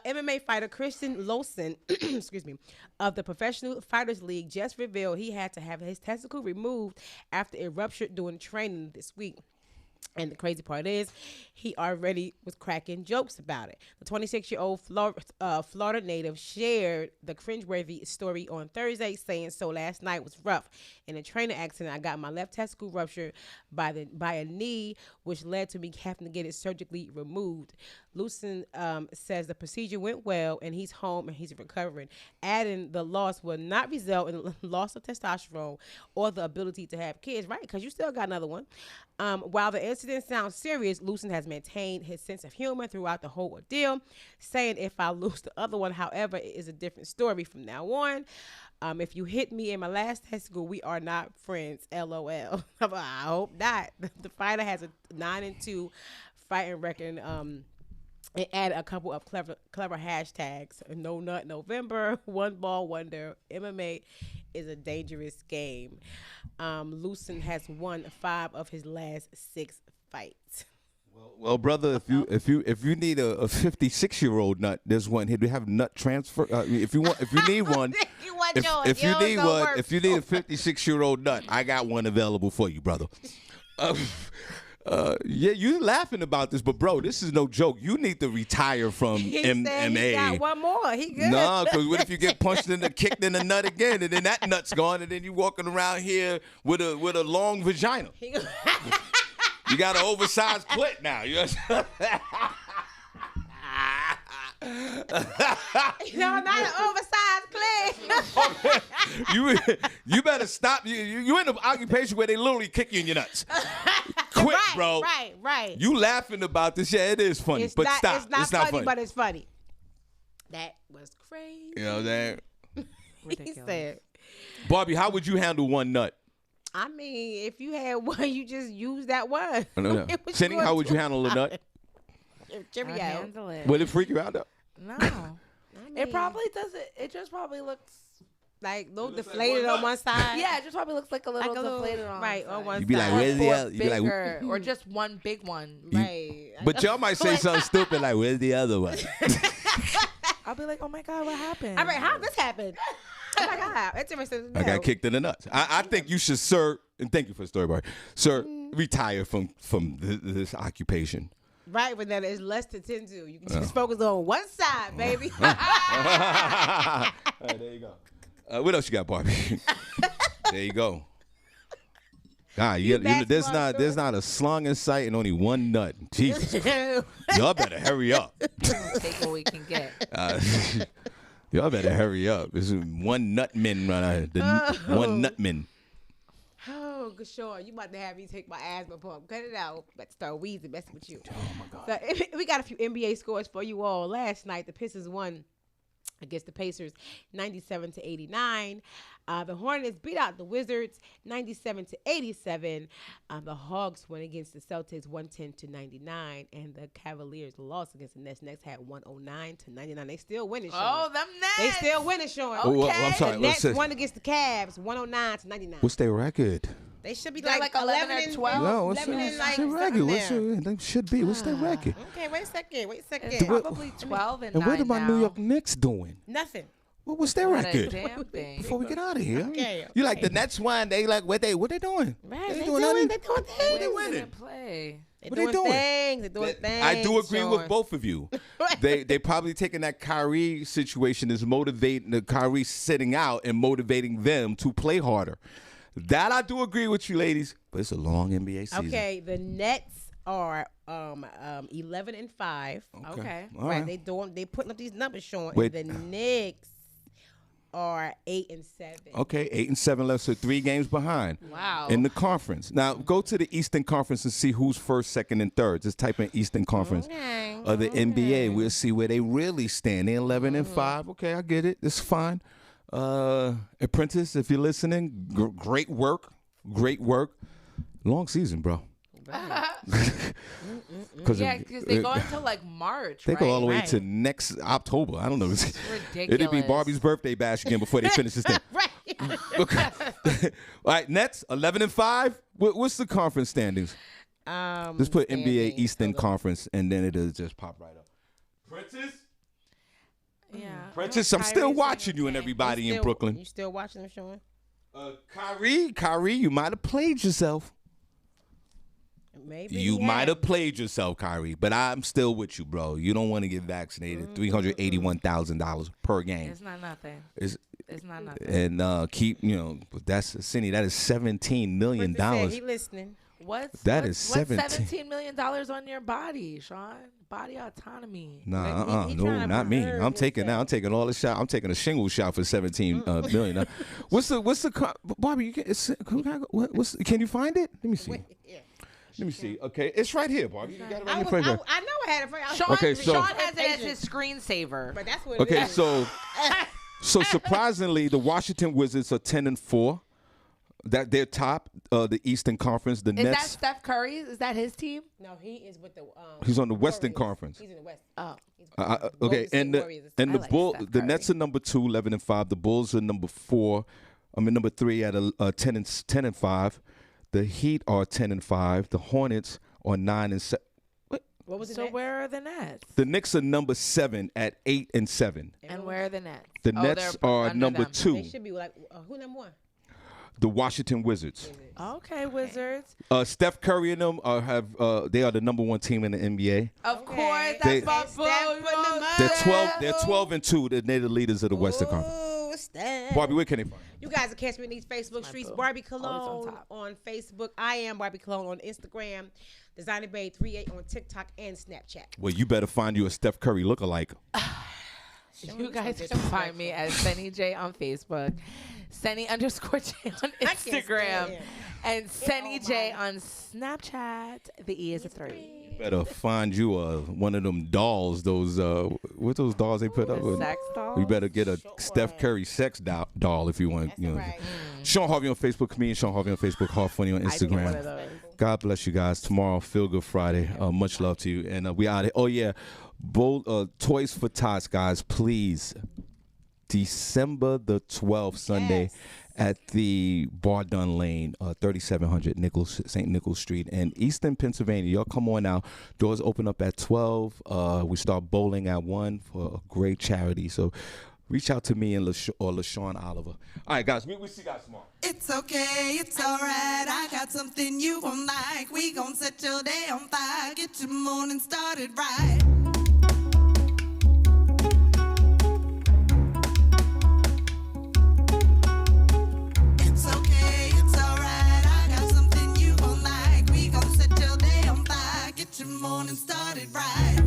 Speaker 4: MMA fighter Christian Lawson, excuse me, of the Professional Fighters League just revealed he had to have his testicle removed after it ruptured during training this week. And the crazy part is, he already was cracking jokes about it. The 26-year-old Florida native shared the cringeworthy story on Thursday, saying, "So last night was rough. In a training accident, I got my left testicle ruptured by a knee, which led to me having to get it surgically removed." Lucen says the procedure went well, and he's home and he's recovering, adding the loss will not result in loss of testosterone or the ability to have kids, right? Because you still got another one. While the incident sounds serious, Lucen has maintained his sense of humor throughout the whole ordeal, saying, "If I lose the other one, however, it is a different story from now on. If you hit me in my last testicle, we are not friends, LOL." I hope not. The fighter has a 9-2 fighting record. And add a couple of clever hashtags. No Nut November, One Ball Wonder. MMA is a dangerous game. Lucen has won 5 of his last 6 fights.
Speaker 3: Well, brother, if you need a 56-year-old nut, there's one here. We have nut transfer. If you need one, if you need one, if you need a 56-year-old nut, I got one available for you, brother. Yeah, you laughing about this, but bro, this is no joke. You need to retire from MMA.
Speaker 4: He got one more. He good.
Speaker 3: No, because what if you get punched in the kicked in the nut again, and then that nut's gone, and then you walking around here with a long vagina. You got an oversized clit now.
Speaker 4: No, not an oversized clip.
Speaker 3: you better stop. You in an occupation where they literally kick you in your nuts. Quit,
Speaker 4: right,
Speaker 3: bro.
Speaker 4: Right.
Speaker 3: You laughing about this? Yeah, it is funny, but stop.
Speaker 4: It's not funny, but it's funny. That was crazy.
Speaker 3: You know what I'm saying?
Speaker 4: He said,
Speaker 3: Barbie, how would you handle one nut?
Speaker 4: I mean, if you had one, you just use that one.
Speaker 3: No. Senny, how would you handle a nut?
Speaker 4: Cheerio.
Speaker 1: Handle it.
Speaker 3: Would it freak you out though?
Speaker 1: No.
Speaker 4: I mean,
Speaker 1: It probably doesn't. It just probably looks.
Speaker 4: like a little deflated on one side.
Speaker 1: Yeah, it just probably looks like a little deflated on
Speaker 4: right
Speaker 1: one
Speaker 4: on
Speaker 1: side.
Speaker 4: one
Speaker 3: You be like,
Speaker 4: side.
Speaker 3: where's the
Speaker 1: Or
Speaker 3: other? You be like,
Speaker 1: bigger, or just one big one.
Speaker 4: Right.
Speaker 3: but y'all might say something stupid like, where's the other one?
Speaker 1: I'll be like, oh my God, what happened?
Speaker 4: All right, how did this happen? Oh my God, interesting.
Speaker 3: I got kicked in the nuts. I think you should, sir, and thank you for the story, Barbie. Sir, retire from this occupation.
Speaker 4: Right, but that is less to tend to. You can just focus on one side, baby.
Speaker 3: All right, there you go. What else you got, Barbie? There you go. God, there's not a slung in sight and only one nut. Jesus, y'all better hurry up.
Speaker 1: Take what we can get.
Speaker 3: Y'all better hurry up. This is one nutman right now. One nutman.
Speaker 4: Oh, good sure. You about to have me take my asthma pump. Cut it out. About to start wheezing, messing with you.
Speaker 3: Oh my God.
Speaker 4: So, we got a few NBA scores for you all. Last night, the Pistons won against the Pacers 97-89. The Hornets beat out the Wizards 97-87. The Hawks went against the Celtics 110-99, and the Cavaliers lost against the Nets. Nets had 109-99. They still winning, Sean.
Speaker 1: Oh, them Nets.
Speaker 4: They still winning, Sean.
Speaker 3: Oh, I'm sorry.
Speaker 4: The Nets won against the Cavs 109-99.
Speaker 3: What's their record?
Speaker 4: They should be
Speaker 1: They're like 11 or 12.
Speaker 3: No, what's
Speaker 4: 11
Speaker 3: their
Speaker 4: and like
Speaker 3: record?
Speaker 4: something there.
Speaker 3: They should be. What's their record?
Speaker 4: Okay, wait a second.
Speaker 1: It's probably 12 and 9
Speaker 3: And what are my
Speaker 1: now.
Speaker 3: New York Knicks doing?
Speaker 4: Nothing.
Speaker 3: What's their
Speaker 1: Not a
Speaker 3: record?
Speaker 1: damn thing.
Speaker 3: Before we get out of here,
Speaker 4: Okay,
Speaker 3: you like the Nets won? They like what they doing?
Speaker 4: Right,
Speaker 3: They
Speaker 4: they
Speaker 3: doing
Speaker 4: doing
Speaker 3: nothing?
Speaker 4: things.
Speaker 3: They winning.
Speaker 1: Didn't play.
Speaker 3: What they doing?
Speaker 4: They're doing things.
Speaker 3: I do agree with
Speaker 4: Sean.
Speaker 3: both of you. They probably taking that Kyrie situation is motivating the Kyrie sitting out and motivating them to play harder. That I do agree with you, ladies. But it's a long NBA season.
Speaker 4: Okay, the Nets are 11-5.
Speaker 1: Okay.
Speaker 3: All
Speaker 4: Right,
Speaker 3: right.
Speaker 4: they putting up these numbers, Sean.
Speaker 3: Wait.
Speaker 4: And the Knicks are 8-7.
Speaker 3: Okay, 8-7 left, so 3 games behind.
Speaker 1: Wow.
Speaker 3: In the conference. Now go to the Eastern Conference and see who's first, second, and third. Just type in Eastern Conference of the NBA. We'll see where they really stand. They're 11-5. Okay, I get it. It's fine. Apprentice, if you're listening, great work. Great work. Long season, bro.
Speaker 1: Because they go until like March.
Speaker 3: They
Speaker 1: right?
Speaker 3: go all the way
Speaker 4: Right.
Speaker 3: to next October. I don't know.
Speaker 1: Ridiculous.
Speaker 3: It'll be Barbie's birthday bash again before they finish this thing.
Speaker 4: Right.
Speaker 3: Okay. All right, Nets 11-5. What's the conference standings? Let's put NBA
Speaker 4: standings.
Speaker 3: Eastern
Speaker 4: Hold on.
Speaker 3: Conference, and then it'll just pop right up. Prentice,
Speaker 1: Yeah.
Speaker 3: Prentice, I'm still watching you and everybody in Brooklyn.
Speaker 4: You still watching them, Sean?
Speaker 3: Kyrie, you might have played yourself.
Speaker 4: Maybe
Speaker 3: You
Speaker 4: he
Speaker 3: might
Speaker 4: has.
Speaker 3: have played yourself, Kyrie, but I'm still with you, bro. You don't want to get vaccinated. $381,000 per game.
Speaker 1: It's not nothing.
Speaker 3: It's
Speaker 1: not nothing.
Speaker 3: And keep, that's Senny. That is $17 million.
Speaker 4: Said he listening.
Speaker 1: What's
Speaker 3: That
Speaker 1: what's,
Speaker 3: is
Speaker 1: what's
Speaker 3: 17.
Speaker 1: $17 million on your body, Sean? Body autonomy.
Speaker 3: Nah,
Speaker 4: he
Speaker 3: no,
Speaker 4: trying to
Speaker 3: not me.
Speaker 4: preserve
Speaker 3: I'm taking
Speaker 4: himself.
Speaker 3: I'm taking all the shot. I'm taking a shingle shot for 17 million. What's the Barbie? Can you find it? Let me see.
Speaker 4: Yeah.
Speaker 3: Let me see. Okay, it's right here, Barbie. You got it right
Speaker 4: I
Speaker 3: in front of you.
Speaker 4: know I had it for you.
Speaker 1: Sean,
Speaker 3: Okay, so-
Speaker 1: Sean has it as his screensaver.
Speaker 4: But that's what it
Speaker 3: Okay,
Speaker 4: is.
Speaker 3: so surprisingly, the Washington Wizards are 10-4. That they're top the Eastern Conference. The
Speaker 1: Is that
Speaker 3: Nets.
Speaker 1: Steph Curry? Is that his team?
Speaker 4: No, he is with the.
Speaker 3: He's on the Western
Speaker 4: Warriors.
Speaker 3: Conference.
Speaker 4: He's in the West.
Speaker 1: Oh.
Speaker 4: He's with the
Speaker 3: Okay,
Speaker 4: Golden State
Speaker 3: and the
Speaker 4: Warriors.
Speaker 3: and
Speaker 1: I
Speaker 3: the
Speaker 1: like
Speaker 3: Bull,
Speaker 1: Steph
Speaker 3: the
Speaker 1: Curry.
Speaker 3: Nets are number 2, 11-5. The Bulls are number 4. Number 3 at 10-5. The Heat are 10-5. The Hornets are 9-7.
Speaker 4: What was it?
Speaker 1: So where are the Nets?
Speaker 3: The Knicks are number 7 at 8-7.
Speaker 1: And where are the Nets?
Speaker 3: The
Speaker 1: Oh,
Speaker 3: Nets
Speaker 1: they're
Speaker 3: are
Speaker 1: under
Speaker 3: number
Speaker 1: them.
Speaker 3: 2.
Speaker 4: They should be like who number 1?
Speaker 3: The Washington Wizards.
Speaker 1: Okay, Wizards.
Speaker 3: Steph Curry and them they are the number 1 team in the NBA.
Speaker 1: Of course,
Speaker 3: They-
Speaker 1: that's my boy.
Speaker 3: They're 12-2. They're the leaders of the Western Conference.
Speaker 4: Oh, Steph.
Speaker 3: Barbie, where can they find you?
Speaker 4: You guys can catch me in these Facebook streets. Barbie
Speaker 1: Always
Speaker 4: Cologne
Speaker 1: on top.
Speaker 4: on Facebook. I am Barbie Cologne on Instagram. Designer Babe 38 on TikTok and Snapchat.
Speaker 3: Well, you better find you a Steph Curry lookalike.
Speaker 1: You guys can find me as Senny J on Facebook, Senny _J on Instagram, and Senny J on Snapchat. The E is a 3.
Speaker 3: Better find you one of them dolls. Those what those dolls they put up?
Speaker 1: Sex dolls.
Speaker 3: You better get a Steph Curry sex doll if you want. You know.
Speaker 4: Right.
Speaker 3: Shawn Harvey on Facebook, comedian Shawn Harvey on Facebook, Hard Funny on Instagram. God bless you guys. Tomorrow, Feel Good Friday. Much love to you, and we out here. Oh yeah, Toys for Tots, guys. Please, December the 12th, Sunday. At the Bar Dun Lane, 3700 St. Nicholas Street in Easton, Pennsylvania. Y'all come on out. Doors open up at 12. We start bowling at 1 for a great charity. So reach out to me and LaShawn Oliver. All right, guys. We see you guys tomorrow.
Speaker 11: It's okay, it's all right. I got something you gon' like. We gon' set your day on fire. Get your morning started right. Your morning started right.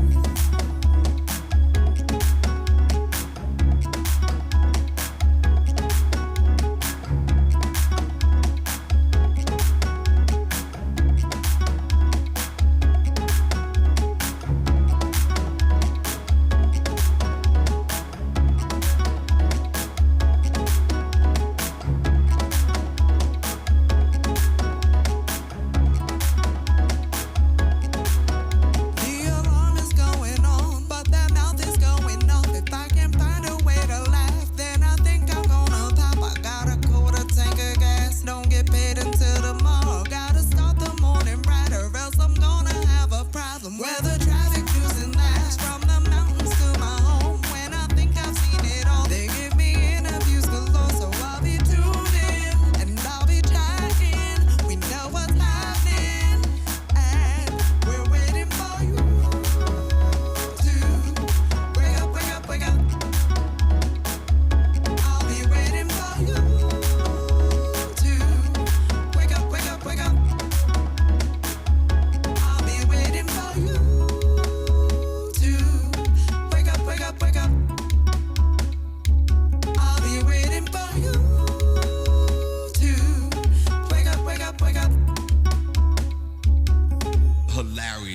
Speaker 5: Hilarious.